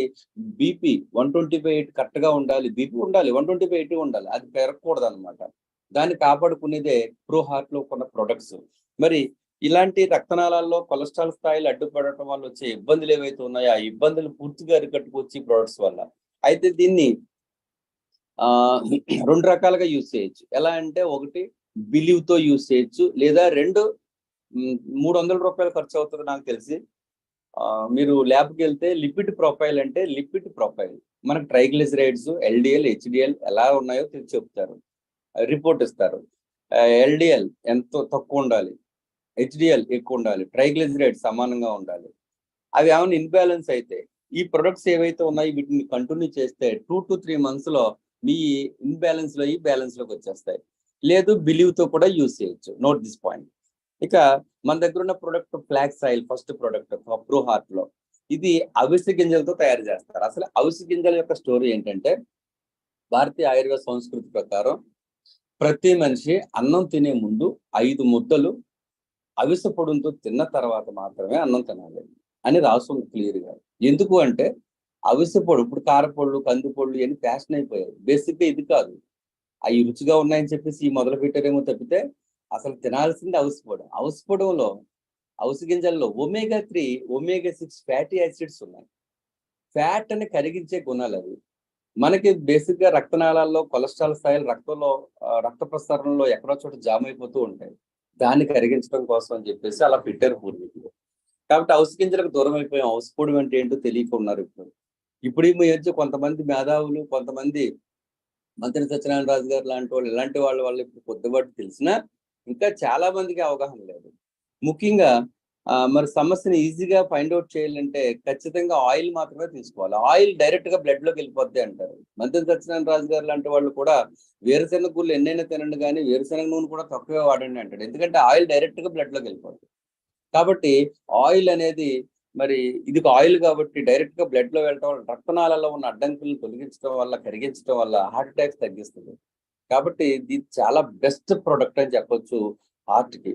బీపీ 125/8 కరెక్ట్ గా ఉండాలి. బీపీ ఉండాలి, 125/8 ఉండాలి. అది పెరగకూడదు అనమాట. దాన్ని కాపాడుకునేదే ప్రో హార్ట్ లో ఉన్న ప్రొడక్ట్స్. మరి ఇలాంటి రక్తనాళాల్లో కొలెస్ట్రాల్ స్థాయిలు అడ్డుపడటం వల్ల వచ్చే ఇబ్బందులు ఏవైతే ఉన్నాయో ఆ ఇబ్బందులు పూర్తిగా అరికట్టుకొచ్చి ప్రొడక్ట్స్ వల్ల. అయితే దీన్ని 2 రకాలుగా యూజ్ చేయొచ్చు. ఎలా అంటే ఒకటి బిలీవ్ తో యూజ్ చేయొచ్చు, లేదా 300 రూపాయలు ఖర్చు అవుతుంది నాకు తెలిసి. మీరు ల్యాబ్కి వెళ్తే లిపిడ్ ప్రొఫైల్ అంటే లిపిడ్ ప్రొఫైల్ మనకు ట్రైగ్లిసరైడ్స్, ఎల్డిఎల్, హెచ్డిఎల్ ఎలా ఉన్నాయో చెప్తారు, రిపోర్ట్ ఇస్తారు. ఎల్డిఎల్ ఎంతో తక్కువ ఉండాలి, హెచ్డిఎల్ ఎక్కువ ఉండాలి, ట్రైగ్లిసరైడ్ సమానంగా ఉండాలి. అవి ఏమైనా ఇన్బ్యాలెన్స్ అయితే ఈ ప్రొడక్ట్స్ ఏవైతే ఉన్నాయో వీటిని కంటిన్యూ చేస్తే 2 to 3 months లో మీ ఇన్బ్యాలెన్స్ లో బ్యాలెన్స్ లోకి వచ్చేస్తాయి. లేదు బిలీవ్ తో కూడా యూజ్ చేయొచ్చు. Note this point. ఇక మన దగ్గర ఉన్న product flax oil, first product pro heart లో. ఇది అవిసె గింజలతో తయారు చేస్తారు. అసలు అవిసె గింజల యొక్క స్టోరీ ఏంటంటే, భారతీయ ఆయుర్వేద సంస్కృతి ప్రకారం ప్రతి మనిషి అన్నం తినే ముందు 5 ముద్దలు అవిసె పొడుంతో తిన్న తర్వాత మాత్రమే అన్నం తినాలి అని రాస్తుంది క్లియర్ గా. ఎందుకు అంటే అవిసె పొడు, ఇప్పుడు కారపొళ్ళు, కందిపొళ్ళు ఇవన్నీ ఫ్యాషన్ అయిపోయాయి. బేసిక్ గా ఇది కాదు. అవి రుచిగా ఉన్నాయని చెప్పేసి ఈ మొదలు పెట్టారేమో తప్పితే అసలు తినాల్సింది అవిసె పొడి. అవిసె పొడంలో, అవిసె గింజల్లో ఒమేగా 3, ఒమేగా 6 ఫ్యాటీ యాసిడ్స్ ఉన్నాయి. ఫ్యాట్ అని కరిగించే గుణాలు అవి. మనకి బేసిక్ గా రక్తనాళాల్లో కొలెస్ట్రాల్ స్థాయిలు రక్తంలో రక్త ప్రసరణలో ఎక్కడో చోట జామ్ అయిపోతూ ఉంటాయి. దాన్ని కరిగించడం కోసం అని చెప్పేసి అలా పెట్టారు పూర్వీకులు. కాబట్టి అవిసె గింజలకు దూరం అయిపోయాం. అవిసె పొడి అంటే ఏంటో తెలియకున్నారు. ఇప్పుడు ఈ మధ్య కొంతమంది మేధావులు, కొంతమంది మంత్రి సత్యనారాయణ రాజు గారు లాంటి వాళ్ళు, ఇలాంటి వాళ్ళు ఇప్పుడు కొద్దిపాటు తెలిసినా ఇంకా చాలా మందికి అవగాహన లేదు. ముఖ్యంగా మరి సమస్యని ఈజీగా ఫైండ్ అవుట్ చేయాలంటే ఖచ్చితంగా ఆయిల్ మాత్రమే తీసుకోవాలి. ఆయిల్ డైరెక్ట్ గా బ్లడ్ లోకి వెళ్ళిపోద్ది అంటారు. మంత్రి సత్యనారాయణ రాజు గారు లాంటి వాళ్ళు కూడా వేరుశెనగ గుళ్ళు ఎన్నైనా తినండి కానీ వేరుశెనగ నూనె కూడా తక్కువే వాడండి అంటాడు. ఎందుకంటే ఆయిల్ డైరెక్ట్ గా బ్లడ్ లోకి వెళ్ళిపోద్ది. కాబట్టి ఆయిల్ అనేది మరి ఇది ఆయిల్ కాబట్టి డైరెక్ట్ గా బ్లడ్ లో వెళ్ళటం వల్ల రక్తనాళాల్లో ఉన్న అడ్డంకులను తొలగించడం వల్ల, కరిగించడం వల్ల హార్ట్ అటాక్స్ తగ్గిస్తుంది. కాబట్టి ఇది చాలా బెస్ట్ ప్రొడక్ట్ అని చెప్పొచ్చు హార్ట్ కి.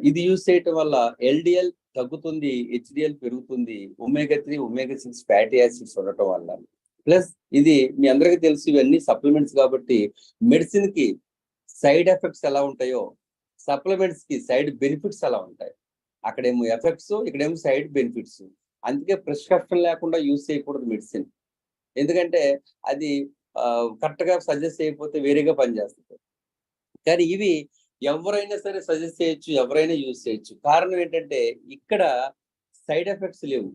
ఇది యూజ్ చేయటం వల్ల LDL తగ్గుతుంది, HDL పెరుగుతుంది, ఒమేగా 3, ఒమేగా 6 ఫ్యాటీ యాసిడ్స్ ఉండటం వల్ల. ప్లస్ ఇది మీ అందరికీ తెలుసు, ఇవన్నీ సప్లిమెంట్స్ కాబట్టి మెడిసిన్ కి సైడ్ ఎఫెక్ట్స్ ఎలా ఉంటాయో సప్లిమెంట్స్ కి సైడ్ బెనిఫిట్స్ ఎలా ఉంటాయి. అక్కడేమో ఎఫెక్ట్స్, ఇక్కడేమో సైడ్ బెనిఫిట్స్. అందుకే ప్రిస్క్రిప్షన్ లేకుండా యూజ్ చేయకూడదు మెడిసిన్. ఎందుకంటే అది కరెక్ట్ గా సజెస్ట్ చేయకపోతే వేరేగా పనిచేస్తుంది. కానీ ఇవి ఎవరైనా సరే సజెస్ట్ చేయొచ్చు, ఎవరైనా యూజ్ చేయొచ్చు. కారణం ఏంటంటే ఇక్కడ సైడ్ ఎఫెక్ట్స్ లేవు.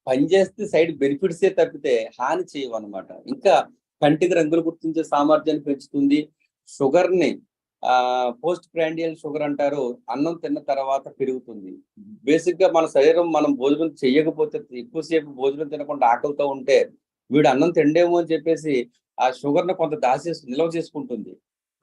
పనిచేస్తే సైడ్ బెనిఫిట్సే తప్పితే హాని చేయవు అనమాట. ఇంకా కంటికి రంగులు గుర్తించే సామర్థ్యాన్ని పెంచుతుంది. షుగర్ ని పోస్ట్ ప్రాండియల్ షుగర్ అంటారు, అన్నం తిన్న తర్వాత పెరుగుతుంది. బేసిక్ గా మన శరీరం మనం భోజనం చేయకపోతే, ఎక్కువసేపు భోజనం తినకుండా ఆకలితో ఉంటే వీడు అన్నం తిండేమో అని చెప్పేసి ఆ షుగర్ ని కొంత నిల్వ చేసుకుంటుంది.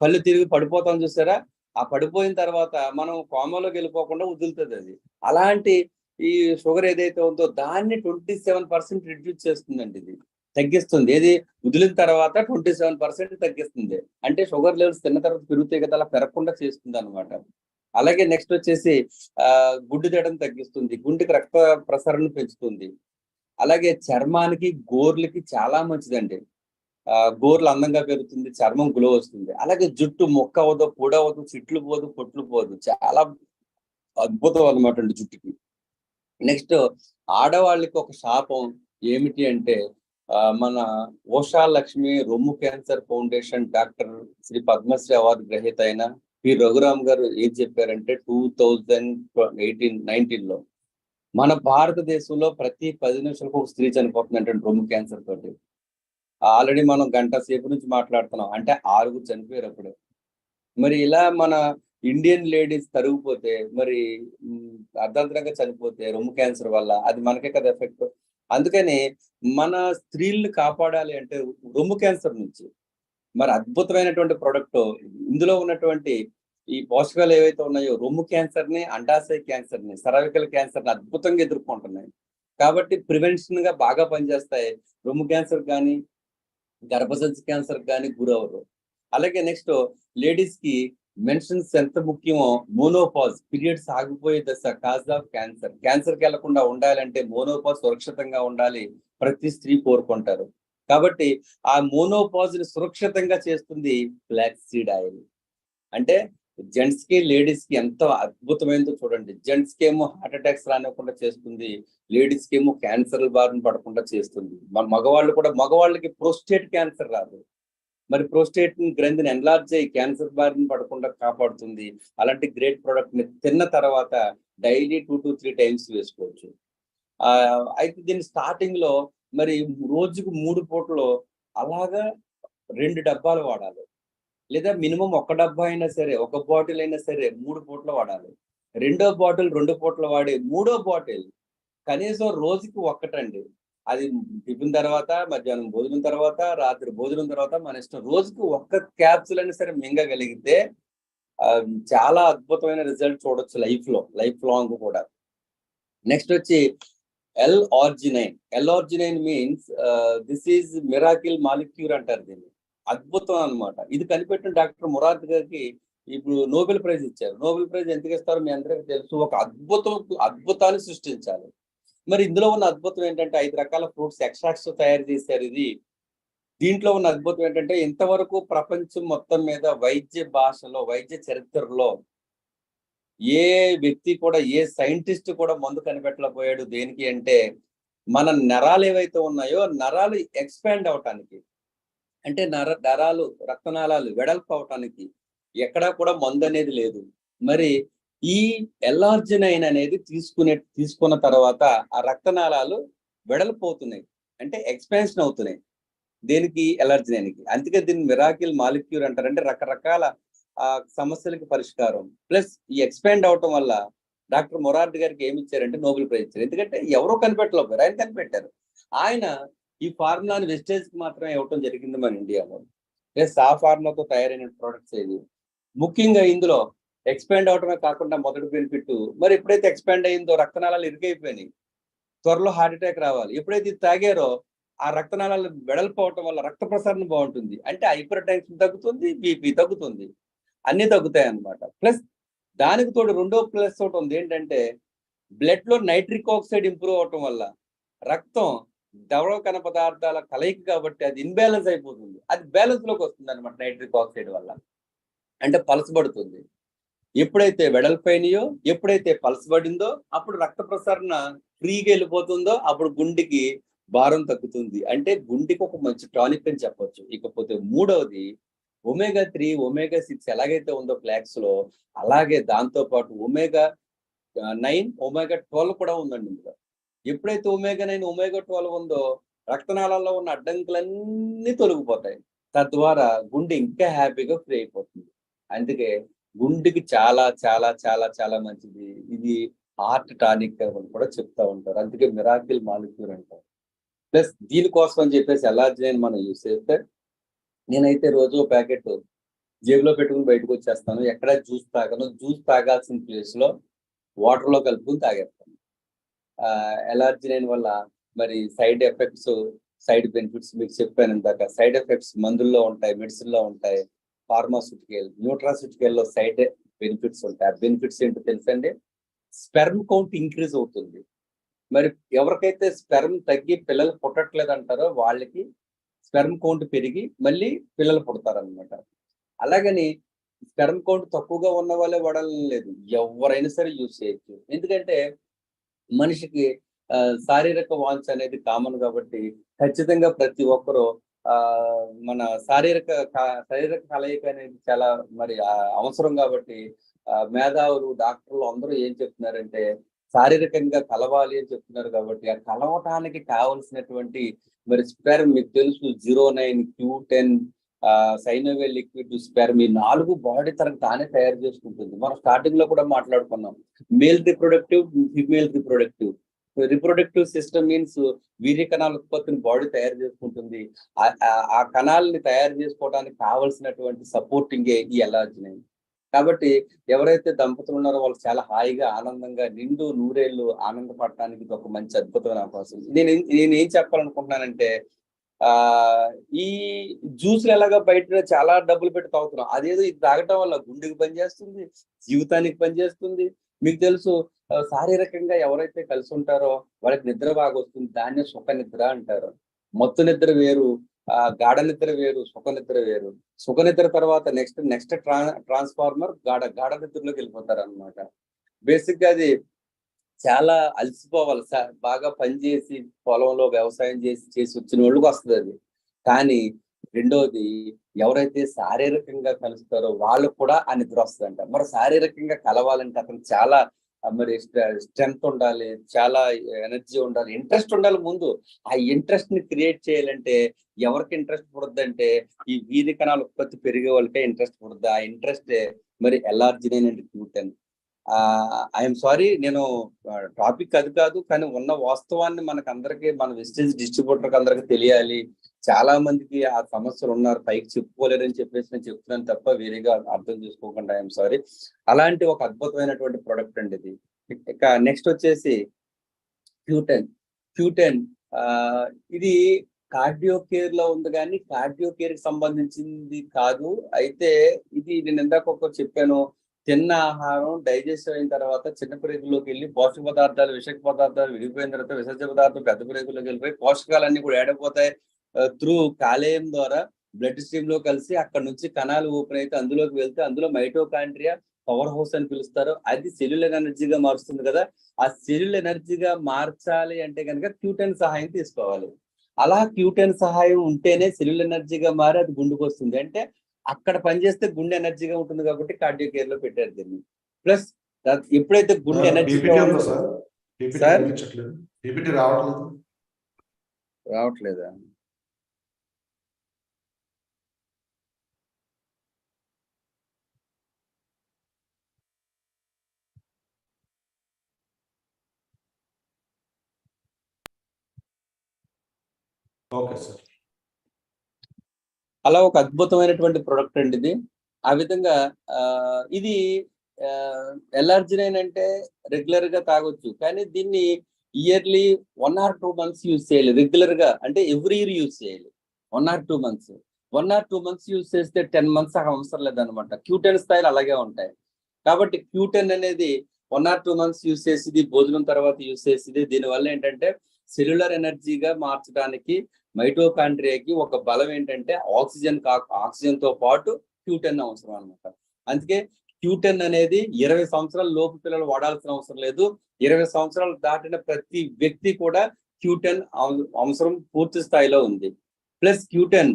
కళ్ళు తిరిగి పడిపోతాం చూసారా, ఆ పడిపోయిన తర్వాత మనం కోమాలోకి వెళ్ళిపోకుండా వదులుతుంది అది. అలాంటి ఈ షుగర్ ఏదైతే ఉందో దాన్ని 27% రిడ్యూస్ చేస్తుందండి. ఇది తగ్గిస్తుంది. ఏది వదిలిన తర్వాత 27% తగ్గిస్తుంది. అంటే షుగర్ లెవెల్స్ తిన్న తర్వాత పెరుగుతాయి కదా, అలా పెరగకుండా చేస్తుంది అనమాట. అలాగే నెక్స్ట్ వచ్చేసి గుడ్డు తేడం తగ్గిస్తుంది, గుండెకి రక్త ప్రసరణ పెంచుతుంది. అలాగే చర్మానికి, గోర్లకి చాలా మంచిదండి. గోర్లు అందంగా పెరుగుతుంది, చర్మం గ్లో వస్తుంది. అలాగే జుట్టు మొక్క అవ్వదు, పొడవదు, చిట్లు పోదు, పొట్లు పోదు. చాలా అద్భుతం అనమాట అండి జుట్టుకి. నెక్స్ట్ ఆడవాళ్ళకి ఒక శాపం ఏమిటి అంటే మన ఉషా లక్ష్మి రొమ్ము cancer foundation doctor Shri Padmashri award గ్రహీత అయిన పి రఘురామ్ గారు ఏం చెప్పారంటే 2018-19లో మన భారతదేశంలో ప్రతి 10 నిమిషాలకు ఒక స్త్రీ చనిపోతుందంటే రొమ్ము క్యాన్సర్ తోటి. ఆల్రెడీ మనం గంట సేపు నుంచి మాట్లాడుతున్నాం, అంటే 6 చనిపోయారు అప్పుడే. మరి ఇలా మన ఇండియన్ లేడీస్ తరిగిపోతే, మరి అర్ధాంతరంగా చనిపోతే రొమ్ము క్యాన్సర్ వల్ల, అది మనకే కదా ఎఫెక్ట్. అందుకని మన స్త్రీల్ని కాపాడాలి అంటే రొమ్ము క్యాన్సర్ నుంచి మరి అద్భుతమైనటువంటి ప్రొడక్ట్, ఇందులో ఉన్నటువంటి ఈ పోషకాలు ఏవైతే ఉన్నాయో రొమ్ము క్యాన్సర్ ని, అండాశయ క్యాన్సర్ ని, సర్వికల్ క్యాన్సర్ ని అద్భుతంగా ఎదుర్కొంటున్నాయి. కాబట్టి ప్రివెన్షన్ గా బాగా పనిచేస్తాయి. రొమ్ము క్యాన్సర్ కానీ, గర్భసంచి క్యాన్సర్ కానీ గురవరు. అలాగే నెక్స్ట్ లేడీస్ కి మెన్షన్స్ ఎంత ముఖ్యమో, మోనోపాజ్ పీరియడ్స్ ఆగిపోయే దశ కాజ్ ఆఫ్ క్యాన్సర్. క్యాన్సర్ కి వెళ్లకుండా ఉండాలంటే మోనోపాజ్ సురక్షితంగా ఉండాలి, ప్రతి స్త్రీ కోరుకుంటారు. కాబట్టి ఆ మోనోపాజ్ ని సురక్షితంగా చేస్తుంది ఫ్లాక్స్ సీడ్ ఆయిల్. అంటే జెంట్స్ కి, లేడీస్ కి ఎంత అద్భుతమైనదో చూడండి. జెంట్స్ కి ఏమో హార్ట్ అటాక్స్ రానివ్వకుండా చేస్తుంది, లేడీస్ కి ఏమో క్యాన్సర్ బారిన పడకుండా చేస్తుంది. మగవాళ్ళు కూడా, మగవాళ్ళకి ప్రోస్టేట్ క్యాన్సర్ రాదు. మరి ప్రోస్టేట్ గ్రంథిని ఎన్లార్జ్ అయ్యి క్యాన్సర్ బారిన పడకుండా కాపాడుతుంది. అలాంటి గ్రేట్ ప్రోడక్ట్ ని తిన్న తర్వాత డైలీ 2 to 3 times వేసుకోవచ్చు. అయితే దీని స్టార్టింగ్ లో మరి రోజుకు 3 పూటలు అలాగా 2 డబ్బాలు వాడాలి. లేదా మినిమం 1 డబ్బా అయినా సరే, 1 బాటిల్ అయినా సరే 3 పూటలు వాడాలి. 2వ బాటిల్ 2 పూటలు వాడి, 3వ బాటిల్ కనీసం రోజుకి 1 అండి. అది టిఫిన్ తర్వాత, మధ్యాహ్నం భోజనం తర్వాత, రాత్రి భోజనం తర్వాత మన ఇష్టం. రోజుకి ఒక్క క్యాప్సూల్ అయినా సరే మింగగలిగితే చాలా అద్భుతమైన రిజల్ట్ చూడొచ్చు లైఫ్ లాంగ్ కూడా. నెక్స్ట్ వచ్చి L-arginine means this is miracle molecule అంటారు దీన్ని. అద్భుతం అన్నమాట. ఇది కనిపెట్టిన డాక్టర్ మురాద్ గారికి ఇప్పుడు నోబెల్ ప్రైజ్ ఇచ్చారు. నోబెల్ ప్రైజ్ ఎందుకు ఇస్తారో మీ అందరికీ తెలుసు. ఒక అద్భుతాన్ని సృష్టించాలి. మరి ఇందులో ఉన్న అద్భుతం ఏంటంటే 5 రకాల ఫ్రూట్స్ ఎక్స్ట్రాక్ట్స్ తయారు చేశారు. దీంట్లో ఉన్న అద్భుతం ఏంటంటే ఇంతవరకు ప్రపంచం మొత్తం మీద వైద్య చరిత్రలో ఏ వ్యక్తి కూడా, ఏ సైంటిస్ట్ కూడా మందు కనిపెట్టలేకపోయాడు. దేనికి అంటే మన నరాలు ఏవైతే ఉన్నాయో నరాలు ఎక్స్పాండ్ అవటానికి, అంటే నరాలు రక్తనాళాలు వెడల్పు అవటానికి ఎక్కడా కూడా మందు అనేది లేదు. మరి ఈ L-arginine అనేది తీసుకున్న తర్వాత ఆ రక్తనాళాలు వెడల్పు అవుతున్నాయి, అంటే ఎక్స్పాన్షన్ అవుతున్నాయి. దేనికి? L-arginineకి. అందుకే దీన్ని మిరాకిల్ మాలిక్యూల్ అంటారు. అంటే రకరకాల సమస్యలకి పరిష్కారం. ప్లస్ ఈ ఎక్స్పాండ్ అవటం వల్ల డాక్టర్ మొరార్జీ గారికి ఏమి ఇచ్చారంటే నోబెల్ ప్రైజ్ ఇచ్చారు. ఎందుకంటే ఎవరో కనిపెట్టలేకపోయారు, ఆయన కనిపెట్టారు. ఆయన ఈ ఫార్ములాని వెస్టేజ్ కి మాత్రమే ఇవ్వటం జరిగింది మన ఇండియాలో. ప్లస్ ఆ ఫార్ములాతో తయారైన ప్రొడక్ట్స్ ఇది. ముఖ్యంగా ఇందులో ఎక్స్పాండ్ అవటమే కాకుండా మొదటి బెనిఫిట్, మరి ఎప్పుడైతే ఎక్స్పాండ్ అయిందో రక్తనాళాలు ఇరుకైపోయినాయి, త్వరలో హార్ట్ అటాక్ రావాలి. ఎప్పుడైతే ఇది తాగారో ఆ రక్తనాళాలు వెడల్పు అవటం వల్ల రక్త ప్రసరణ బాగుంటుంది, అంటే హైపర్ టెన్షన్ తగ్గుతుంది, బీపీ తగ్గుతుంది, అన్ని తగ్గుతాయి అన్నమాట. ప్లస్ దానికి తోడు రెండో ప్లస్ ఒకటి ఉంది. ఏంటంటే బ్లడ్ లో నైట్రిక్ ఆక్సైడ్ ఇంప్రూవ్ అవటం వల్ల రక్తం ద్రవ కణ పదార్థాల కలయిక కాబట్టి అది ఇన్బ్యాలెన్స్ అయిపోతుంది, అది బ్యాలెన్స్ లోకి వస్తుంది అనమాట. నైట్రిక్ ఆక్సైడ్ వల్ల అంటే పలసబడుతుంది. ఎప్పుడైతే వెడల్పైనయో, ఎప్పుడైతే పలసబడిందో అప్పుడు రక్త ప్రసరణ ఫ్రీగా వెళ్ళిపోతుందో అప్పుడు గుండెకి భారం తగ్గుతుంది, అంటే గుండెకి ఒక మంచి టానిక్ అని చెప్పొచ్చు. ఇకపోతే మూడవది omega-3, omega-6 ఎలాగైతే ఉందో ఫ్లాక్స్ లో, అలాగే దాంతో పాటు omega-9, omega-12 కూడా ఉందండి ఇందులో. ఎప్పుడైతే omega-9, omega-12 ఉందో రక్తనాళాల్లో ఉన్న అడ్డంకులన్నీ తొలగిపోతాయి, తద్వారా గుండె ఇంకా హ్యాపీగా ఫ్రీ అయిపోతుంది. అందుకే గుండెకి చాలా చాలా చాలా చాలా మంచిది ఇది. హార్ట్ టానిక్ అని కూడా చెప్తా ఉంటారు, అందుకే మిరాకిల్ మాలిక్యూల్ అంటారు. ప్లస్ దీనికోసం అని చెప్పేసి L-arginine మనం యూజ్ చేస్తే, నేనైతే రోజు ప్యాకెట్ జేబులో పెట్టుకుని బయటకు వచ్చేస్తాను. ఎక్కడ జ్యూస్ తాగను. జ్యూస్ తాగాల్సిన ప్లేస్ లో వాటర్ లో కలుపుకుని తాగేస్తాను. L-arginine వల్ల మరి సైడ్ బెనిఫిట్స్ మీకు చెప్పాను ఇందాక. సైడ్ ఎఫెక్ట్స్ మందుల్లో ఉంటాయి, మెడిసిన్ లో ఉంటాయి, న్యూట్రాసిటికల్ లో సైడ్ బెనిఫిట్స్ ఉంటాయి. ఆ బెనిఫిట్స్ ఏంటో తెలుసండి? స్పెర్మ్ కౌంట్ ఇంక్రీజ్ అవుతుంది. మరి ఎవరికైతే స్పెర్మ్ తగ్గి పిల్లలు పుట్టట్లేదు అంటారో వాళ్ళకి స్పెర్మ్ కౌంట్ పెరిగి మళ్ళీ పిల్లలు పుడతారనమాట. అలాగని స్పెర్మ్ కౌంట్ తక్కువగా ఉన్న వాళ్ళే వాడాలని లేదు, ఎవరైనా సరే యూజ్ చేయొచ్చు. ఎందుకంటే మనిషికి శారీరక వాంఛ అనేది కామన్ కాబట్టి ఖచ్చితంగా ప్రతి ఒక్కరూ మన శారీరక కలయిక అనేది చాలా మరి అవసరం కాబట్టి మేధావులు, డాక్టర్లు అందరూ ఏం చెప్తున్నారంటే శారీరకంగా కలవాలి అని చెప్తున్నారు. కాబట్టి ఆ కలవటానికి కావలసినటువంటి మరి స్పెర్మ్ మీకు తెలుసు 09, Q10, సైనోవెల్ లిక్విడ్, స్పెర్మ్, ఈ 4 బాడీ తనకు తానే తయారు చేసుకుంటుంది. మనం స్టార్టింగ్ లో కూడా మాట్లాడుకున్నాం, male reproductive, female reproductive. Reproductive system means వీర్య కణాల ఉత్పత్తిని బాడీ తయారు చేసుకుంటుంది. ఆ కణాలని తయారు చేసుకోవడానికి కావలసినటువంటి సపోర్టింగ్ ఈ L-arginine. కాబట్టి ఎవరైతే దంపతులు ఉన్నారో వాళ్ళు చాలా హాయిగా, ఆనందంగా, నిండు నూరేళ్లు ఆనందపడటానికి ఇది ఒక మంచి అద్భుతమైన అవకాశం. నేను ఏం చెప్పాలనుకుంటున్నానంటే, ఈ జ్యూస్లు ఎలాగా బయట చాలా డబ్బులు పెట్టి తాగుతున్నాం, అదేదో ఇది తాగటం వల్ల గుండెకి పనిచేస్తుంది, జీవితానికి పనిచేస్తుంది. మీకు తెలుసు శారీరకంగా ఎవరైతే కలిసి ఉంటారో వాళ్ళకి నిద్ర బాగా వస్తుంది, దాన్నే సుఖ నిద్ర అంటారు. మత్తు నిద్ర వేరు, గాఢ నిద్ర వేరు, సుఖ నిద్ర వేరు. సుఖ నిద్ర తర్వాత నెక్స్ట్ ట్రాన్స్ఫార్మర్ గాఢ నిద్రలోకి వెళ్ళిపోతారు అనమాట. బేసిక్ గా అది చాలా అలసిపోవాలి, బాగా పనిచేసి పొలంలో వ్యవసాయం చేసి వచ్చిన వాళ్ళకి వస్తుంది అది. కానీ రెండోది ఎవరైతే శారీరకంగా కలుస్తారో వాళ్ళకు కూడా ఆ నిద్ర వస్తుందంట. మరి శారీరకంగా కలవాలంటే అతను చాలా మరి స్ట్రెంగ్త్ ఉండాలి, చాలా ఎనర్జీ ఉండాలి, ఇంట్రెస్ట్ ఉండాలి. ముందు ఆ ఇంట్రెస్ట్ ని క్రియేట్ చేయాలంటే ఎవరికి ఇంట్రెస్ట్ పుడుద్దంటే ఈ వీర్య కణాల ఉత్పత్తి పెరిగే వాళ్ళకే ఇంట్రెస్ట్ పుడుద్ది. ఆ ఇంట్రెస్ట్ మరి L-arginine and Q10. I'm sorry, నేను టాపిక్ అది కాదు, కానీ ఉన్న వాస్తవాన్ని మనకందరికి, మన వెస్టేజ్ డిస్ట్రిబ్యూటర్కి అందరికి తెలియాలి. చాలా మందికి ఆ సమస్యలు ఉన్నారు, పైకి చెప్పుకోలేరని చెప్పేసి నేను చెప్తున్నాను తప్ప వేరేగా అర్థం చేసుకోకుండా ఐఎమ్ సారీ. అలాంటి ఒక అద్భుతమైనటువంటి ప్రొడక్ట్ అండి ఇది. ఇక నెక్స్ట్ వచ్చేసి Q10. ఇది కార్డియో కేర్ లో ఉంది, కానీ కార్డియో కేర్ కి సంబంధించింది కాదు. అయితే ఇది నేను ఇందాక చెప్పాను, తిన్న ఆహారం డైజెస్ట్ అయిన తర్వాత చిన్న ప్రేగుల్లోకి వెళ్ళి పోషక పదార్థాలు, విషక పదార్థాలు విడిపోయిన తర్వాత విసర్జ పదార్థాలు పెద్ద ప్రేగుల్లోకి వెళ్ళిపోయి పోషకాలన్నీ కూడా ఏడపోతాయి. త్రూ కాలేయం ద్వారా బ్లడ్ స్ట్రీమ్ లో కలిసి అక్కడ నుంచి కణాలు ఓపెన్ అయితే అందులోకి వెళ్తే అందులో మైటోకాండ్రియా పవర్ హౌస్ అని పిలుస్తారు. అది సెల్యులర్ ఎనర్జీగా మారుస్తుంది కదా. ఆ సెల్యులర్ ఎనర్జీగా మార్చాలి అంటే కనుక Q10 సహాయం తీసుకోవాలి. అలా Q10 సహాయం ఉంటేనే సెల్యులర్ ఎనర్జీగా మారి అది గుండెకు వస్తుంది. అంటే అక్కడ పనిచేస్తే గుండె ఎనర్జీగా ఉంటుంది కాబట్టి కార్డియో కేర్ లో పెట్టారు దీన్ని. ప్లస్ ఎప్పుడైతే గుండె ఎనర్జీగా సార్ రావట్లేదా? Okay sir. అలా ఒక అద్భుతమైనటువంటి ప్రొడక్ట్ అండి ఇది. ఆ విధంగా ఇది ఎల్ఆర్జినైన్ అంటే రెగ్యులర్ గా తాగొచ్చు, కానీ దీన్ని ఇయర్లీ 1 or 2 months యూజ్ చేయాలి. రెగ్యులర్ గా అంటే ఎవ్రీ ఇయర్ యూజ్ చేయాలి. 1 or 2 months యూజ్ చేస్తే 10 months అవసరం లేదనమాట. Q10 స్థాయిలు అలాగే ఉంటాయి. కాబట్టి Q10 అనేది 1 or 2 months యూజ్ చేసేది, భోజనం తర్వాత యూజ్ చేసేది. దీనివల్ల ఏంటంటే సెల్యులర్ ఎనర్జీగా మార్చడానికి మైటోకాండ్రియాకి ఒక బలం ఏంటంటే ఆక్సిజన్ తో పాటు Q10 అవసరం అనమాట. అందుకే Q10 అనేది 20 సంవత్సరాల లోపు పిల్లలు వాడాల్సిన అవసరం లేదు. 20 సంవత్సరాలు దాటిన ప్రతి వ్యక్తి కూడా Q10 అవసరం పూర్తి స్థాయిలో ఉంది. ప్లస్ Q10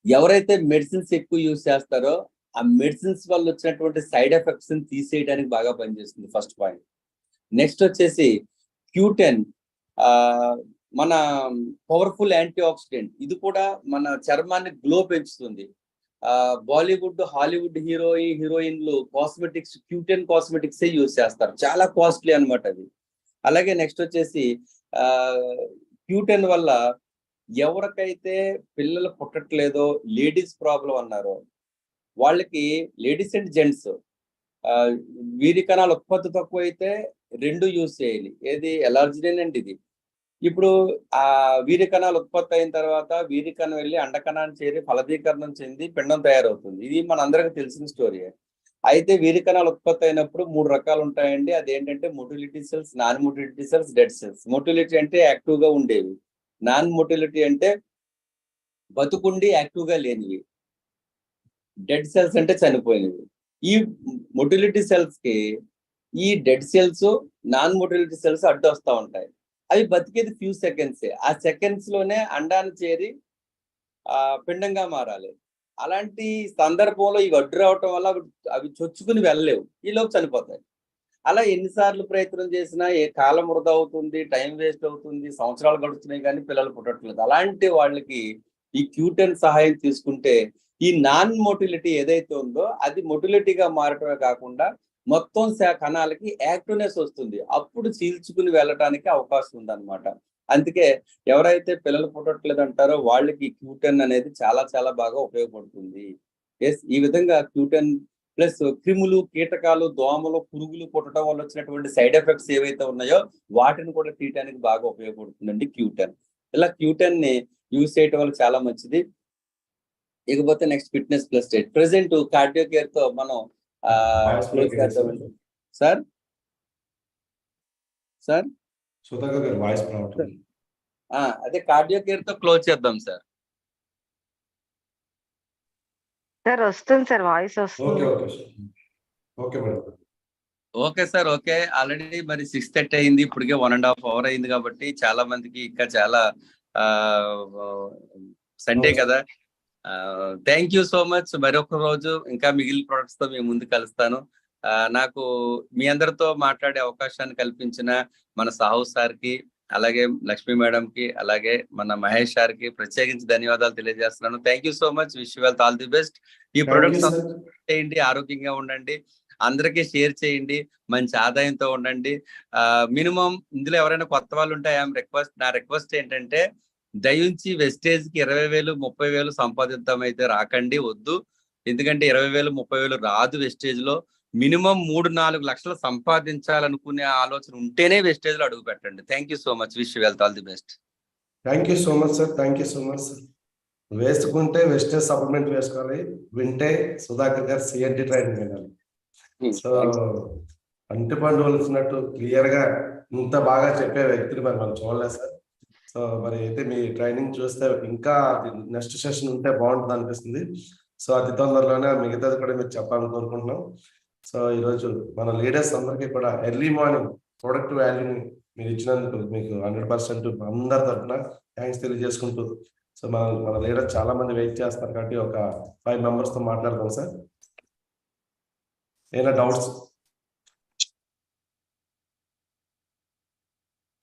ఎవరైతే మెడిసిన్స్ ఎక్కువ యూజ్ చేస్తారో ఆ మెడిసిన్స్ వల్ల వచ్చినటువంటి సైడ్ ఎఫెక్ట్స్ ని తీసేయడానికి బాగా పనిచేస్తుంది. First point. నెక్స్ట్ వచ్చేసి Q10 మన పవర్ఫుల్ యాంటీ ఆక్సిడెంట్. ఇది కూడా మన చర్మాన్ని గ్లో పెంచుతుంది. బాలీవుడ్, హాలీవుడ్ హీరోయిన్లు కాస్మెటిక్స్ Q10 కాస్మెటిక్స్ యూజ్ చేస్తారు. చాలా కాస్ట్లీ అనమాట అది. అలాగే నెక్స్ట్ వచ్చేసి Q10 వల్ల ఎవరికైతే పిల్లలు పుట్టట్లేదో, లేడీస్ ప్రాబ్లం అన్నారో వాళ్ళకి, లేడీస్ అండ్ జెంట్స్, వీరి కణాల ఉత్పత్తి తక్కువ అయితే 2 యూజ్ చేయాలి. ఏది? ఎల్ఆర్జినిన్ అండ్ ఇది. ఇప్పుడు ఆ వీరి కణాలు ఉత్పత్తి అయిన తర్వాత వీరి కణం వెళ్ళి అండకణాన్ని చేరి ఫలదీకరణం చెంది పిండం తయారవుతుంది. ఇది మనందరికి తెలిసిన స్టోరీ. అయితే వీరి కణాలు ఉత్పత్తి అయినప్పుడు 3 రకాలు ఉంటాయండి. అదేంటంటే motility cells, non motility cells, dead cells. Motility అంటే యాక్టివ్ గా ఉండేవి, నాన్ మొటిలిటీ అంటే బతుకుండి యాక్టివ్ గా లేనివి, డెడ్ సెల్స్ అంటే చనిపోయినవి. ఈ మొటిలిటీ సెల్స్ కి ఈ dead cells, non motility cells అడ్డు వస్తూ ఉంటాయి. అవి బతికేది ఫ్యూ సెకండ్సే. ఆ సెకండ్స్ లోనే అండాన్ని చేరి పిండంగా మారాలి. అలాంటి సందర్భంలో ఇవి అడ్డు రావటం వల్ల అవి చొచ్చుకుని వెళ్ళలేవు, ఈలోపు చనిపోతాయి. అలా ఎన్నిసార్లు ప్రయత్నం చేసినా ఏ కాలం వృధా అవుతుంది, టైం వేస్ట్ అవుతుంది, సంవత్సరాలు గడుస్తున్నాయి కానీ పిల్లలు పుట్టట్లేదు. అలాంటి వాళ్ళకి ఈ Q10 సహాయం తీసుకుంటే ఈ నాన్ మొటిలిటీ ఏదైతే ఉందో అది మొటిలిటీగా మారటమే కాకుండా మొత్తం కణాలకి యాక్టివ్నెస్ వస్తుంది. అప్పుడు చీల్చుకుని వెళ్ళటానికి అవకాశం ఉందన్నమాట. అందుకే ఎవరైతే పిల్లలు పుట్టట్లేదు అంటారో వాళ్ళకి Q10 అనేది చాలా చాలా బాగా ఉపయోగపడుతుంది. ఈ విధంగా Q10 ప్లస్ క్రిములు, కీటకాలు, దోమలు, పురుగులు పుట్టడం వల్ల వచ్చినటువంటి సైడ్ ఎఫెక్ట్స్ ఏవైతే ఉన్నాయో వాటిని కూడా తీయటానికి బాగా ఉపయోగపడుతుందండి Q10. ఇలా Q10 ని యూజ్ చేయటం వల్ల చాలా మంచిది. ఇకపోతే next fitness plus state. Present cardio care తో మనం క్లోజ్ చేద్దామండి. సార్ సుధాకర్ గారు వాయిస్ ప్రాబ్లం. అదే కార్డియో కేర్ తో క్లోజ్ చేద్దాం సార్. సార్ వస్తుంది సార్, వాయిస్ వస్తుంది. Okay sir, okay. ఆల్రెడీ మరి 6:30 అయింది, ఇప్పటికే 1.5 hours అయింది. కాబట్టి చాలా మందికి ఇంకా చాలా సండే కదా. Thank you so much. మరొక రోజు ఇంకా మిగిలిన ప్రొడక్ట్స్ తో మేము ముందు కలుస్తాను. నాకు మీ అందరితో మాట్లాడే అవకాశాన్ని కల్పించిన మన సాహు సార్కి, అలాగే లక్ష్మీ మేడం కి, అలాగే మన మహేష్ సార్కి ప్రత్యేకించి ధన్యవాదాలు తెలియజేస్తున్నాను. Thank you so much. Wish you all the best. ఈ ప్రొడక్ట్స్ చేయండి, ఆరోగ్యంగా ఉండండి. అందరికీ షేర్ చేయండి, మంచి ఆదాయంతో ఉండండి. మినిమం ఇందులో ఎవరైనా కొత్త వాళ్ళు ఉంటే నా రిక్వెస్ట్ ఏంటంటే, దయించి వెస్టేజ్ కి 20,000 30,000 సంపాదిద్దామైతే రాకండి, వద్దు. ఎందుకంటే 20,000 30,000 రాదు వెస్టేజ్ లో. మినిమం 3-4 లక్షలు సంపాదించాలనుకునే ఆలోచన ఉంటేనే వెస్టేజ్ లో అడుగు పెట్టండి. Thank you so much. Wish wealth, all the best. Thank you so much sir, thank you so much sir. వేసుకుంటే వెస్టేజ్ సప్లిమెంట్ వేసుకోవాలి, వింటే సుధాకర్ గారు సిఎన్టీ ట్రైనింగ్ వినాలి. సో అంటిపండు వలిసినట్టు క్లియర్ గా ఇంత బాగా చెప్పే వ్యక్తిని మరి మనం చూడలేదు సార్. సో మరి అయితే మీ ట్రైనింగ్ చూస్తే ఇంకా నెక్స్ట్ సెషన్ ఉంటే బాగుంటుంది అనిపిస్తుంది. సో అతి తొందరలోనే మిగతాది కూడా మీరు చెప్పాలని కోరుకుంటున్నాం. సో ఈరోజు మన లీడర్స్ అందరికీ కూడా ఎర్లీ మార్నింగ్ ప్రొడక్ట్ వాల్యూని మీరు ఇచ్చినందుకు మీకు 100% అందరి తరఫున థ్యాంక్స్ తెలియజేసుకుంటూ, సో మన లీడర్ చాలా మంది వెయిట్ చేస్తారు కాబట్టి ఒక 5 members తో మాట్లాడదాం సార్. ఏమైనా doubts?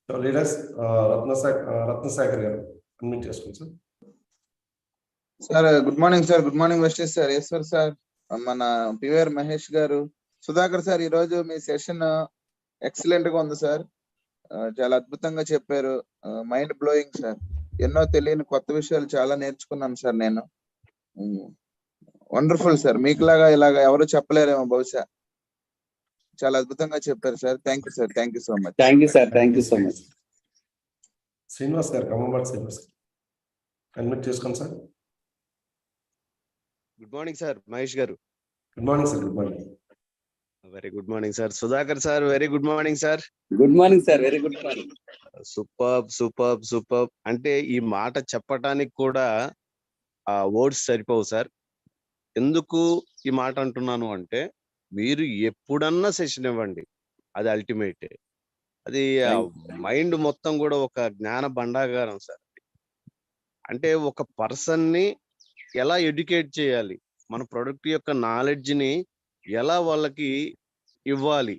So leaders Ratnasekhar garu admit చేసుకోండి sir. Sir good morning sir. Good morning wastage sir. Eshwar sir, మన పివిఆర్ మహేష్ గారు, సుధాకర్ సార్, ఈ రోజు మీ సెషన్ ఎక్సలెంట్ గా ఉంది సార్. చాలా అద్భుతంగా చెప్పారు. Mind blowing sir. ఎన్నో తెలియని కొత్త విషయాలు చాలా నేర్చుకున్నాను సార్ నేను. Wonderful sir. మీకులాగా ఇలాగా ఎవరు చెప్పలేరేమో బహుశా. చాలా అద్భుతంగా చెప్పారు sir. Thank you sir. Thank you so much. Thank you sir. Thank you so much. Srinivas garu, Kammabati Srinivas admit చేసుకోండి sir. Good morning sir Mahesh garu. Good morning sir. Good morning. Very good morning sir. Sudhakar sir, very good morning sir. Good morning sir. Very good morning. Super super super. అంటే ఈ మాట చెప్పటానికి కూడా ఆ words సరిపోవు sir. ఎందుకు ఈ మాట అంటున్నాను అంటే, మీరు ఎప్పుడన్నా సెషన్ ఇవ్వండి, అది అల్టిమేట్. అది మైండ్ మొత్తం కూడా ఒక జ్ఞాన భండాగారం సార్. అంటే ఒక పర్సన్ ని ఎలా ఎడ్యుకేట్ చేయాలి, మన ప్రొడక్ట్ యొక్క నాలెడ్జ్ ని ఎలా వాళ్ళకి ఇవ్వాలి,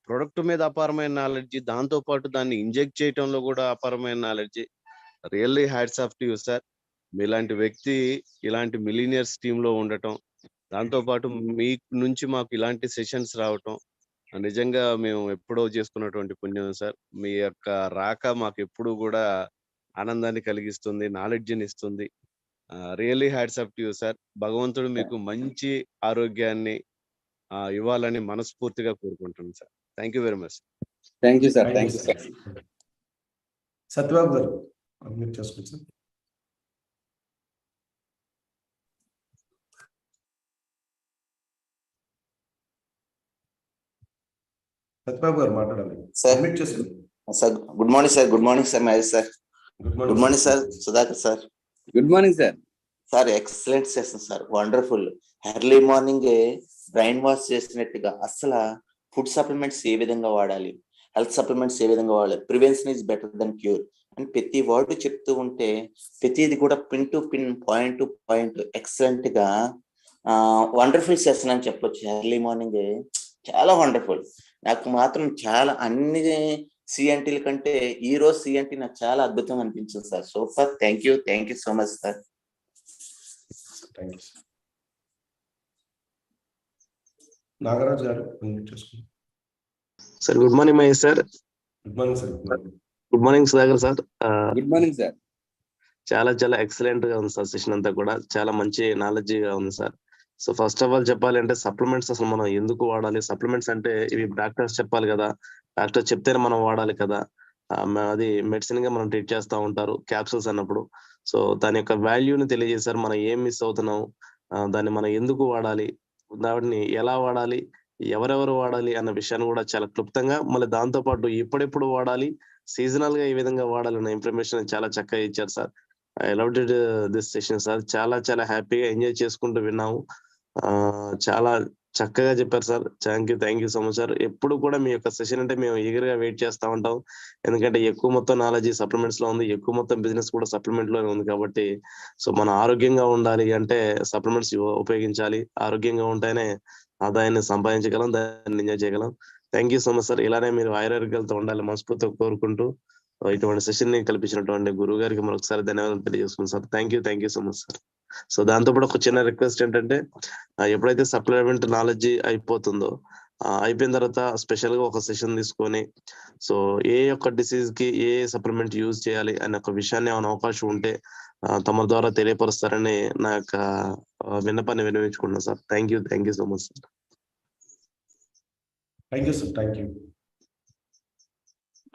ప్రొడక్ట్ మీద అపారమైన నాలెడ్జ్, దాంతో పాటు దాన్ని ఇంజెక్ట్ చేయటంలో కూడా అపారమైన knowledge. Really hats off to you sir. మీలాంటి వ్యక్తి ఇలాంటి మిలీనియర్స్ టీమ్ లో ఉండటం, దాంతో పాటు మీ నుంచి మాకు ఇలాంటి సెషన్స్ రావటం నిజంగా మేము ఎప్పుడో చేసుకున్నటువంటి పుణ్యం సార్. మీ యొక్క రాక మాకు ఎప్పుడు కూడా ఆనందాన్ని కలిగిస్తుంది, నాలెడ్జ్ని ఇస్తుంది. Really hats off to you sir. భగవంతుడు మీకు మంచి ఆరోగ్యాన్ని ఇవ్వాలని మనస్ఫూర్తిగా కోరుకుంటున్నాను sir. Thank you very much. Thank you sir. Thank you sir. Satyababu గారు అడ్మిట్ చేసుకోండి సార్. సత్యబాబు గారు మాట్లాడాలి సార్. అడ్మిట్ చేసుకోండి sir. Good morning sir. Good morning sir Mahesh sir. Good morning sir Sudhakar sir. Good morning sir. Sir excellent session sir, wonderful. Early morning brain wash చేసినట్టుగా అసలు food supplements ఏ విధంగా వాడాలి, హెల్త్ సప్లిమెంట్స్ ఏ విధంగా వాడాలి, prevention is better than cure అని ప్రతి వర్డ్ చెప్తూ ఉంటే ప్రతిది కూడా pin to pin, point to point excellent గా వండర్ఫుల్ సెషన్ అని చెప్పొచ్చు. ఎర్లీ మార్నింగ్ చాలా వండర్ఫుల్. నాకు మాత్రం చాలా అన్ని సిఎన్టీల కంటే ఈ రోజు సిఎన్టీ నాకు చాలా అద్భుతంగా అనిపించింది sir. Super. Thank you so much sir. Thank you sir. Nagaraju garu sir. Good morning Mahesh sir. Good morning sir. Good morning Sudhakar sir. Good morning sir. చాలా చాలా ఎక్సలెంట్ గా ఉంది సార్. సెషన్ అంతా కూడా చాలా మంచి నాలెడ్జ్ గా ఉంది sir. So first of all చెప్పాలి అంటే సప్లిమెంట్స్ అసలు మనం ఎందుకు వాడాలి, సప్లిమెంట్స్ అంటే ఇవి డాక్టర్స్ చెప్పాలి కదా, డాక్టర్స్ చెప్తేనే మనం వాడాలి కదా. అది మెడిసిన్ గా మనం ట్రీట్ చేస్తూ ఉంటారు క్యాప్సూల్స్ అన్నప్పుడు. సో దాని యొక్క వాల్యూని తెలియజేశారు, మనం ఏం మిస్ అవుతున్నాం, దాన్ని మనం ఎందుకు వాడాలి, దాన్ని ఎలా వాడాలి, ఎవరెవరు వాడాలి అన్న విషయాన్ని కూడా చాలా క్లుప్తంగా, మళ్ళీ దాంతో పాటు ఎప్పుడెప్పుడు వాడాలి, సీజనల్ గా ఈ విధంగా వాడాలన్న ఇన్ఫర్మేషన్ చాలా చక్కగా ఇచ్చారు sir. I loved it this session sir. చాలా చాలా హ్యాపీగా ఎంజాయ్ చేసుకుంటూ విన్నాము. చాలా చక్కగా చెప్పారు sir. Thank you so much sir. ఎప్పుడు కూడా మీ యొక్క సెషన్ అంటే మేము ఈగర్ గా వెయిట్ చేస్తూ ఉంటాం. ఎందుకంటే ఎక్కువ మొత్తం నాలెడ్జ్ సప్లిమెంట్స్ లో ఉంది, ఎక్కువ మొత్తం బిజినెస్ కూడా సప్లిమెంట్ లోనే ఉంది కాబట్టి. సో మనం ఆరోగ్యంగా ఉండాలి అంటే సప్లిమెంట్స్ ఉపయోగించాలి. ఆరోగ్యంగా ఉంటేనే ఆదాయాన్ని సంపాదించగలం, దాన్ని ఎంజాయ్ చేయగలం. Thank you so much sir. ఇలానే మీరు ఆయుర్వేదికలతో ఉండాలి మనస్ఫూర్తిగా కోరుకుంటూ ఇటువంటి సెషన్ ని కల్పించినటువంటి గురువు గారికి మరొకసారి ధన్యవాదాలు తెలియజేసుకున్నాం sir. Thank you so much sir. So దాంతో పాటు ఒక చిన్న రిక్వెస్ట్ ఏంటంటే ఎప్పుడైతే సప్లిమెంట్ నాలెడ్జ్ అయిపోతుందో అయిపోయిన తర్వాత స్పెషల్ గా ఒక సెషన్ తీసుకొని సో ఏ యొక్క డిసీజ్ కి ఏ సప్లిమెంట్ యూజ్ చేయాలి అనే ఒక విషయాన్ని ఏమైనా అవకాశం ఉంటే తమ ద్వారా తెలియపరుస్తారని నా యొక్క విన్నపాన్ని వినియోగించుకుంటున్నాను sir. Thank you so much sir. Thank you sir. Thank you.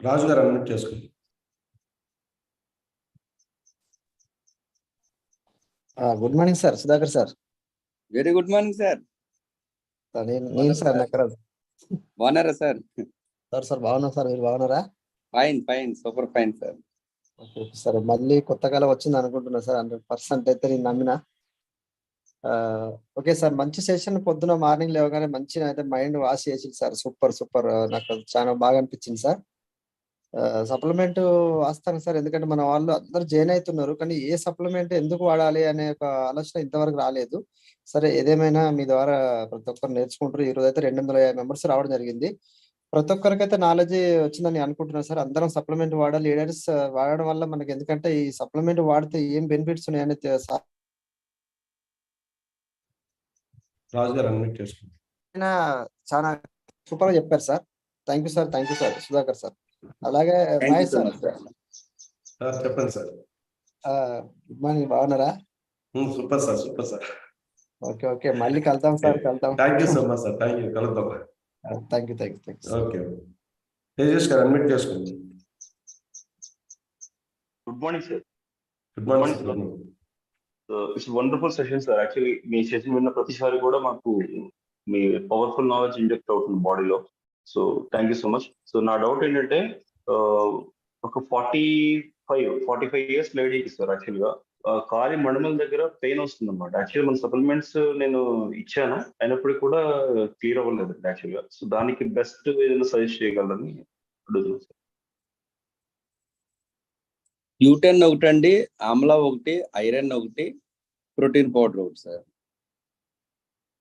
Raju garu unmute చేసుకోండి. Good morning sir, Sudhakar sir. Very good morning sir. నేను సార్ నక్కరాజు. బాగున్నారా సార్? సార్ బాగున్నా సార్, మీరు బాగున్నారా? Fine super fine sir. Okay sir, మళ్ళీ కొత్త కాలం వచ్చింది అనుకుంటున్నా సార్. 100% అయితే నేను నమ్మిన. ఓకే సార్, మంచి సెషన్. పొద్దున మార్నింగ్ లేవగానే మంచిగా అయితే మైండ్ వాష్ చేసింది సార్. సూపర్ నాకు చాలా బాగా అనిపించింది సార్. సప్లిమెంట్ వాస్తాను సార్, ఎందుకంటే మన వాళ్ళు అందరూ జాయిన్ అవుతున్నారు, కానీ ఏ సప్లిమెంట్ ఎందుకు వాడాలి అనే ఒక ఆలోచన ఇంతవరకు రాలేదు. సరే, ఏదేమైనా మీ ద్వారా ప్రతి ఒక్కరు నేర్చుకుంటారు. ఈ రోజు అయితే 250 మెంబర్స్ రావడం జరిగింది. ప్రతి ఒక్కరికైతే నాలెడ్జ్ వచ్చిందని అనుకుంటున్నాను సార్. అందరం సప్లిమెంట్ వాడాలి. లీడర్స్ వాడడం వల్ల మనకి, ఎందుకంటే ఈ సప్లిమెంట్ వాడితే ఏం బెనిఫిట్స్ ఉన్నాయని రాజు గారు అన్మ్యూట్ చేసుకోండి. చాలా సూపర్ గా చెప్పారు sir. Thank you sir Sudhakar sir. అలాగే మహేష్ సార్, చెప్పండి సార్. గుడ్ మార్నింగ్, బాగున్నారా? Super sir. ఓకే మళ్ళీ కలుద్దాం sir. Thank you so much sir. Thank you. కలుద్దాం. Thank you. Okay. Tejas garu unmute చేసుకోండి. Good morning sir. Good morning sir. It's wonderful session sir. Actually మీ session విన్న ప్రతిసారి కూడా మాకు మీ పవర్ఫుల్ నాలెడ్జ్ ఇంజెక్ట్ అవుతుంది బాడీలో. So thank you so much. So నా డౌట్ ఏంటంటే ఒక 45 ఇయర్స్ లేడీకి సార్ యాక్చువల్గా కాలి మడమల దగ్గర పెయిన్ వస్తుంది అనమాట. యాక్చువల్లీ మన సప్లిమెంట్స్ నేను ఇచ్చాను, అయినప్పటికీ కూడా క్లియర్ అవ్వలేదు యాక్చువల్గా. సో దానికి బెస్ట్ ఏదైనా సజెస్ట్ చేయగలరని అడుగుతున్నాను సార్. Q10 ఒకటి అండి, ఆమ్లా ఒకటి, ఐరన్ ఒకటి, ప్రోటీన్ పౌడర్ ఒకటి sir.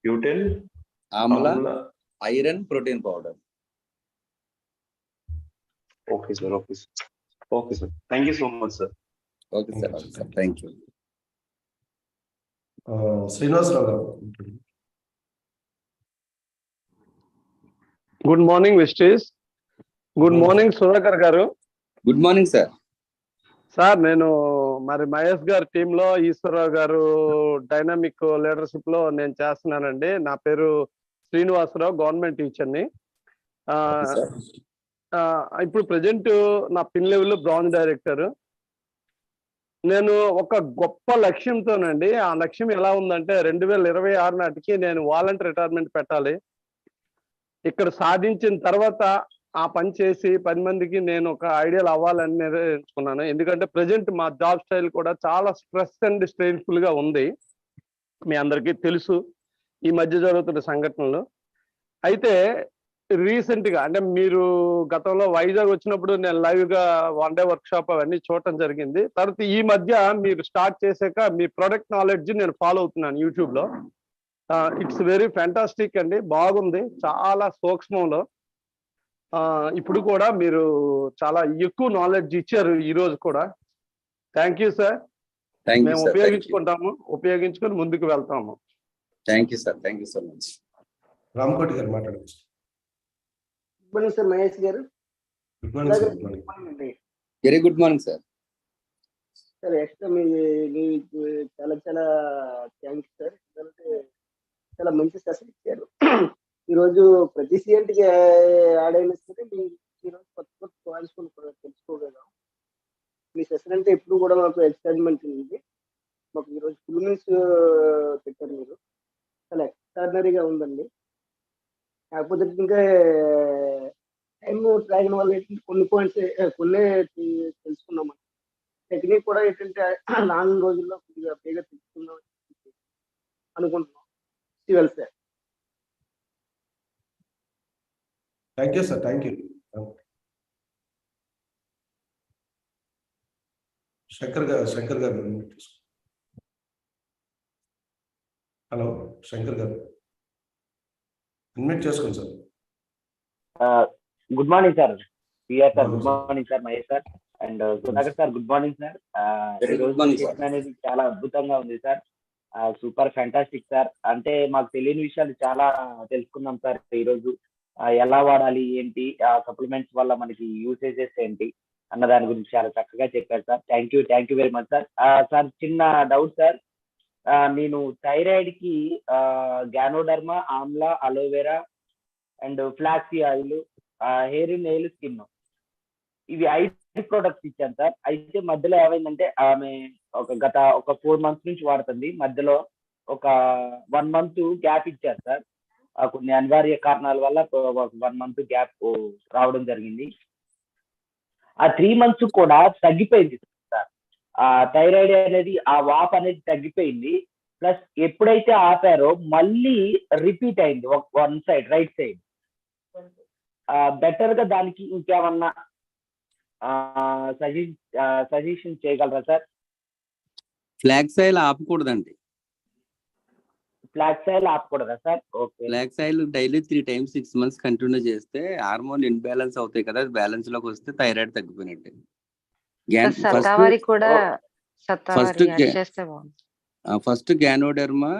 Q10 amla, iron, protein powder. Okay sir. Thank you so much sir. Okay sir. Thank you. Srinivasarao garu. Good morning విస్టీస్. Good morning Sudhakar garu. Good morning sir. Sir, నేను మరి మహేష్ గారి టీంలో ఈశ్వరరావు గారు డైనామిక్ లీడర్షిప్ లో నేను చేస్తున్నానండి. నా పేరు శ్రీనివాసరావు, గవర్నమెంట్ టీచర్ని. ఇప్పుడు ప్రజెంట్ నా పిన్ లెవెల్ బ్రాంజ్ డైరెక్టర్. నేను ఒక గొప్ప లక్ష్యంతోనండి. ఆ లక్ష్యం ఎలా ఉందంటే 2026 నాటికి నేను వాలంటీర్ రిటైర్మెంట్ పెట్టాలి. ఇక్కడ సాధించిన తర్వాత ఆ పని చేసి 10 మందికి నేను ఒక ఐడియల్ అవ్వాలని నిర్ణయించుకున్నాను. ఎందుకంటే ప్రజెంట్ మా జాబ్ స్టైల్ కూడా చాలా స్ట్రెస్ అండ్ స్ట్రెయిన్ఫుల్ గా ఉంది. మీ అందరికీ తెలుసు ఈ మధ్య జరుగుతున్న సంఘటనలు. అయితే రీసెంట్ గా, అంటే మీరు గతంలో వైజాగ్ వచ్చినప్పుడు నేను లైవ్ గా 1 డే వర్క్ షాప్ అవన్నీ చూడటం జరిగింది. తర్వాత ఈ మధ్య మీరు స్టార్ట్ చేశాక మీ ప్రొడక్ట్ నాలెడ్జ్ నేను ఫాలో అవుతున్నాను యూట్యూబ్ లో. ఇట్స్ వెరీ ఫ్యాంటాస్టిక్ అండి, బాగుంది, చాలా సూక్ష్మంలో. ఇప్పుడు కూడా మీరు చాలా ఎక్కువ నాలెడ్జ్ ఇచ్చారు ఈ రోజు కూడా. Thank you sir. మేము ఉపయోగించుకొని ముందుకు వెళ్తాము. Thank you sir. Thank you so much. Ramakoti గారు మాట్లాడవచ్చు. Good morning sir Mahesh garu. Good morning sir. Good morning. Very good morning sir. Sir యాక్చువల్గా మీకు చాలా థ్యాంక్స్ సార్. ఎందుకంటే చాలా మంచి సెషన్ ఇచ్చారు. ఈరోజు ప్రతి సిఎంటికి యాడ్ అయినా సరే ఈరోజు కొత్త పాయింట్స్ కూడా తెలుసుకోగలం. మీ సెషన్ అంటే ఎప్పుడు కూడా మాకు ఎక్సైట్మెంట్ ఉంది. మాకు ఈరోజు ఫుల్ మీల్స్ పెట్టారు మీరు, చాలా ఎక్స్ట్రాడినరీగా ఉందండి. కాకపోతే ఇంకా టైం ట్రాకింగ్ వల్ల ఏంటంటే కొన్ని పాయింట్స్ కొన్ని తెలుసుకున్నాం. టెక్నిక్ కూడా ఏంటంటే రాను రోజుల్లో కొద్దిగా బేగా తెలుసుకుందాం అనుకుంటున్నాం. Well sir. Thank you sir. Thank you. Shankar గారు. హలో శంకర్ గారు, అన్మ్యూట్ చేసుకోండి sir. Good morning sir. PR sir. Good morning sir. Mahesh sir. And Sudhakar sir good morning sir. Very ఈ good రోజు morning, sir. సెషన్ అనేది చాలా అద్భుతంగా ఉంది సార్. Super fantastic sir. అంటే మాకు తెలియని విషయాలు చాలా తెలుసుకున్నాం సార్ ఈ రోజు. ఎలా వాడాలి ఏంటి, సప్లిమెంట్స్ వల్ల మనకి యూసేజెస్ ఏంటి అన్న దాని గురించి చాలా చక్కగా చెప్పారు sir. Thank you very much sir. Sir చిన్న డౌట్ సార్. నేను థైరాయిడ్ కి ganoderma, amla, aloe vera and flaxy oil, hair nail, skin ఇవి 5 ప్రొడక్ట్స్ ఇచ్చాను సార్. అయితే మధ్యలో ఏమైందంటే ఆమె గత 4 months నుంచి వాడుతుంది. మధ్యలో ఒక 1 month గ్యాప్ ఇచ్చారు సార్. కొన్ని అనివార్య కారణాల వల్ల 1 month గ్యాప్ రావడం జరిగింది. ఆ 3 months కూడా తగ్గిపోయింది సార్. ఆ థైరాయిడ్ అనేది, ఆ వాప్ అనేది తగ్గిపోయింది. ప్లస్ ఎప్పుడైతే ఆపారో మళ్ళీ రిపీట్ అయింది one side, right side. Better గా దానికి ఇంకేమన్నా సజెషన్ చేయగలరా సార్? ఫ్లాక్స్ ఆయిల్ ఆపకూడదండి. ఫ్లాక్స్ ఆయిల్ ఆపకూడదా sir? Okay. Flax oil daily 3 times 6 months continue చేస్తే హార్మోన్ ఇన్బ్యాలెన్స్ అవుతాయి కదా, బ్యాలెన్స్ లోకి వస్తే థైరాయిడ్ తగ్గిపోయినట్టే. శతావరి కూడా ఫస్ట్ యాడ్ చేస్తే బాగుంది. ఫస్ట్ గ్యానోడెర్మా,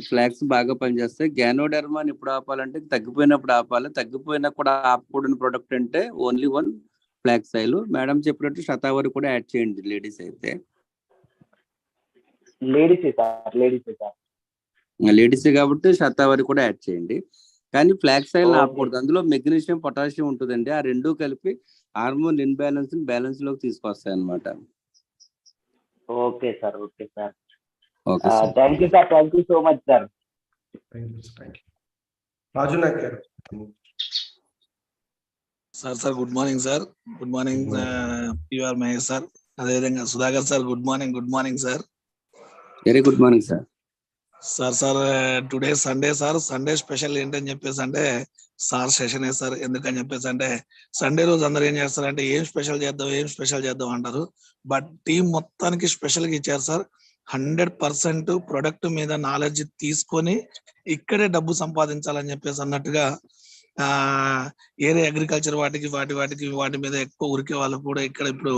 ఫ్లాక్స్ బాగా పనిచేస్తాయి. గ్యానోడెర్మాని ఎప్పుడు ఆపాలంటే తగ్గిపోయినప్పుడు ఆపాలి. తగ్గిపోయినా కూడా ఆపకూడని ప్రొడక్ట్ అంటే ఓన్లీ 1 ఫ్లాక్స్ ఆయిల్. మేడం చెప్పినట్టు శతావరి కూడా యాడ్ చేయండి లేడీస్ అయితే. లేడీస్ కాబట్టి శతావరి కూడా యాడ్ చేయండి. కానీ ఫ్లాక్స్ ఆయిల్ ఆపకూడదు. అందులో మెగ్నీషియం, పొటాషియం ఉంటుందండి. ఆ రెండు కలిపి హార్మోన్ ఇన్బ్యాలెన్స్ బ్యాలెన్స్ లోకి తీసుకొస్తాయి అన్నమాట. Okay sir. Okay thank you sir. Thank you so much sir. Raju Nayak garu. Sir good morning sir. Good morning PR Mahesh sir. అదేవిధంగా Sudhakar sir good morning sir. Very good morning sir. Sir today Sunday sir. Sunday special ఏంటని చెప్పేసి అంటే sir session sir. ఎందుకని చెప్పేసి అంటే Sunday రోజు అందరు ఏం చేస్తారంటే ఏం స్పెషల్ చేద్దాం అంటారు. బట్ టీం మొత్తానికి స్పెషల్ గా ఇచ్చారు సార్. 100% ప్రొడక్ట్ మీద నాలెడ్జ్ తీసుకొని ఇక్కడే డబ్బు సంపాదించాలని చెప్పేసి అన్నట్టుగా ఏరే అగ్రికల్చర్ వాటి మీద ఎక్కువ ఉరికే వాళ్ళు కూడా ఇక్కడ ఇప్పుడు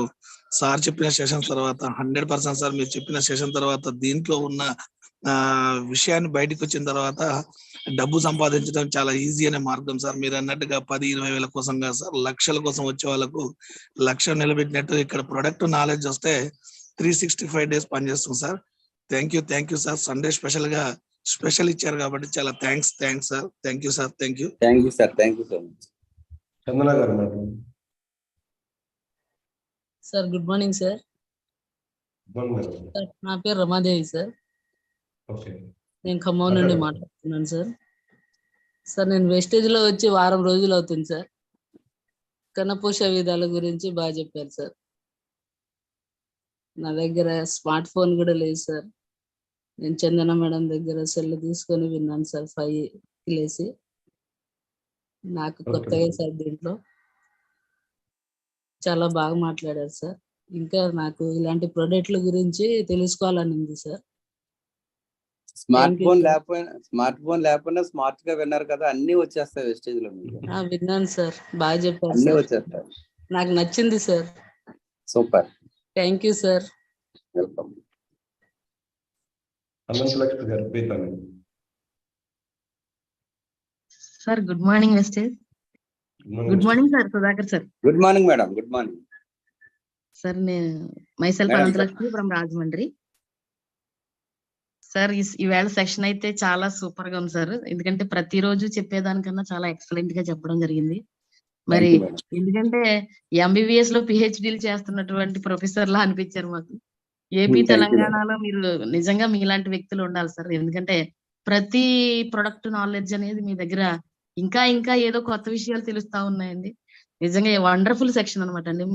సార్ చెప్పిన సెషన్ తర్వాత 100% సార్ మీరు చెప్పిన సెషన్ తర్వాత దీంట్లో ఉన్న విషయాన్ని బయటకు వచ్చిన తర్వాత డబ్బు సంపాదించడం చాలా ఈజీ అనే మార్గం సార్. మీరు అన్నట్టుగా 10-20 వేల కోసం కాదు సార్, లక్షల కోసం వచ్చే వాళ్ళకు లక్ష నిలబెట్టినట్టు ఇక్కడ ప్రొడక్ట్ నాలెడ్జ్ వస్తే 365 days పనిచేస్తుంది sir. Thank you sir. Sunday special ఇచ్చారు కాబట్టి చాలా thanks sir. Thank you sir. Thank you sir. Thank you so much. Chandana garu. Sir good morning sir. నా పేరు రమాదేవి సార్. నేను ఖమ్మం నుండి మాట్లాడుతున్నాను సార్. సార్ నేను వెస్టేజ్ లో వచ్చి వారం రోజులు అవుతుంది సార్. కనపోష విధాల గురించి బాగా చెప్పారు సార్. నా దగ్గర స్మార్ట్ ఫోన్ కూడా లేదు సార్. నేను చందన మేడం దగ్గర సెల్ తీసుకొని విన్నాను సార్ 5 లేసి. నాకు కొత్తగా సార్ దీంట్లో చాలా బాగా మాట్లాడారు సార్. ఇంకా నాకు ఇలాంటి ప్రొడక్ట్ల గురించి తెలుసుకోవాలని ఉంది సార్. స్మార్ట్ ఫోన్ లేకపోయినా స్మార్ట్ గా విన్నారు కదా, అన్ని వచ్చేస్తాయి వెస్టేజ్ లో. విన్నాను సార్, బాగా చెప్పారు అన్ని సార్. వచ్చేస్తాయి. నాకు నచ్చింది sir. Super. Thank you sir. Welcome. Ananthalakshmi garu. Sir good morning వెస్టేజ్. Good morning sir Sudhakar sir. Good morning madam. Good morning sir. నేను myself Ananthalakshmi from Rajahmundry sir. ఈవేళ సెషన్ అయితే చాలా సూపర్ గా ఉంది సార్. ఎందుకంటే ప్రతిరోజు చెప్పేదానికన్నా చాలా ఎక్సలెంట్ గా చెప్పడం జరిగింది. మరి ఎందుకంటే ఎంబీబీఎస్ లో పిహెచ్డీలు చేస్తున్నటువంటి ప్రొఫెసర్ లా అనిపించారు మాకు. ఏపీ తెలంగాణలో మీరు నిజంగా మీలాంటి వ్యక్తులు ఉండాలి సార్. ఎందుకంటే ప్రతి ప్రొడక్ట్ నాలెడ్జ్ అనేది మీ దగ్గర ఇంకా ఏదో కొత్త విషయాలు తెలుస్తా ఉన్నాయండి. నిజంగా వండర్ఫుల్ సెక్షన్ అనమాట అండి.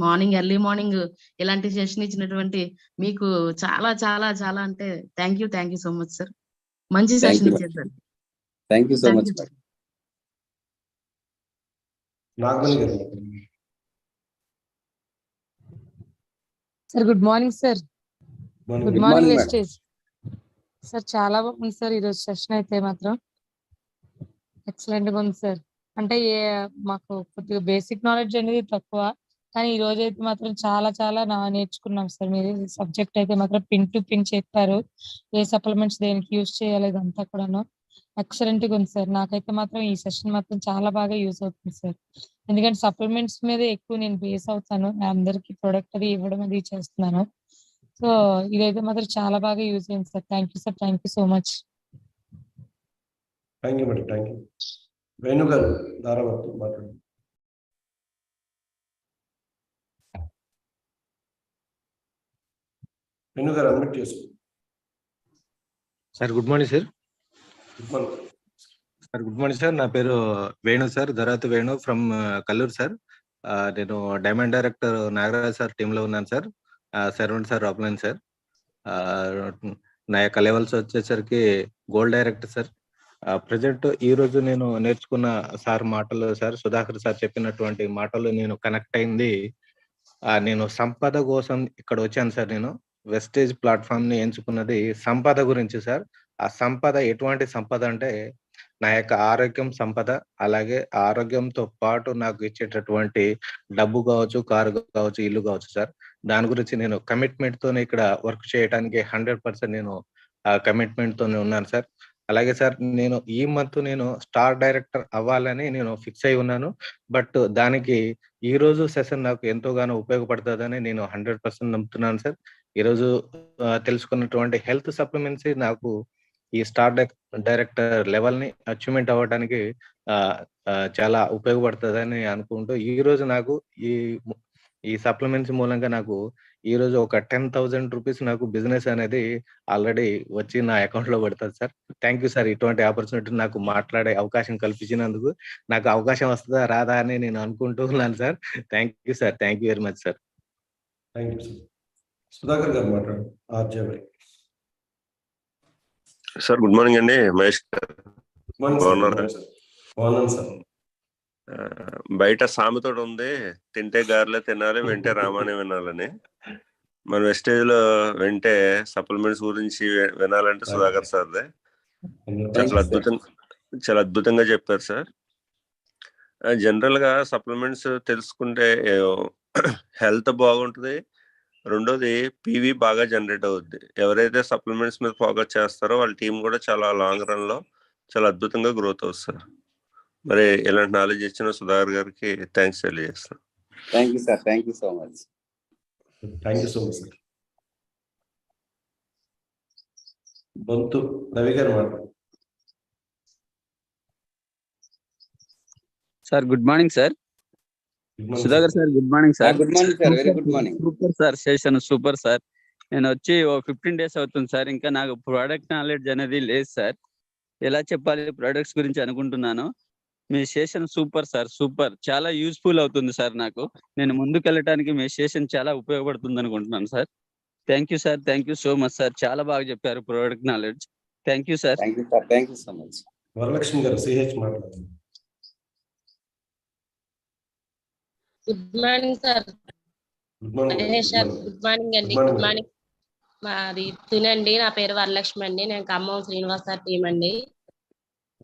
ఎర్లీ మార్నింగ్ ఇలాంటి సెషన్ ఇచ్చినటువంటి మీకు చాలా చాలా చాలా అంటే thank you so much sir. మంచి సెషన్ ఇచ్చారు sir. Thank you so much. Sir good morning sir. Good morning wastage sir. చాలా బాగుంది సార్ ఈరోజు సెషన్ అయితే మాత్రం ఎక్సలెంట్ గా ఉంది సార్. అంటే మాకు కొద్దిగా బేసిక్ నాలెడ్జ్ అనేది తక్కువ. కానీ ఈ రోజు అయితే మాత్రం చాలా చాలా నేర్చుకున్నాం సార్. మీరు సబ్జెక్ట్ అయితే మాత్రం పిన్ టు పిన్ చెప్పారు. ఏ సప్లిమెంట్స్ దేనికి యూజ్ చేయాలి ఇదంతా కూడాను ఎక్సలెంట్ గా ఉంది సార్. నాకైతే మాత్రం ఈ సెషన్ మాత్రం చాలా బాగా యూజ్ అవుతుంది సార్. ఎందుకంటే సప్లిమెంట్స్ మీద ఎక్కువ నేను బేస్ అవుతాను. అందరికి ప్రొడక్ట్ అది ఇవ్వడం అది చేస్తున్నాను. సో ఇదైతే మాత్రం చాలా బాగా యూజ్ అయింది sir. Thank you sir. Thank you so much. Thank you madam. Thank you. Venu garu Dharavath మాట్లాడండి. వేణు గారు అడ్మిట్ చేసుకో. Sir good morning sir. Good morning sir. Good morning sir. నా పేరు Venu sir, Dharath Venu from Kalluru sir. నేను డైమండ్ డైరెక్టర్ నాగరాజ్ సార్ టీంలో ఉన్నాను సార్. Sharavan sir offline sir. నా యొక్క లెవెల్స్ వచ్చేసరికి గోల్డ్ డైరెక్టర్ సార్. ప్రజెంట్ ఈ రోజు నేను నేర్చుకున్న సార్ మాటలు సార్, సుధాకర్ సార్ చెప్పినటువంటి మాటలు నేను కనెక్ట్ అయింది. నేను సంపద కోసం ఇక్కడ వచ్చాను సార్. నేను వెస్టేజ్ ప్లాట్ఫామ్ ని ఎంచుకున్నది సంపద గురించి సార్. ఆ సంపద ఎటువంటి సంపద అంటే నా యొక్క ఆరోగ్యం సంపద, అలాగే ఆరోగ్యంతో పాటు నాకు ఇచ్చేటటువంటి డబ్బు కావచ్చు, కారు కావచ్చు, ఇల్లు కావచ్చు సార్. దాని గురించి నేను కమిట్మెంట్ తోనే ఇక్కడ వర్క్ చేయడానికి 100% నేను కమిట్మెంట్ తోనే ఉన్నాను సార్. అలాగే సార్ నేను ఈ మంత్ నేను స్టార్ డైరెక్టర్ అవ్వాలని నేను ఫిక్స్ అయి ఉన్నాను. బట్ దానికి ఈ రోజు సెషన్ నాకు ఎంతోగానో ఉపయోగపడుతుందని నేను 100% నమ్ముతున్నాను సార్. ఈరోజు తెలుసుకున్నటువంటి హెల్త్ సప్లిమెంట్స్ నాకు ఈ స్టార్ డైరెక్టర్ లెవెల్ ని అచీవ్మెంట్ అవ్వడానికి చాలా ఉపయోగపడుతుందని అనుకుంటూ ఈ రోజు నాకు ఈ సప్లిమెంట్స్ మూలంగా నాకు ఈ రోజు ఒక 10,000 రూపీస్ నాకు బిజినెస్ అనేది ఆల్రెడీ వచ్చి నా అకౌంట్ లో పడుతుంది సార్. Thank you sir. ఇటువంటి ఆపర్చునిటీ నాకు మాట్లాడే అవకాశం కల్పించినందుకు. నాకు అవకాశం వస్తుందా రాదా అని నేను అనుకుంటూ ఉన్నాను sir. Thank you sir. Thank you very much sir. Thank you sir. Sudhakar గారు మాట్లాడు. ఆర్జే భాయ్. సార్ గుడ్ మార్నింగ్ అండి. మహేష్ గారు బాగున్నారా? బాగున్నాను సార్. బయట సామెత ఉంది, తింటే గారెలే తినాలి, వింటే రామాయణం వినాలని. మన వెస్టేజ్ లో వింటే సప్లిమెంట్స్ గురించి వినాలంటే సుధాకర్ సార్దే. చాలా అద్భుతంగా చెప్పారు సార్. జనరల్ గా సప్లిమెంట్స్ తెలుసుకుంటే హెల్త్ బాగుంటుంది. రెండోది పీవీ బాగా జనరేట్ అవుద్ది. ఎవరైతే సప్లిమెంట్స్ మీద ఫోకస్ చేస్తారో వాళ్ళ టీం కూడా చాలా లాంగ్ రన్ లో చాలా అద్భుతంగా గ్రోత్ అవుతుంది. మరి ఇలాంటి నాలెడ్జ్ ఇచ్చిన సుధాకర్ గారికి థ్యాంక్స్ తెలియజేస్తాను. Thank you sir. Thank you so much. Thank you so much sir. Bonthu Ravi గారు మాట్లాడు. Sir good morning sir. Sudhakar sir good morning sir. Good morning sir. Very good morning. Super sir. Session super sir. నేను వచ్చి 15 days అవుతుంది sir. ఇంకా నాకు product knowledge అనేది లేదు sir. ఎలా చెప్పాలి ప్రొడక్ట్స్ గురించి అనుకుంటున్నాను. మీ సెషన్ సూపర్ సార్. సూపర్. చాలా యూస్ఫుల్ అవుతుంది సార్ నాకు. నేను ముందుకు వెళ్ళటానికి మీ సెషన్ చాలా ఉపయోగపడుతుంది అనుకుంటున్నాను sir. Thank you sir. Thank you so much sir. చాలా బాగా చెప్పారు product knowledge. Thank you sir. Thank you sir. Thank you so much. Varalakshmi garu CH మాట్లాడండి. Good morning sir. Good morning. Mahesh sir good morning అండి. Good morning. మాది తినండి. నా పేరు వరలక్ష్మి అండి. నేను ఖమ్మం శ్రీనివాస్ సార్ టీం అండి.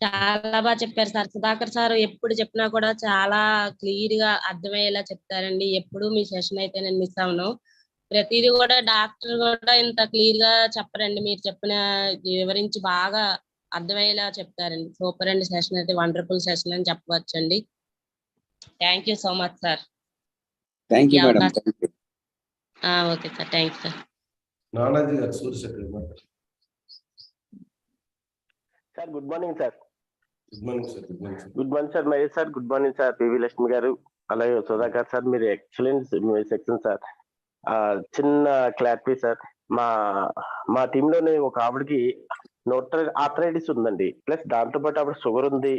చాలా బాగా చెప్పారు సార్. సుధాకర్ సార్ ఎప్పుడు చెప్పినా కూడా చాలా క్లియర్ గా అర్థమయ్యేలా చెప్తారండి. ఎప్పుడు మీ సెషన్ అయితే నేను మిస్ అవను. ప్రతిదీ కూడా డాక్టర్ కూడా ఇంత క్లియర్ గా చెప్పరండి. మీరు చెప్పిన వివరించి బాగా అర్థమయ్యేలా చెప్తారండి. సూపర్ అండి. సెషన్ అయితే వండర్ఫుల్ సెషన్ అని చెప్పవచ్చండి. Thank you so much sir. Thank you madam. Okay sir. Thank you sir. Nanaji garu Suryasekhar మాట్లాడు. Sir good morning sir. Good morning sir. Good morning sir. Good morning sir Mahesh sir. Good morning sir PV Lakshmi garu. అలాగే Sudhakar sir మీరు excellent section sir. చిన్న clarity sir. మా టీంలోనే ఒక ఆవిడకి arthritis ఉందండి. Plus దాంతో పాటు ఆవిడ షుగర్ ఉంది.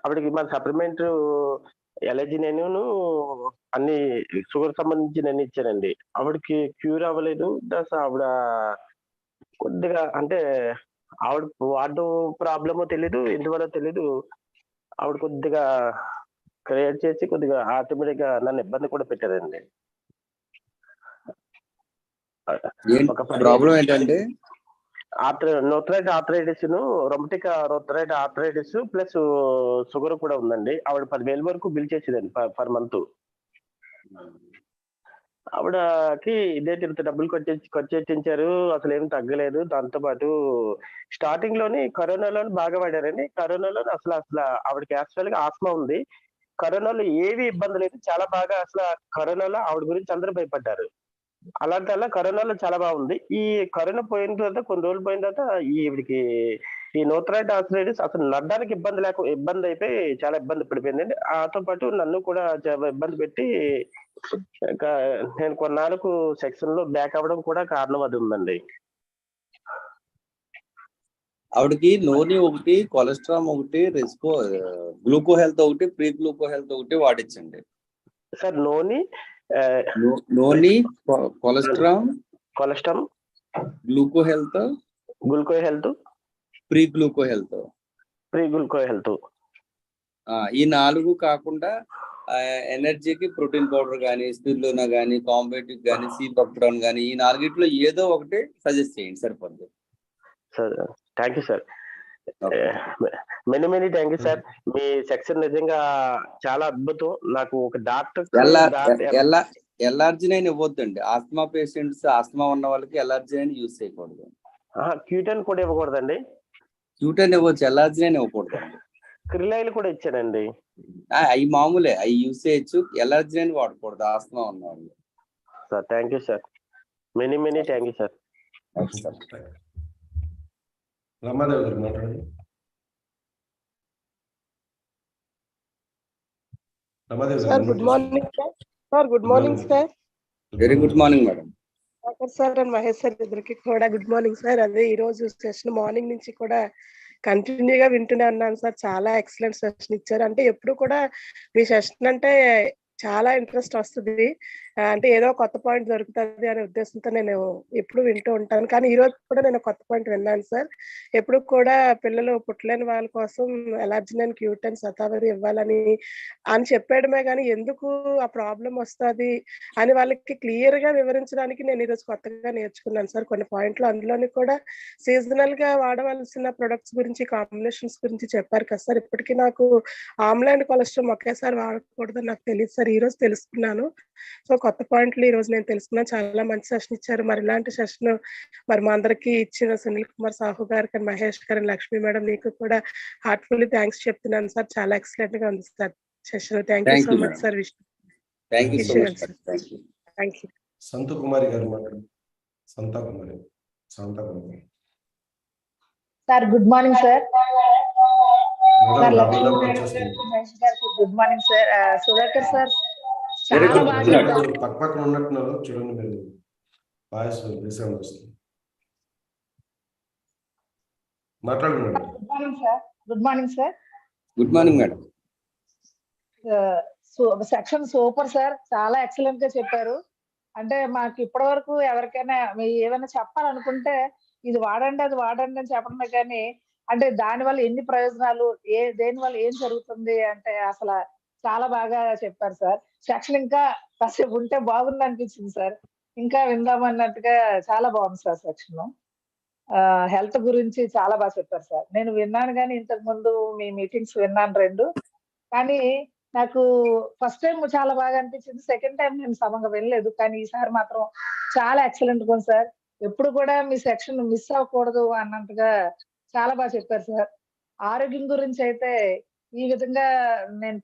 ఆవిడకి మన సప్లిమెంట్ ఎలర్జీ నేను అన్ని షుగర్ సంబంధించి నేను ఇచ్చానండి. ఆవిడకి క్యూర్ అవ్వలేదు. ప్లస్ ఆవిడ కొద్దిగా అంటే ఆవిడ వాడు ప్రాబ్లమో తెలీదు, ఎందువల్ల తెలీదు. ఆవిడ కొద్దిగా క్రియేట్ చేసి కొద్దిగా ఆటోమేటిక్ గా నన్ను ఇబ్బంది కూడా పెట్టారండి. ప్రాబ్లం ఏంటంటే నోథరైట్ ఆర్థరైటిస్ రొమటిక్ నోథరైట్ ఆర్థరైటిస్ ప్లస్ షుగర్ కూడా ఉందండి. ఆవిడ 10,000 వరకు బిల్ చేసేదండి పర్ మంత్. ఆవిడకి ఇదేంటి ఇంత డబ్బులు ఖర్చు అసలు ఏం తగ్గలేదు. దాంతో పాటు స్టార్టింగ్ లోని కరోనాలో బాగా వాడారండి. కరోనాలో అసలు ఆవిడకి యాక్చువల్ గా ఆస్మా ఉంది. కరోనాలో ఏవి ఇబ్బంది లేదు, చాలా బాగా అసలు కరోనాలో ఆవిడ గురించి అందరూ భయపడ్డారు. అలాంటి కరోనాలో చాలా బాగుంది. ఈ కరోనా పోయిన తర్వాత కొన్ని రోజులు పోయిన తర్వాత ఈవిడికి ఈ నోథరైటిస్ ఆర్థరైటిస్ అసలు నడడానికి ఇబ్బంది అయిపోయి చాలా ఇబ్బంది పడిపోయిందండి. ఆతో పాటు నన్ను కూడా చాలా ఇబ్బంది పెట్టి నేను కొన్నాళ్ళకు సెక్షన్ లో బ్యాక్ అవ్వడం కూడా కారణం అది ఉందండి. ఆవిడకి నోని ఒకటి, కొలెస్ట్రాల్ ఒకటి, గ్లూకో హెల్త్ ఒకటి, ప్రీ గ్లూకో హెల్త్ ఒకటి వాడించండి sir. నోని cholesterol, గ్లూకో health, pre గ్లూకో health ఈ 4 కాకుండా ఎనర్జీకి ప్రోటీన్ పౌడర్ కానీ, స్పిరులినా కానీ, కాంబేటిక్ కానీ, సీబక్ట్రాన్ కానీ ఈ 4 ఏదో ఒకటి సజెస్ట్ చేయండి సరిపోద్ది. Sir thank you sir, many thank you sir. Me section నిజంగా చాలా అద్భుతం. నాకు ఒక డాక్టర్ ఎల్ఆర్జినైన్ ఇవ్వద్దండి. ఆస్మా పేషెంట్స్, ఆస్మా ఉన్న వాళ్ళకి ఎల్ఆర్జినైన్ యూజ్ చేయకూడదు. క్యూటన్ కూడా ఇవ్వకూడదండి? క్యూటన్ ఇవ్వచ్చు, ఎల్ఆర్జినైన్ ఇవ్వకూడదండి. క్రిలైల్ కూడా ఇచ్చానండి. అవి మామూలే, అవి యూజ్ చేయొచ్చు. ఎల్ఆర్జినైన్ వాడకూడదు ఆస్మా ఉన్న వాళ్ళు. Sir thank you sir, many thank you sir. Ramadevi గారు మాట్లాడండి. Sir good morning sir. Sir good morning sir. Very good morning madam. Sir and Mahesh sir ఇద్దరికి కూడా గుడ్ మార్నింగ్ సార్. అదే ఈ రోజు సెషన్ మార్నింగ్ నుంచి కూడా కంటిన్యూగా వింటూనే ఉన్నాను సార్. చాలా ఎక్సలెంట్ సెషన్ ఇచ్చారు. అంటే ఎప్పుడు కూడా మీ సెషన్ అంటే చాలా ఇంట్రెస్ట్ వస్తుంది. అంటే ఏదో కొత్త పాయింట్ దొరుకుతుంది అనే ఉద్దేశంతో నేను ఎప్పుడు వింటూ ఉంటాను. కానీ ఈ రోజు కూడా నేను కొత్త పాయింట్ విన్నాను సార్. ఎప్పుడు కూడా పిల్లలు పుట్టలేని వాళ్ళ కోసం ఎలర్జినైన్, క్యూటన్, శతావరి ఇవ్వాలని చెప్పేయడమే కానీ ఎందుకు ఆ ప్రాబ్లం వస్తుంది అని వాళ్ళకి క్లియర్ గా వివరించడానికి నేను ఈరోజు కొత్తగా నేర్చుకున్నాను సార్ కొన్ని పాయింట్లు. అందులోని కూడా సీజనల్ గా వాడవలసిన ప్రొడక్ట్స్ గురించి, కాంబినేషన్స్ గురించి చెప్పారు కదా సార్. ఇప్పటికీ నాకు ఆమ్లైన్ కొలెస్ట్రాల్ ఒకేసారి వాడకూడదని నాకు తెలియదు సార్, ఈ రోజు తెలుసుకున్నాను. సో కొత్త పాయింట్లు ఈ రోజు నేను తెలుసుకున్నాను. చాలా మంచి సెషన్ ఇచ్చారు. మరి ఇలాంటి సెషన్ మరి మా అందరికి ఇచ్చిన సునీల్ కుమార్ సాహు గారికి, మహేష్ గారు, లక్ష్మి మేడం మీకు కూడా హార్ట్ఫుల్లీ థ్యాంక్స్ చెప్తున్నాను సార్. చాలా ఎక్సలెంట్ గా ఉంది sir session. Thank you so much sir. Thank you. Santu Kumari garu మాట్లాడు. Shanta Kumari sir good morning sir. Good morning sir. Sudhakar sir చాలా బాగా పక్కన ఉన్నట్టున్నారు చూడండి, మీరు వాయిస్ డిసౌండ్ వస్తుంది. మాట్లాడండి madam. Good morning sir. Good morning sir. Good morning madam. Section super sir, చాలా ఎక్సలెంట్ గా చెప్పారు. అంటే మాకు ఇప్పటి వరకు ఎవరికైనా ఏమైనా చెప్పాలనుకుంటే ఇది వాడండి, అది వాడండి అని చెప్పడమే కానీ అంటే దాని వల్ల ఎన్ని ప్రయోజనాలు, దేని వల్ల ఏం జరుగుతుంది అంటే అసలు చాలా బాగా చెప్పారు సార్. సెక్షన్ ఇంకా కాసేపు ఉంటే బాగుంది అనిపించింది సార్. ఇంకా విందామన్నట్టుగా చాలా బాగుంది సార్ సెక్షన్. హెల్త్ గురించి చాలా బాగా చెప్పారు సార్. నేను విన్నాను కానీ ఇంతకు ముందు మీ మీటింగ్స్ విన్నాను 2, కానీ నాకు ఫస్ట్ టైం చాలా బాగా అనిపించింది. సెకండ్ టైం నేను సమంగా వినలేదు, కానీ ఈసారి మాత్రం చాలా ఎక్సలెంట్ గా ఉంది సార్. ఎప్పుడు కూడా మీ సెక్షన్ మిస్ అవ్వకూడదు అన్నట్టుగా చాలా బాగా చెప్పారు సార్. ఆరోగ్యం గురించి అయితే ఈ విధంగా నేను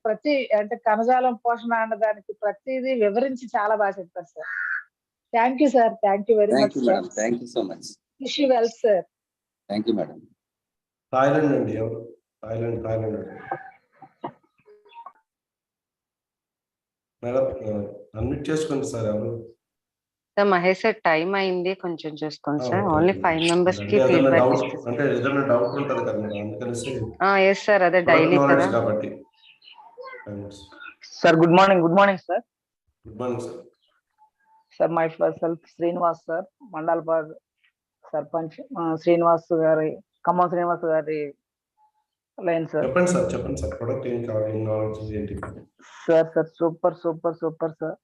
అంటే కణజాలం పోషణ అన్నదానికి ప్రతిదీ వివరించి చాలా బాగా చెప్పారు sir. Thank you sir. Thank you very much sir. Thank you so much. Wish you well sir. Thank you madam. Thailand అండి. ఎవరు? థాయిలాండ్ మేడం అన్మ్యూట్ చేసుకోండి సార్. ఎవరు? సార్ మహేష్ సార్ టైం అయింది, కొంచెం చూసుకోండి సార్. ఓన్లీ 5 మెంబర్స్ కి feedback అంటే ఏదైనా డౌట్ ఉంటది కదా మేడం, అందుకనేసి. ఎస్ సార్, అదే డైలీ కదా కాబట్టి. Sir good morning. Good morning sir. Good morning sir. Sir myself Srinivas sir, Mandalpad sarpanch. Srinivas గారి, ఖమ్మం శ్రీనివాస్ గారి లైన్ సార్. చెప్పండి సార్. ప్రొడక్ట్ ఏం కావాలి, నాలెడ్జ్ ఏంటి? Sir super sir.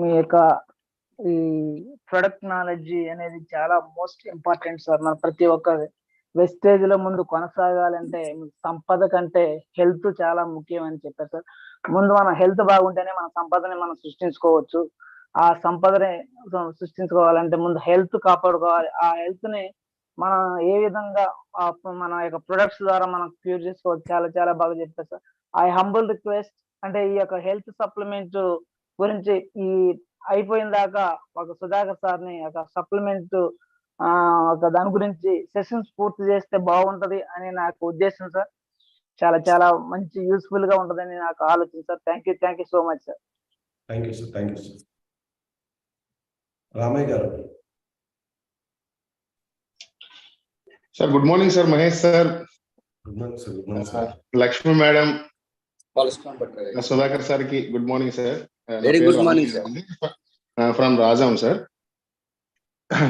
మీ యొక్క ఈ ప్రొడక్ట్ నాలెడ్జ్ అనేది చాలా మోస్ట్ ఇంపార్టెంట్ సార్. మన ప్రతి ఒక్క వెస్టేజ్ లో ముందు కొనసాగాలంటే సంపద కంటే హెల్త్ చాలా ముఖ్యం అని చెప్పారు సార్. ముందు మన హెల్త్ బాగుంటేనే మన సంపదని మనం సృష్టించుకోవచ్చు. ఆ సంపదని సృష్టించుకోవాలంటే ముందు హెల్త్ కాపాడుకోవాలి. ఆ హెల్త్ ని మనం ఏ విధంగా మన యొక్క ప్రొడక్ట్స్ ద్వారా మనం క్యూర్ చేసుకోవచ్చు. చాలా చాలా బాగా చెప్పారు సార్. ఐ హంబుల్ రిక్వెస్ట్, అంటే ఈ యొక్క హెల్త్ సప్లిమెంట్ గురించి ఈ అయిపోయిన దాకా ఒక సుధాకర్ సార్ని ఒక సప్లిమెంట్ ఒక దాని గురించి సెషన్స్ పూర్తి చేస్తే బాగుంటది అని నాకు ఉద్దేశం సార్. చాలా చాలా మంచి యూస్ఫుల్ గా ఉంటదని నాకు ఆలోచన sir. Thank you so much sir. Thank you sir. Ramayya garu. Sir good morning sir. Mahesh sir, good morning sir. Lakshmi madam, cholesterol Sudhakar sir కి good morning sir. Very good morning sir. From Rajam sir.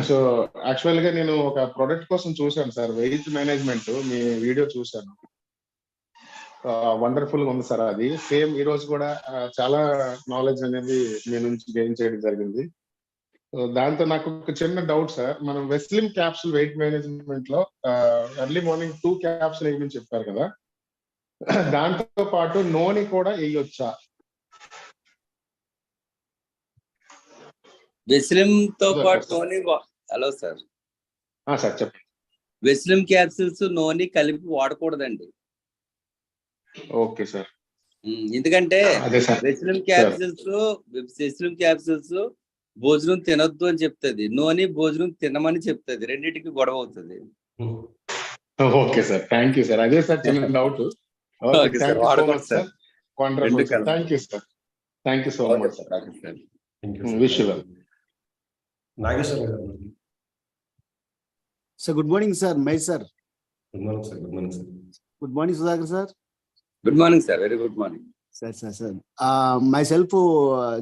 So actual గా నేను ఒక product కోసం చూశాను sir, weight management. మీ video చూశాను, wonderful గా ఉంది సార్. అది సేమ్ ఈ రోజు కూడా చాలా నాలెడ్జ్ అనేది మీ నుంచి గెయిన్ చేయడం జరిగింది. దాంతో నాకు ఒక చిన్న డౌట్ సార్. మనం వెస్లిమ్ క్యాప్సూల్ వెయిట్ మేనేజ్మెంట్ లో ఎర్లీ మార్నింగ్ 2 క్యాప్సూల్ వేయమని చెప్పారు కదా, దాంతో పాటు నూనె కూడా వేయొచ్చా? వెస్లిమ్ తో పాటు నూనె. Hello sir. సార్ చెప్పండి. వెస్లిమ్ క్యాప్సూల్స్ నూనె కలిపి వాడకూడదండి. Okay sir. ఎందుకంటే వెస్లిమ్ క్యాప్సూల్స్ భోజనం తినొద్దు అని చెప్తుంది, నూనె భోజనం తినమని చెప్తుంది. రెండింటికి గొడవ అవుతుంది. Okay sir, thank you sir. అదే సార్ చిన్న డౌట్. వాడకూడదు sir. Wonderful sir, thank you sir. Thank you so much sir. Wish you well. Nageswara గారు. Sir good morning sir. My sir. Good morning sir. Good morning Sudhakar sir. Good morning sir. Very good morning sir. Myself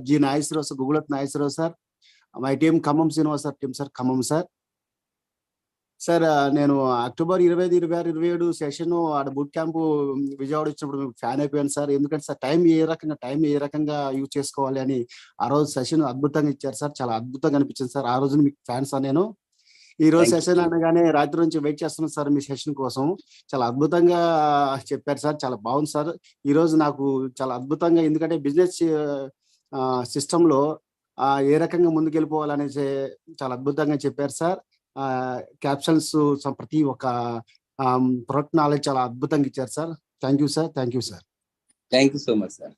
G Nageswara Rao sir, Google Nageswara Rao sir. My team Khammam Srinivas team sir, Khammam sir. Sir నేను October 25, 26, 27 session ఆడ boot camp Vijayawada వచ్చినప్పుడు fan అయిపోయాను sir. ఎందుకంటే sir time ఏ రకంగా use చేసుకోవాలి అని ఆ రోజు సెషన్ అద్భుతంగా ఇచ్చారు సార్. చాలా అద్భుతంగా అనిపించింది సార్. ఆ రోజు మీకు ఫ్యాన్స్ నేను ఈ రోజు సెషన్ అనగానే రాత్రి నుంచి వెయిట్ చేస్తున్నాను సార్ మీ సెషన్ కోసం. చాలా అద్భుతంగా చెప్పారు సార్, చాలా బాగుంది సార్. ఈ రోజు నాకు చాలా అద్భుతంగా, ఎందుకంటే బిజినెస్ సిస్టమ్ లో ఏ రకంగా ముందుకెళ్ళిపోవాలనేసి చాలా అద్భుతంగా చెప్పారు సార్. క్యాప్షన్స్ ప్రతి ఒక్క ప్రొడక్ట్ నాలెడ్జ్ చాలా అద్భుతంగా ఇచ్చారు sir. Thank you sir. Thank you so much sir.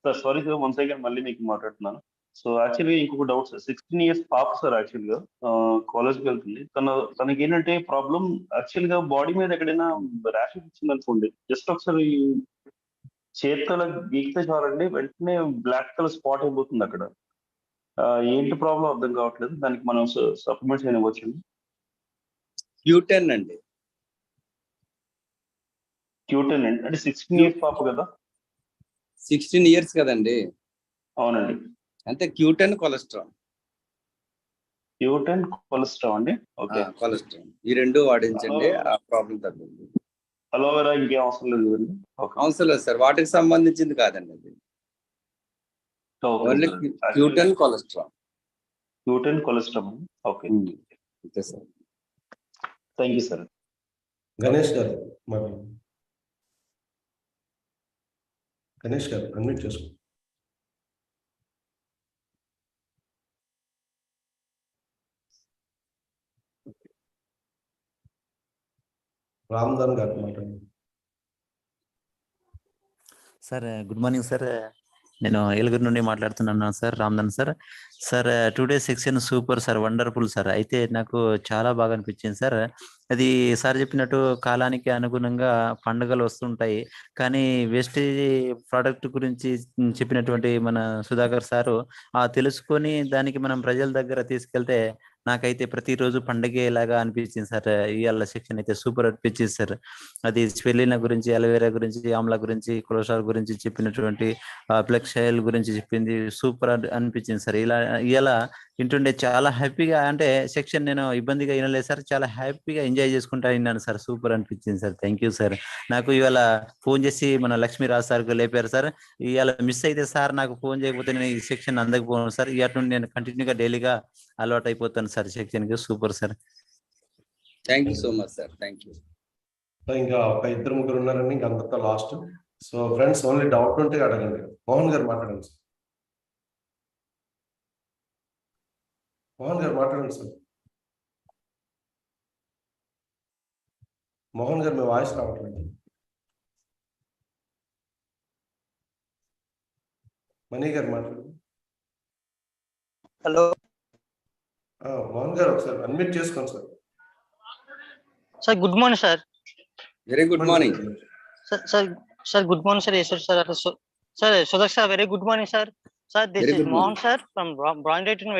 Sir sorry sir, once again మళ్ళీ మీకు మాట్లాడుతున్నాను. సో యాక్చువల్గా ఇంకొక డౌట్ సార్. 16 years పాప సార్, యాక్చువల్గా కాలేజ్కి వెళ్తుంది. తనకి ఏంటంటే ప్రాబ్లం, యాక్చువల్గా బాడీ మీద ఎక్కడైనా ర్యాషెస్ వచ్చింది అనుకోండి, జస్ట్ ఒకసారి చేతుల గీకితే చాలండి, వెంటనే బ్లాక్ కలర్ స్పాట్ అయిపోతుంది అక్కడ. ఏంటి ప్రాబ్లం అర్థం కావట్లేదు. దానికి మనం సప్లిమెంట్స్ ఏమి ఇవ్వచ్చు? Q10 అండి. Q10 అండి, అంటే 16 years పాప కదా? 16 years కదండి. అవునండి. అంటే Q10 కొలెస్ట్రాల్. Q10 కొలెస్ట్రాల్ అండి. ఓకే, కొలెస్ట్రాల్ ఈ రెండు వాడించండి, ఆ ప్రాబ్లం తగ్గుతుంది. అలోవెరా ఇంకేం అవసరం లేదు కదండి? అవసరం లేదు సార్, వాటికి సంబంధించింది కాదండి అది. Only Q10 cholesterol. Q10 cholesterol. Okay, okay sir. Thank you sir. Ganesh గారు అన్మ్యూట్ చేసుకో. రామ్దాన్ గారు మాట్లాడండి సార్. Good morning sir. నేను ఏలూరు నుండి మాట్లాడుతున్నాను sir, Ramdan sir. Sir 2 days section super sir, wonderful sir. అయితే నాకు చాలా బాగా అనిపించింది సార్. అది సార్ చెప్పినట్టు కాలానికి అనుగుణంగా పండుగలు వస్తుంటాయి, కానీ వేస్టేజ్ ప్రోడక్ట్ గురించి చెప్పినటువంటి మన సుధాకర్ సారు తెలుసుకొని దానికి మనం ప్రజల దగ్గర తీసుకెళ్తే నాకైతే ప్రతిరోజు పండుగలాగా అనిపించింది సార్. ఇవాళ సెక్షన్ అయితే సూపర్ అనిపించింది సార్. అది స్పెలినా గురించి, అలోవెరా గురించి, ఆమ్లా గురించి, కొలెస్ట్రాల్ గురించి చెప్పినటువంటి ఫ్లెక్స్ ఆయిల్ గురించి చెప్పింది సూపర్ అనిపించింది సార్. ఇలా వింటుండే చాలా హ్యాపీగా, అంటే సెక్షన్ నేను ఇబ్బందిగా వినలేదు సార్, చాలా హ్యాపీగా ఎంజాయ్ చేసుకుంటా విన్నాను సార్. సూపర్ అనిపించింది సార్. Thank you sir. నాకు ఇవాళ ఫోన్ చేసి మన లక్ష్మీరాజ్ సార్కి లేపారు సార్. ఇవాళ మిస్ అయితే సార్ నాకు ఫోన్ చేయకపోతే నేను ఈ సెక్షన్ అందకపోను సార్. ఇటు నేను కంటిన్యూగా డైలీగా అలవాటు అయిపోతాను సార్ సెక్షన్ కి. Super sir. Thank you so much sir. Thank you. So ఇంకా ఒక 2-3 ఉన్నారండి, ఇంకా అందరితో last. So friends, only doubt ఉంటే అడగండి. మోహన్ గారు మాట్లాడండి సార్. మోహన్ గారు మాట్లాడండి సార్. మోహన్ గారు, మీ వాయిస్ రావట్లేదు. మణి గారు మాట్లాడండి. హలో మోహన్ గారు ఒకసారి అన్మ్యూట్ చేసుకోండి sir. Sir good morning sir. Very good morning sir good morning sir. yes sir sir Sudak sir, very good morning sir. This Very is good Mohan morning. sir from Branded in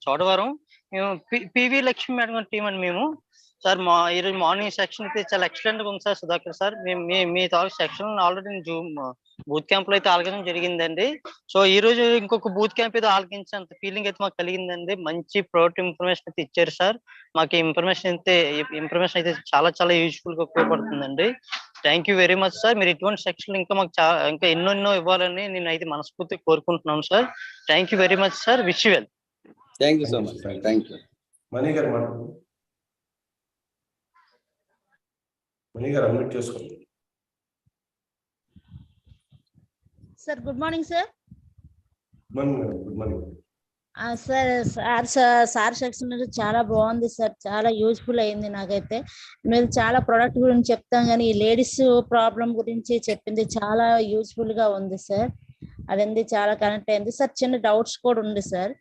Chodavaram. మేము PV Lakshmi madam team అండి మేము. Sir ఈరోజు morning section అయితే చాలా excellent గా ఉంది sir Sudhakar sir. మీ తాలూకు section already Zoom booth camp లో అయితే ఆలగించడం జరిగిందండి. సో ఈ రోజు ఇంకొక బూత్ క్యాంప్ అయితే ఆలగించేంత ఫీలింగ్ అయితే మాకు కలిగిందండి. మంచి ప్రోడక్ట్ ఇన్ఫర్మేషన్ అయితే ఇచ్చారు సార్. మాకు ఇన్ఫర్మేషన్ అయితే చాలా చాలా యూజ్ఫుల్ గా ఉపయోగపడుతుందండి. Thank you very much sir. మీరు ఇటువంటి సెక్షన్ ఇంకా మాకు ఇంకా ఎన్నెన్నో ఇవ్వాలని నేను అయితే మనస్ఫూర్తిగా కోరుకుంటున్నాను sir. Thank you very much sir. Wish you well. Thank you so much. Thank you. Mani గారు మాట్లాడండి. మణి గారు అన్మ్యూట్ చేసుకోండి. Sir good morning sir. Good morning. Sir section చాలా బాగుంది సార్. చాలా యూజ్ఫుల్ అయింది నాకైతే. మీరు చాలా ప్రోడక్ట్ గురించి చెప్తాం కానీ ఈ లేడీస్ ప్రాబ్లం గురించి చెప్పింది చాలా యూజ్ఫుల్ గా ఉంది సార్. అదండి చాలా కనెక్ట్ అయింది సార్. చిన్న డౌట్స్ కూడా ఉంది సార్.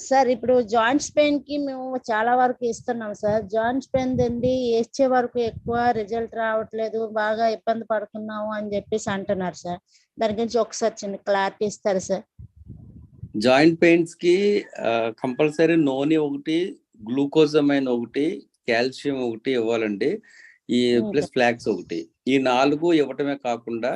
సార్ ఇప్పుడు జాయింట్స్ పెయిన్ కి మేము చాలా వరకు ఇస్తున్నాం సార్. జాయింట్స్ పెయిన్ అండి ఇచ్చే వరకు ఎక్కువ రిజల్ట్ రావట్లేదు, బాగా ఇబ్బంది పడుతున్నాము అని చెప్పేసి అంటున్నారు సార్. దాని గురించి ఒకసారి చిన్న క్లారిటీ ఇస్తారు సార్. జాయింట్ పెయిన్స్ కి కంపల్సరీ నోని ఒకటి, గ్లూకోజమైన్ ఒకటి, కాల్షియం ఒకటి ఇవ్వాలండి. ఈ ప్లస్ ఫ్లాక్స్ ఒకటి. ఈ 4 ఇవ్వటమే కాకుండా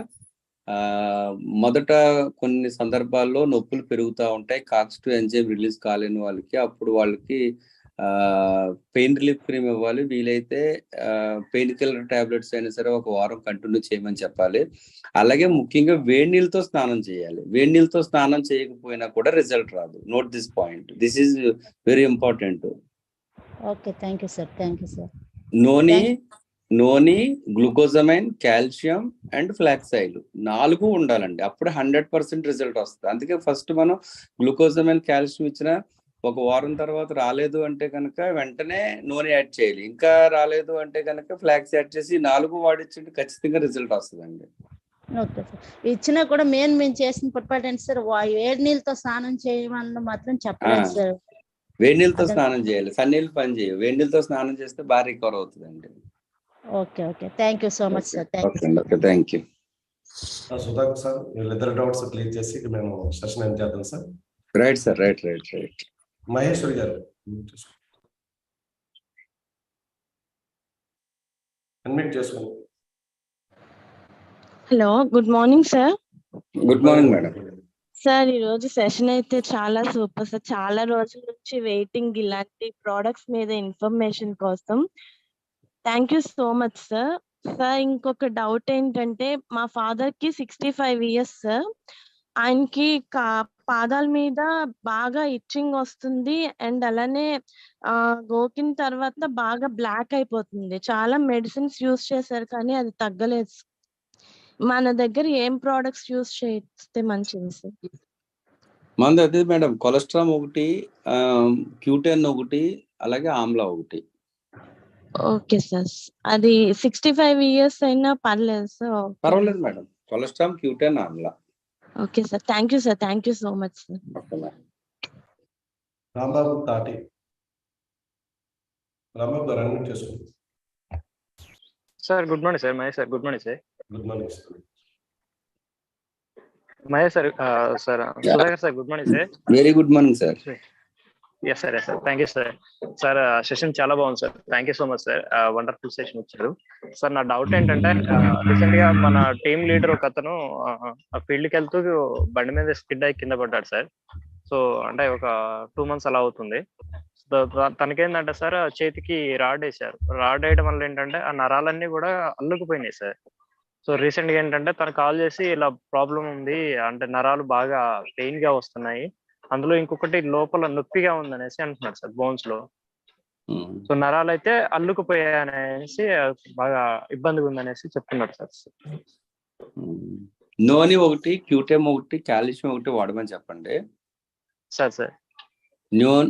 మొదట కొన్ని సందర్భాల్లో నొప్పులు పెరుగుతూ ఉంటాయి, కాక్స్2 ఎంజైమ్ రిలీజ్ కాలేని వాళ్ళకి. అప్పుడు వాళ్ళకి పెయిన్ రిలీఫ్ క్రీమ్ ఇవ్వాలి. వీలైతే పెయిన్ కిల్లర్ టాబ్లెట్స్ అయినా సరే 1 వారం కంటిన్యూ చేయమని చెప్పాలి. అలాగే ముఖ్యంగా వేడి నీళ్ళతో స్నానం చేయాలి. వేడి నీళ్ళతో స్నానం చేయకపోయినా కూడా రిజల్ట్ రాదు. Note this point. This is very important. Okay, thank you sir. Thank you sir. Noni, glucosamine, calcium and flax oil 4 ఉండాలండి. అప్పుడు 100% రిజల్ట్ వస్తుంది. అందుకే ఫస్ట్ మనం గ్లూకోజమైన్, కాల్షియం ఇచ్చిన 1 వారం తర్వాత రాలేదు అంటే కనుక వెంటనే నూనె యాడ్ చేయాలి. ఇంకా రాలేదు అంటే కనుక ఫ్లాక్స్ యాడ్ చేసి 4 వాడిచ్చింటే ఖచ్చితంగా రిజల్ట్ వస్తుందండి. Okay sir. ఇచ్చినా కూడా మేము చేసిన పొరపాటు ఏంటి సార్, వేడి నీళ్ళతో స్నానం చేయమని మాత్రం చెప్పలేదు సార్. వేడి నీళ్ళతో స్నానం చేయాలి. సన్నీళ్ళు పని చేయవు. వేడి నీళ్ళతో స్నానం చేస్తే బాగా రికవర్ అవుతుందండి. Okay okay, thank you so much sir. Thank you. Sudhakar sir, వీళ్ళిద్దరు డౌట్స్ క్లియర్ చేసి మేము సెషన్ ఏం చేద్దాం sir. Right sir. Right. Maheshwari గారు అన్మ్యూట్ చేసుకోండి. Hello, good morning sir. Good morning madam. Sir ఈ రోజు సెషన్ అయితే చాలా సూపర్ సార్. చాలా రోజుల నుంచి వెయిటింగ్ ఇలాంటి ప్రోడక్ట్స్ మీద ఇన్ఫర్మేషన్ కోసం. Thank you so much sir. Sir ఇంకొక డౌట్ ఏంటంటే, మా ఫాదర్ కి 65 years సార్. ఆయనకి పాదాల మీద బాగా ఇచ్చింగ్ వస్తుంది అండ్ అలానే గోకిన తర్వాత బాగా బ్లాక్ అయిపోతుంది. చాలా మెడిసిన్స్ యూజ్ చేశారు కానీ అది తగ్గలేదు. మన దగ్గర ఏం ప్రోడక్ట్స్ యూజ్ చేస్తే మంచిది సార్? మనది అదే మేడం, కొలెస్ట్రాల్ ఒకటి, Q10 ఒకటి, అలాగే ఆమ్లా ఒకటి. Okay sir. అది 65 years అయినా పర్లేదు సార్? పర్వాలేదు madam. Cholesterol, Q10, amla. Okay sir. Thank you sir. Thank you so much sir. Rambabu Tati. Rambabu గారు అన్మ్యూట్ చేసుకోండి. Sir good morning sir. Mahesh sir good morning sir. Good morning sir. Mahesh sir Sudhakar sir good morning sir. Very good morning sir. Yes sir. Thank you sir. Sir session చాలా బాగుంది sir. Thank you so much sir. Wonderful session ఇచ్చారు sir. నా doubt ఏంటంటే, recent గా మన team leader ఒక అతను ఫీల్డ్కి వెళ్తూ బండి మీద స్కిడ్ అయి కింద పడ్డాడు సార్. సో అంటే ఒక 2 months అలా అవుతుంది. తనకేంటంటే సార్, చేతికి రాడ్ వేసారు. రాడ్ వేయడం వల్ల ఏంటంటే ఆ నరాలన్నీ కూడా అల్లుకుపోయినాయి సార్. సో రీసెంట్ గా ఏంటంటే తను కాల్ చేసి ఇలా ప్రాబ్లం ఉంది అంటే నరాలు బాగా పెయిన్ గా వస్తున్నాయి, అందులో ఇంకొకటి లోపల నొప్పిగా ఉంది అనేసి అంటున్నారు సార్ బోన్స్ లో. సో నరాలు అయితే అల్లుకుపోయాయనేసి బాగా ఇబ్బందిగా ఉందనేసి చెప్తున్నారు సార్. నోని ఒకటి, క్యూటెమ్ ఒకటి, కాల్షియం ఒకటి వాడమని చెప్పండి సార్.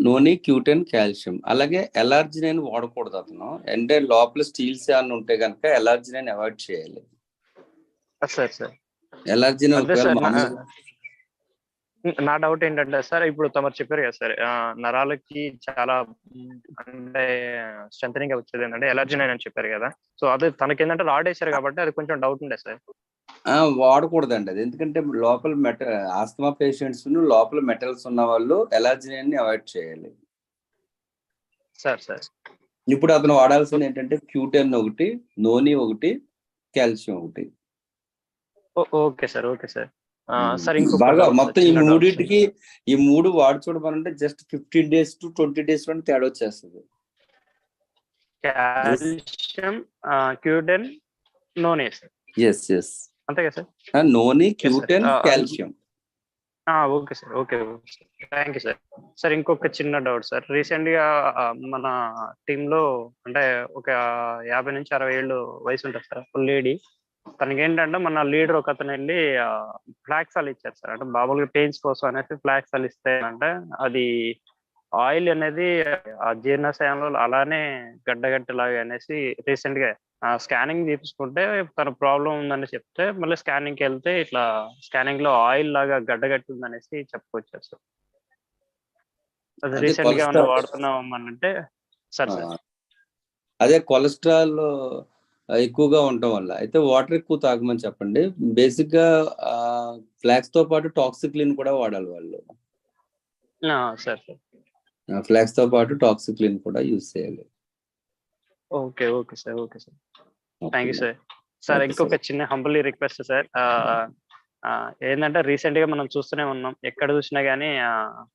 Noni, Q ten, calcium. అలాగే ఎలార్జినైన్ వాడకూడదు అతను. అంటే లోపల స్టీల్స్ ఏమైనా ఉంటే కనుక ఎలార్జినైన్ అవాయిడ్ చేయాలి. సార్ ఎలార్జిన్ అదే సార్ నా డౌట్ ఏంటంటే సార్, ఇప్పుడు తమరు చెప్పారు కదా సార్, నరాలకి చాలా అంటే స్ట్రెంథనింగ్ వచ్చేది ఏంటంటే ఎలర్జినైన్ అని చెప్పారు కదా. సో అదే తనకి ఏంటంటే రాడ్ వేసారు కాబట్టి అది కొంచెం డౌట్ ఉండే సార్. వాడకూడదండి అది. ఎందుకంటే లోపల ఆస్తమా పేషెంట్స్ లోపల మెటల్స్ ఉన్న వాళ్ళు ఎలర్జినైన్ అవాయిడ్ చేయాలి. సార్ ఇప్పుడు అతను వాడాల్సింది ఏంటంటే క్యూటెన్ ఒకటి, నోని ఒకటి, కాల్షియం ఒకటి. ఓకే సార్ సార్ ఇంకో బాగా మొత్తం ఈ మూడింటికి ఈ మూడు వాడి చూడమనంటే జస్ట్ 15 days to 20 days లో తేడా వచ్చేస్తుంది. Calcium, Q ten, noni sir. Yes అంతే కదా సార్. Noni, Q ten, calcium. Okay sir. Thank you sir. Sir ఇంకొక చిన్న డౌట్ సార్. రీసెంట్ గా మన టీమ్ లో అంటే ఒక 50 నుంచి 60 ఏళ్ళు వయసు ఉంటుంది సార్, ఫుల్ లేడీ. తనకి ఏంటంటే మన లీడర్ ఒక అతను వెళ్ళి ఫ్లాక్సాల్ ఇచ్చారు సార్. అంటే మామూలుగా పెయిన్స్ కోసం అనేసి ఫ్లాక్సాల్ ఇస్తే అంటే అది ఆయిల్ అనేది ఆ జీర్ణాశయంలో అలానే గడ్డగట్టలాగా అనేసి రీసెంట్ గా స్కానింగ్ తీసుకుంటే తన ప్రాబ్లం ఉందని చెప్తే మళ్ళీ స్కానింగ్ కి వెళ్తే ఇట్లా స్కానింగ్ లో ఆయిల్ లాగా గడ్డగట్టి ఉందనేసి చెప్పుకొచ్చారు సార్. అది రీసెంట్ గా ఏమన్నా వాడుతున్నాం అంటే సార్. అదే కొలెస్ట్రాల్ ఎక్కువగా ఉండటం వల్ల అయితే వాటర్ ఎక్కువ తాగమని చెప్పండి. బేసిక్ గా ఫ్లాక్స్ తో పాటు టాక్సిక్లిన్ కూడా వాడాలి వాళ్ళు. సార్ ఫ్లాక్స్ తో పాటు టాక్సిక్లిన్ కూడా యూజ్ చేయాలి. Okay sir. Thank you sir. ఇంకొక చిన్న హంబుల్లీ రిక్వెస్ట్ సార్. ఏంటంటే రీసెంట్ గా మనం చూస్తూనే ఉన్నాం, ఎక్కడ చూసినా గానీ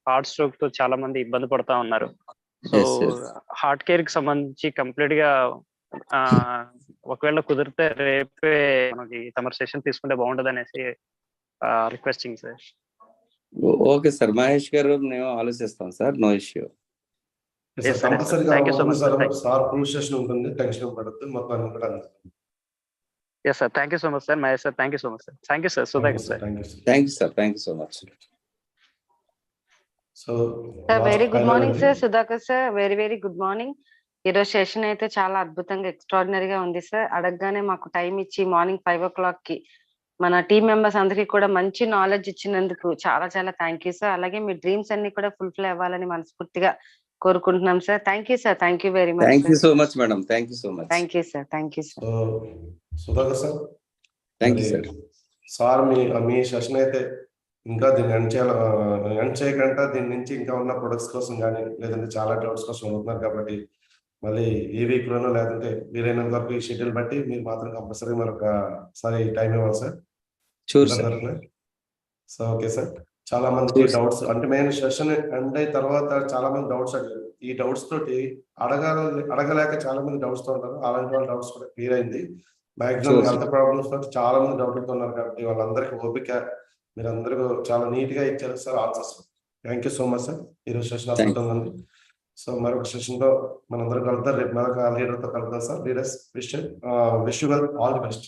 హార్ట్ స్ట్రోక్ తో చాలా మంది ఇబ్బంది పడతా ఉన్నారు. సో హార్ట్ కేర్ కి సంబంధించి కంప్లీట్ గా ఒకవేళ కుదిరితే రేపే మనకి తమరు సెషన్ తీసుకుంటే బాగుంటది అనేసి requesting sir. Okay sir, Mahesh గారు మేము ఆలోచిస్తాం sir. No issue. Thank you so much sir. Yes sir. Thank you so much sir Mahesh sir. Thank you so much sir. Thank you sir Sudhakar sir. Thank you so much. Very good morning sir Sudhakar sir. Very good morning. ఈరోజు session అయితే చాలా అద్భుతంగా ఎక్స్ట్రాడినరీగా ఉంది sir. అడగగానే మాకు time ఇచ్చి morning 5 o'clock కి మన టీం మెంబర్స్ అందరికీ కూడా మంచి నాలెడ్జ్ ఇచ్చినందుకు చాలా థ్యాంక్ యూ సార్. అలాగే మీ డ్రీమ్స్ అన్ని కూడా ఫుల్ఫిల్ అవ్వాలని మనస్ఫూర్తిగా కోరుకుంటున్నాం sir. Thank you sir. Thank you very much. Thank you so much madam. Thank you so much. Thank you sir. Sudhakar sir, thank you sir. Sir me session అయితే ఇంకా దీన్ని end చేయకుండా దీని నుంచి ఇంకా ఉన్న ప్రొడక్ట్స్ కోసం కానీ లేదంటే చాలా డౌట్స్ కోసం అవుతున్నారు కాబట్టి మళ్ళీ ఈ వీక్ లోనో లేదంటే వీలైనంత వరకు ఈ షెడ్యూల్ బట్టి మీరు మాత్రం కంపల్సరీ మరొకసారి టైం ఇవ్వాలి సార్. So okay sir. చాలా మంది డౌట్స్ అంటే మెయిన్ సెషన్ ఎండ్ అయిన తర్వాత చాలా మంది డౌట్స్ అడిగారు. ఈ డౌట్స్ తోటి అడగలేక చాలా మంది డౌట్స్ తో ఉంటారు. అలాంటి వాళ్ళ డౌట్స్ కూడా క్లియర్ అయింది. మాక్సిమం హెల్త్ ప్రాబ్లమ్స్ తోటి చాలా మంది డౌట్ ఉన్నారు కాబట్టి వాళ్ళందరికీ ఓపిక మీరు అందరూ చాలా నీట్ గా ఇచ్చారు sir answers. Thank you so much sir. ఈరోజు సెషన్ అద్భుతంగా ఉంది. సో మరొక సెషన్ లో మనందరూ కలుద్దాం. రేపు మరొక లీడర్ తో కలుద్దాం sir. Leaders wish you all the best.